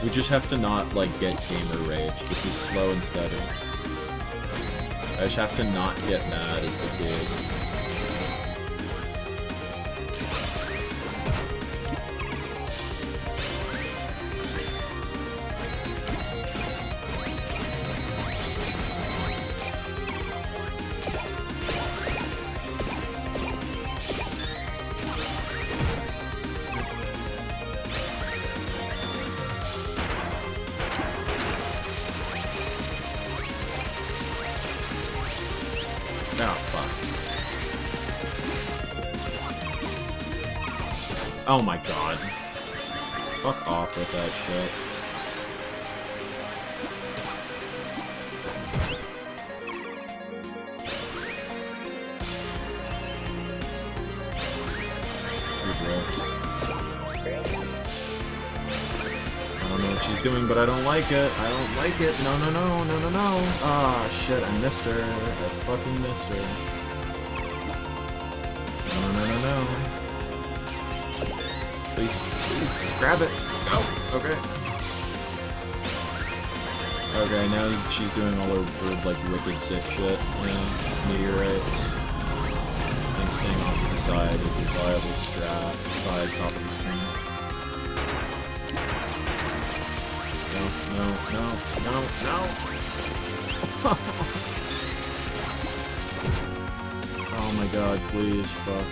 We just have to not, like, get gamer rage. This is slow and steady. I just have to not get mad as the kid. Oh my god. Fuck off with that shit. I don't know what she's doing but I don't like it. I don't like it. No, no, no, no, no, no. Ah, shit, I missed her. I fucking missed her. No, no, no, no, no. Please, please, grab it. Go. Okay. Okay, now she's doing all her weird, like, wicked sick shit. Meteorites. Things staying off to the side is a viable strat. Side, top of the screen. No, no, no, no, no! Oh my god, please, fuck.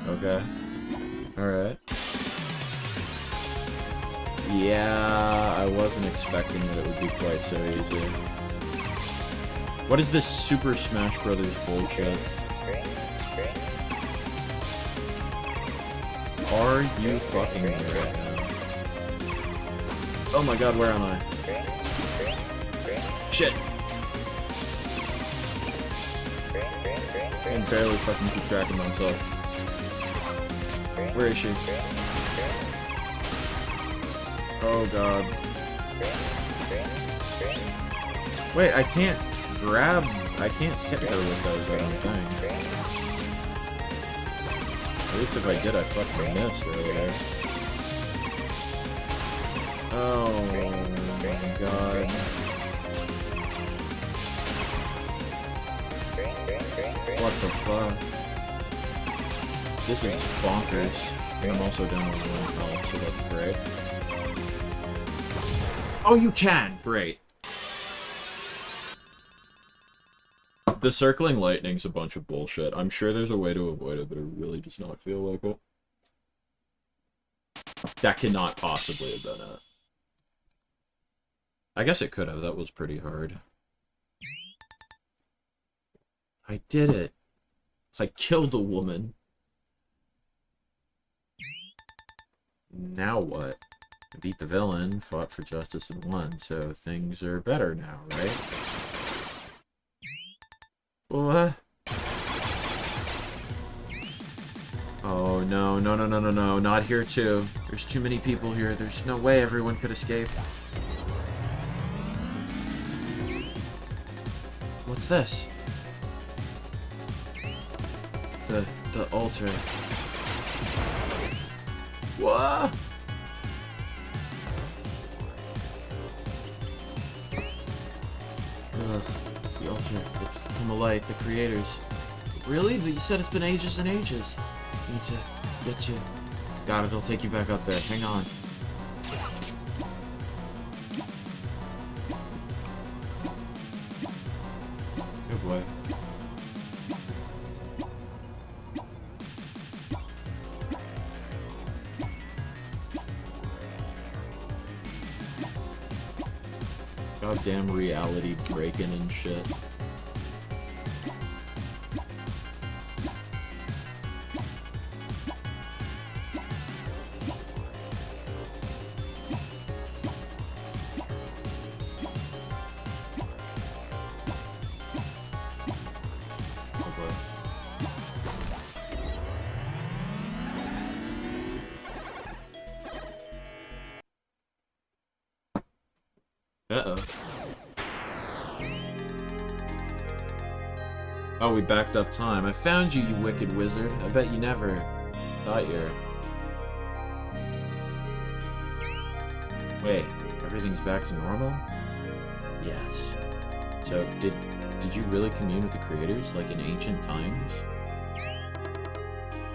Okay. Alright. Yeah, I wasn't expecting that it would be quite so easy. What is this Super Smash Brothers bullshit? Are you fucking me right now? Oh my god, where am I? Shit! I can barely fucking keep track of myself. Where is she? Oh god. Wait, I can't grab... I can't hit her with those, I don't think. At least if I did, I fucking missed earlier. Oh my god. What the fuck? This is bonkers. And I'm also down with 1 health, so that's great. Oh, you can! Great. The circling lightning's a bunch of bullshit. I'm sure there's a way to avoid it, but it really does not feel like it. That cannot possibly have been it. I guess it could have. That was pretty hard. I did it. I killed a woman. Now what? I beat the villain, fought for justice, and won, so things are better now, right? What? Oh, no, no, no, no, no, no, not here too. There's too many people here. There's no way everyone could escape. What's this? The altar. What? The altar. It's come alight. The creators. Really? But you said it's been ages and ages. I need to get you. Got it. I'll take you back up there. Hang on. Good boy. Goddamn reality breaking and shit. Uh-oh. Oh, we backed up time. I found you, you wicked wizard. I bet you never thought you're... Wait, everything's back to normal? Yes. So, did you really commune with the creators, like in ancient times?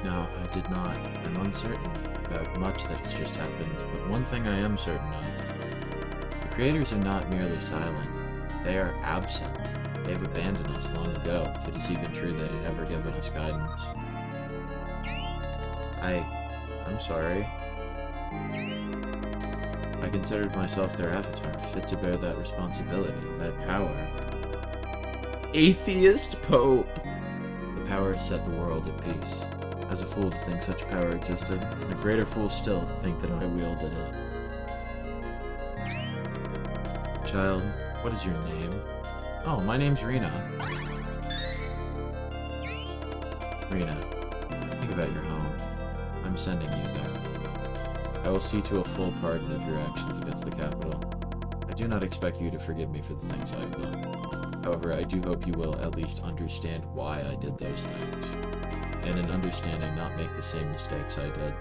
No, I did not. I'm uncertain about much that has just happened, but one thing I am certain of. The creators are not merely silent. They are absent. They have abandoned us long ago, if it is even true that it ever given us guidance. I'm sorry. I considered myself their avatar, fit to bear that responsibility, that power. Atheist Pope! The power to set the world at peace. As a fool to think such power existed, and a greater fool still to think that I wielded it. Child, what is your name? Oh, my name's Rena. Rena, think about your home. I'm sending you there. I will see to a full pardon of your actions against the capital. I do not expect you to forgive me for the things I have done. However, I do hope you will at least understand why I did those things. And in understanding, not make the same mistakes I did.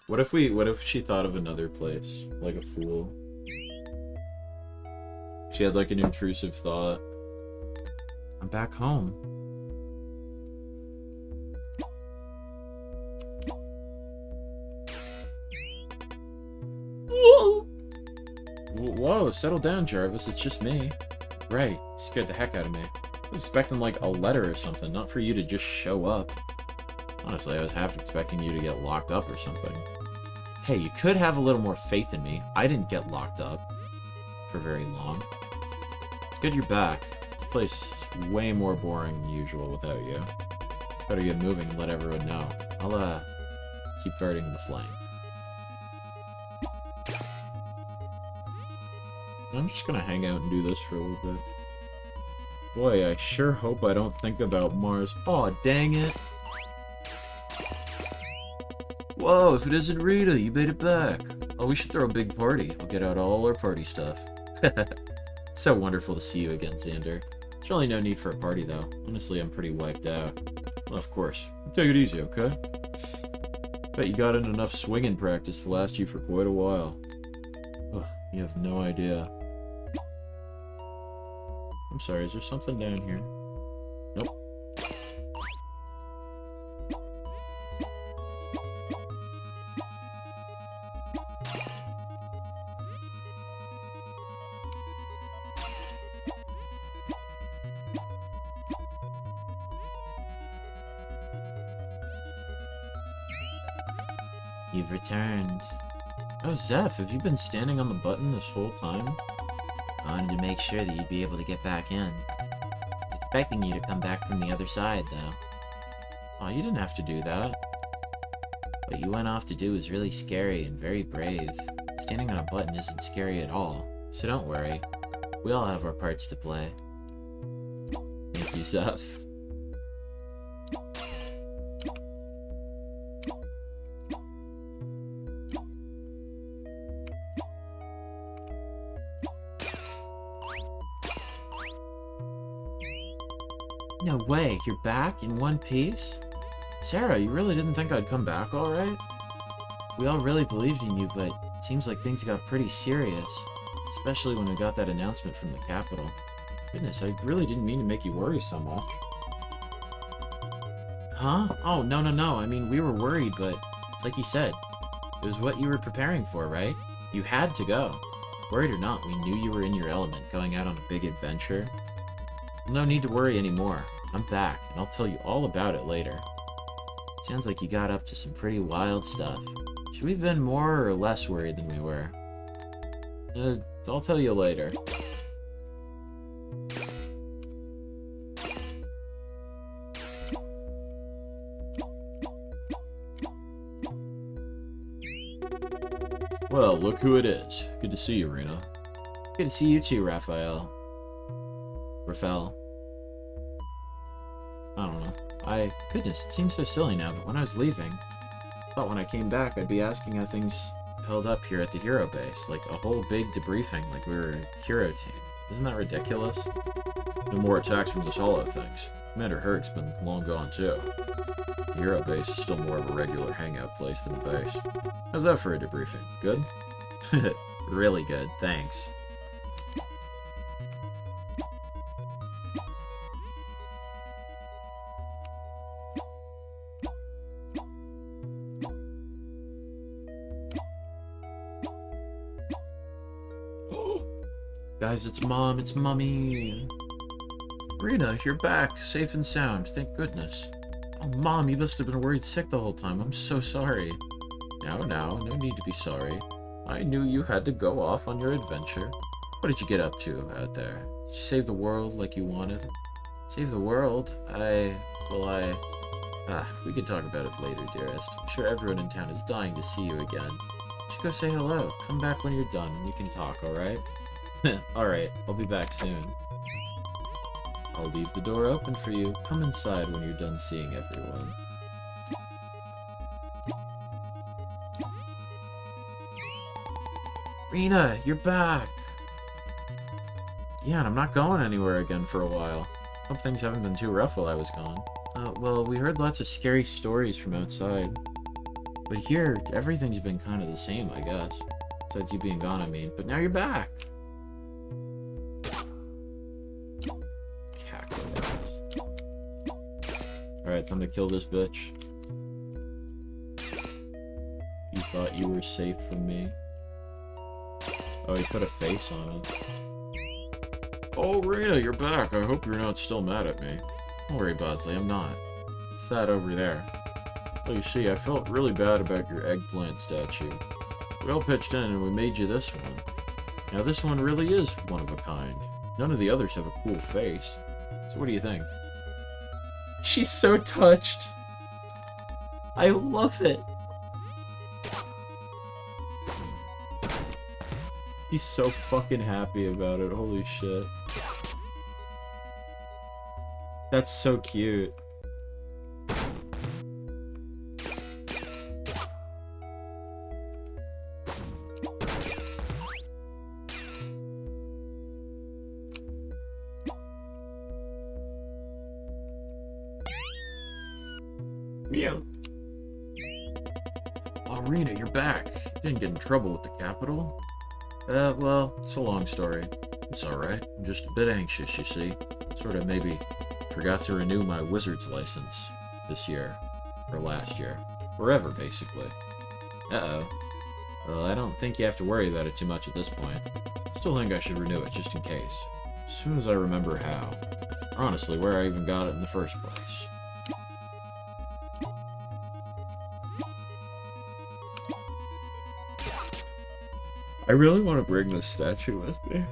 What if she thought of another place? Like a fool? She had like an intrusive thought. I'm back home. Whoa! Whoa, settle down, Jarvis. It's just me. Right. Scared the heck out of me. I was expecting like a letter or something, not for you to just show up. Honestly, I was half expecting you to get locked up or something. Hey, you could have a little more faith in me. I didn't get locked up for very long. It's good you're back. This place is way more boring than usual without you. Better get moving and let everyone know. I'll, keep guarding the flank. I'm just gonna hang out and do this for a little bit. Boy, I sure hope I don't think about Mars. Aw, dang it. Whoa, if it isn't Rita, you made it back. Oh, we should throw a big party. I'll get out all our party stuff. It's so wonderful to see you again, Xander. There's really no need for a party, though. Honestly, I'm pretty wiped out. Well, of course. Take it easy, okay? Bet you got in enough swinging practice to last you for quite a while. Ugh, you have no idea. I'm sorry, is there something down here? Nope. You've returned. Oh, Zeph, have you been standing on the button this whole time? I wanted to make sure that you'd be able to get back in. I was expecting you to come back from the other side, though. Oh, you didn't have to do that. What you went off to do was really scary and very brave. Standing on a button isn't scary at all, so don't worry. We all have our parts to play. Thank you, Zeph. No way, you're back in one piece? Sarah, you really didn't think I'd come back alright? We all really believed in you, but it seems like things got pretty serious. Especially when we got that announcement from the Capitol. Goodness, I really didn't mean to make you worry so much. Huh? Oh, no. I mean, we were worried, but it's like you said. It was what you were preparing for, right? You had to go. Worried or not, we knew you were in your element, going out on a big adventure. No need to worry anymore. I'm back, and I'll tell you all about it later. Sounds like you got up to some pretty wild stuff. Should we have been more or less worried than we were? I'll tell you later. Well, look who it is. Good to see you, Rena. Good to see you too, Raphael. I don't know. Goodness, it seems so silly now, but when I was leaving, I thought when I came back I'd be asking how things held up here at the hero base. Like a whole big debriefing, like we were a hero team. Isn't that ridiculous? No more attacks from this hollow things. Commander Herc's been long gone too. The hero base is still more of a regular hangout place than a base. How's that for a debriefing? Good? Really good, thanks. Guys, it's Mom, it's Mummy. Rena, you're back, safe and sound, thank goodness. Oh, Mom, you must have been worried sick the whole time. I'm so sorry. Now, no need to be sorry. I knew you had to go off on your adventure. What did you get up to out there? Did you save the world like you wanted? Save the world? We can talk about it later, dearest. I'm sure everyone in town is dying to see you again. You should go say hello. Come back when you're done and we can talk, alright? Alright, I'll be back soon. I'll leave the door open for you. Come inside when you're done seeing everyone. Rena, you're back! Yeah, and I'm not going anywhere again for a while. Hope things haven't been too rough while I was gone. Well, we heard lots of scary stories from outside. But here, everything's been kind of the same, I guess. Besides you being gone, I mean. But now you're back! Alright, time to kill this bitch. You thought you were safe from me? Oh, he put a face on it. Oh, Rena, you're back. I hope you're not still mad at me. Don't worry, Bosley, I'm not. It's that over there. Well, you see, I felt really bad about your eggplant statue. We all pitched in and we made you this one. Now, this one really is one of a kind. None of the others have a cool face. So what do you think? She's so touched. I love it. He's so fucking happy about it. Holy shit. That's so cute. Meow. Oh, Rena, you're back. You didn't get in trouble with the Capitol? Well, it's a long story. It's alright. I'm just a bit anxious, you see. Sort of maybe forgot to renew my wizard's license this year. Or last year. Forever, basically. Uh-oh. Well, I don't think you have to worry about it too much at this point. Still think I should renew it, just in case. As soon as I remember how. Or honestly, where I even got it in the first place. I really want to bring this statue with me.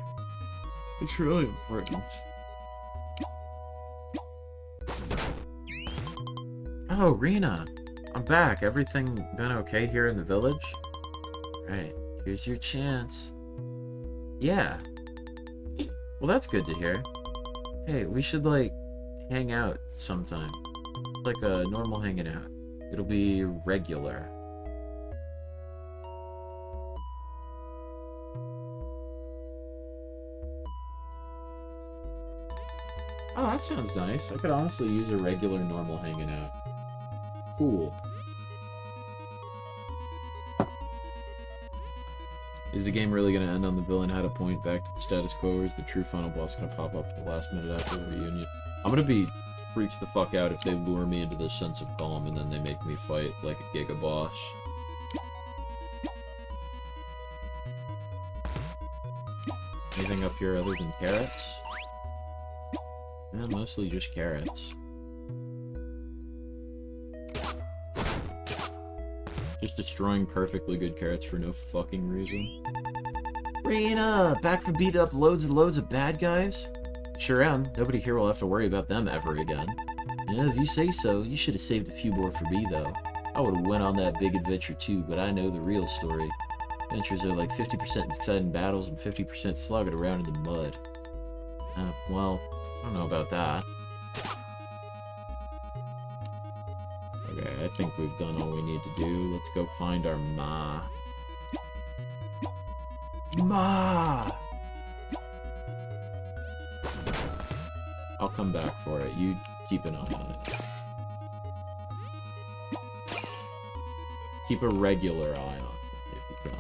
It's really important. Oh, Rena! I'm back. Everything been okay here in the village? Right. Here's your chance. Yeah. Well, that's good to hear. Hey, we should, like, hang out sometime. Like a normal hanging out. It'll be regular. Oh, that sounds nice. I could honestly use a regular, normal hanging out. Cool. Is the game really going to end on the villain had a point back to the status quo, or is the true final boss going to pop up at the last minute after the reunion? I'm going to be freaked the fuck out if they lure me into this sense of calm and then they make me fight like a Giga Boss. Anything up here other than carrots? Yeah, mostly just carrots. Just destroying perfectly good carrots for no fucking reason. Rena! Back from beat up loads and loads of bad guys? Sure am. Nobody here will have to worry about them ever again. Yeah, if you say so. You should have saved a few more for me, though. I would have went on that big adventure too, but I know the real story. Adventures are like 50% exciting battles and 50% slogging around in the mud. Well, I don't know about that. Okay, I think we've done all we need to do. Let's go find our Ma. Ma! I'll come back for it. You keep an eye on it. Keep a regular eye on it if you can.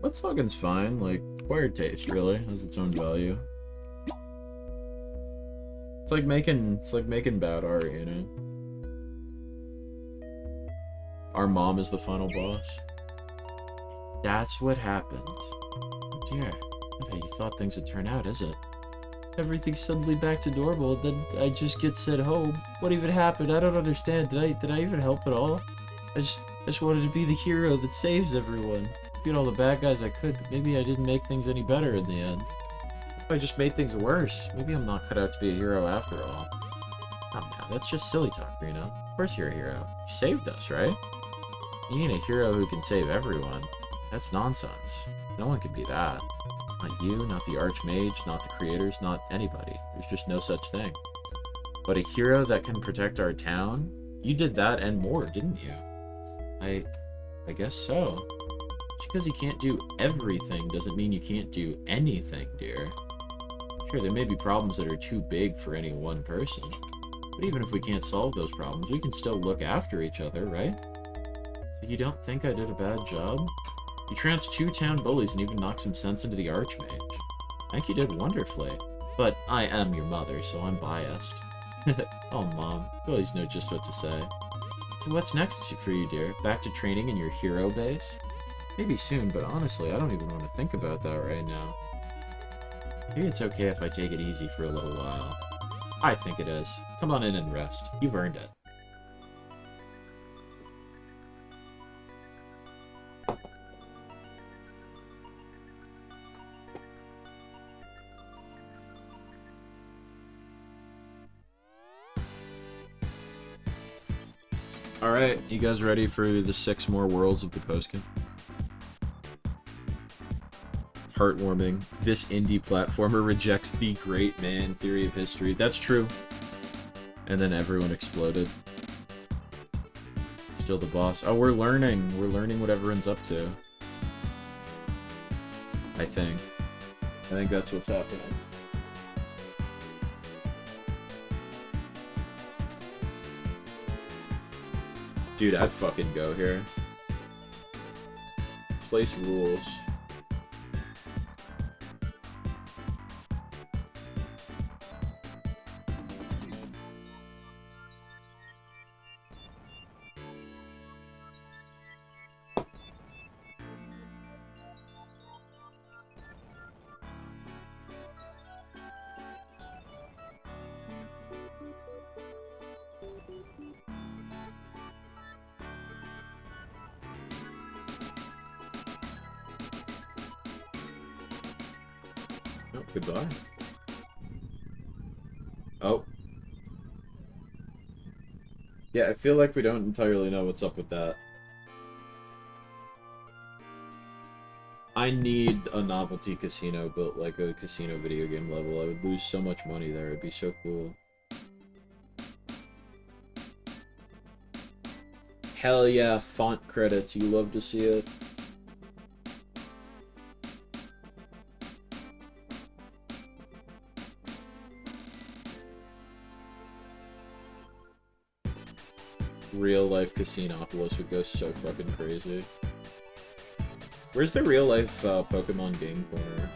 Mudsluggin's fine, like, acquired taste, really, has its own value. It's like making bad art, you know? Our mom is the final boss. That's what happens. Oh dear, not how you thought things would turn out, is it? Everything's suddenly back to normal, then I just get sent home. What even happened? I don't understand. Did I even help at all? I just wanted to be the hero that saves everyone. Beat all the bad guys I could, but maybe I didn't make things any better in the end. If I just made things worse, maybe I'm not cut out to be a hero after all. Oh no, that's just silly talk, Reno. Of course you're a hero. You saved us, right? You ain't a hero who can save everyone. That's nonsense. No one can be that. Not you, not the Archmage, not the creators, not anybody. There's just no such thing. But a hero that can protect our town? You did that and more, didn't you? I guess so. Just because you can't do everything doesn't mean you can't do anything, dear. Sure, there may be problems that are too big for any one person. But even if we can't solve those problems, we can still look after each other, right? So you don't think I did a bad job? You trounced 2 town bullies and even knocked some sense into the Archmage. I think you did wonderfully. But I am your mother, so I'm biased. Oh, Mom. You always know just what to say. So what's next for you, dear? Back to training in your hero base? Maybe soon, but honestly, I don't even want to think about that right now. Maybe it's okay if I take it easy for a little while. I think it is. Come on in and rest. You've earned it. Alright, you guys ready for the 6 more worlds of the postgame? Heartwarming. This indie platformer rejects the great man theory of history. That's true. And then everyone exploded. Still the boss. Oh, we're learning. We're learning what everyone's up to. I think that's what's happening. Dude, I'd fucking go here. Place rules. Oh, goodbye. Oh. Yeah, I feel like we don't entirely know what's up with that. I need a novelty casino built like a casino video game level. I would lose so much money there. It'd be so cool. Hell yeah, font credits. You love to see it. Real life Casinopolis would go so fucking crazy. Where's the real life Pokemon game corner?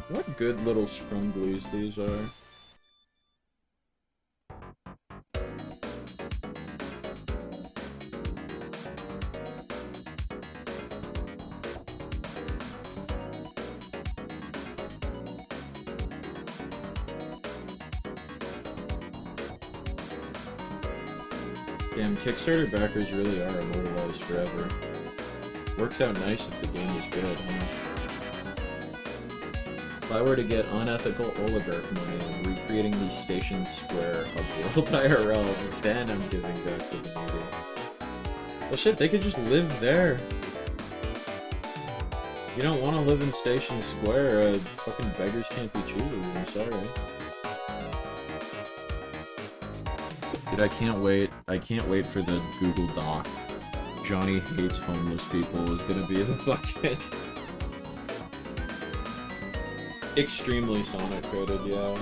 What good little scrunglies these are. Damn, Kickstarter backers really are immortalized forever. Works out nice if the game is good, huh? If I were to get unethical oligarch money and recreating the Station Square of World IRL, then I'm giving back to the media. Well shit, they could just live there. You don't want to live in Station Square, fucking beggars can't be choosers, I'm sorry. Dude, I can't wait for the Google Doc. Johnny hates homeless people is gonna be the fucking... extremely Sonic coded, yeah.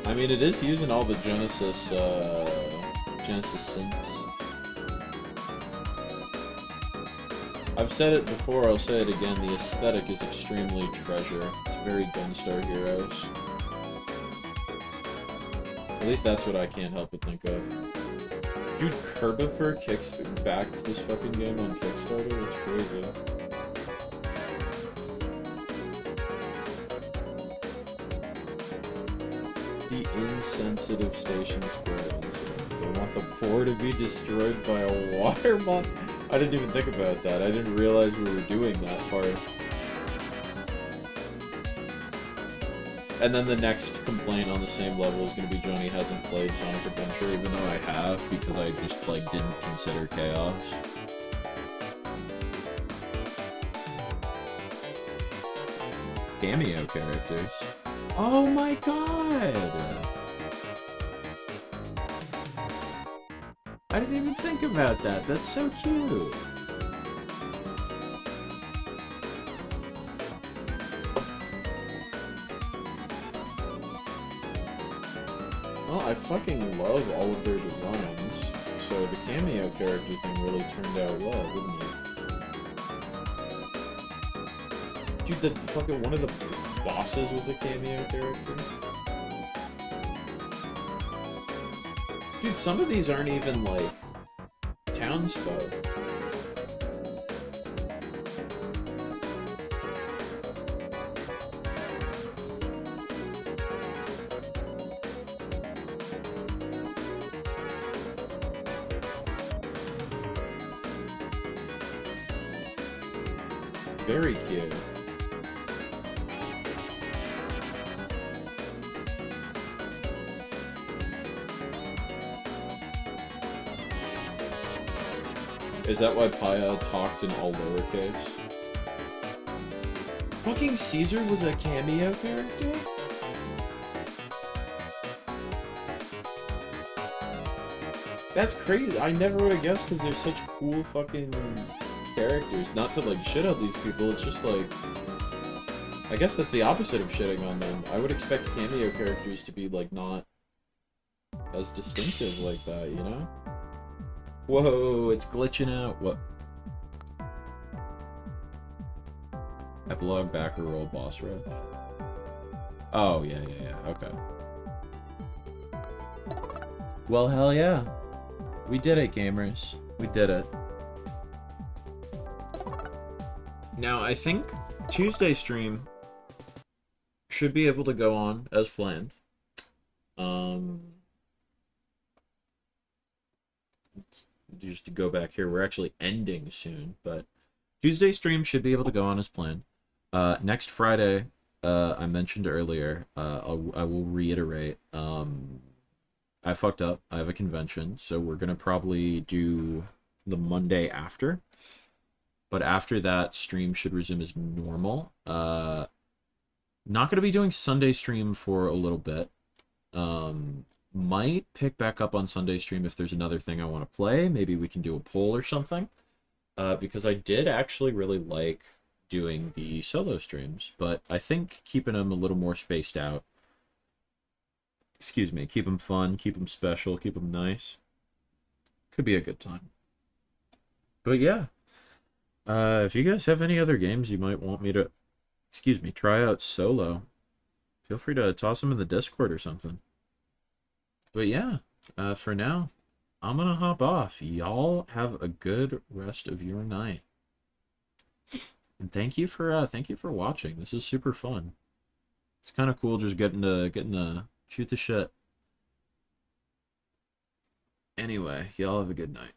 I mean, it is using all the Genesis synths. I've said it before, I'll say it again, the aesthetic is extremely treasure. It's very Gunstar Heroes. At least that's what I can't help but think of. Dude, Kerbifer kicks back this fucking game on Kickstarter? It's crazy. The insensitive Station Square incident. They want the poor to be destroyed by a water monster? I didn't even think about that. I didn't realize we were doing that part. And then the next complaint on the same level is going to be Johnny hasn't played Sonic Adventure, even though I have, because I just, like, didn't consider Chaos. Cameo characters. Oh my god! I didn't even think about that. That's so cute. Well, I fucking love all of their designs, so the cameo character thing really turned out well, didn't it? Dude, the fucking one of the bosses was a cameo character. Dude, some of these aren't even, like, townsfolk. Very cute. Is that why Paya talked in all lowercase? Fucking Caesar was a cameo character? That's crazy. I never would have guessed because they're such cool fucking characters. Not to, like, shit on these people, it's just like... I guess that's the opposite of shitting on them. I would expect cameo characters to be, like, not as distinctive like that, you know? Whoa, it's glitching out. What? Epilogue, backer roll, boss rush. Oh, yeah, okay. Well, hell yeah. We did it, gamers. We did it. Now, I think Tuesday stream should be able to go on as planned. Just to go back here, we're actually ending soon, but Tuesday stream should be able to go on as planned. Next Friday, I mentioned earlier, I will reiterate, I fucked up. I have a convention, so we're gonna probably do the Monday after. But after that, stream should resume as normal. Not gonna be doing Sunday stream for a little bit. Might pick back up on Sunday stream if there's another thing I want to play. Maybe we can do a poll or something. Because I did actually really like doing the solo streams, but I think keeping them a little more spaced out, excuse me, keep them fun, keep them special, keep them nice, could be a good time. But yeah, if you guys have any other games you might want me to, excuse me, try out solo, feel free to toss them in the Discord or something. But yeah, for now, I'm gonna hop off. Y'all have a good rest of your night. And thank you for watching. This is super fun. It's kind of cool just getting to shoot the shit. Anyway, y'all have a good night.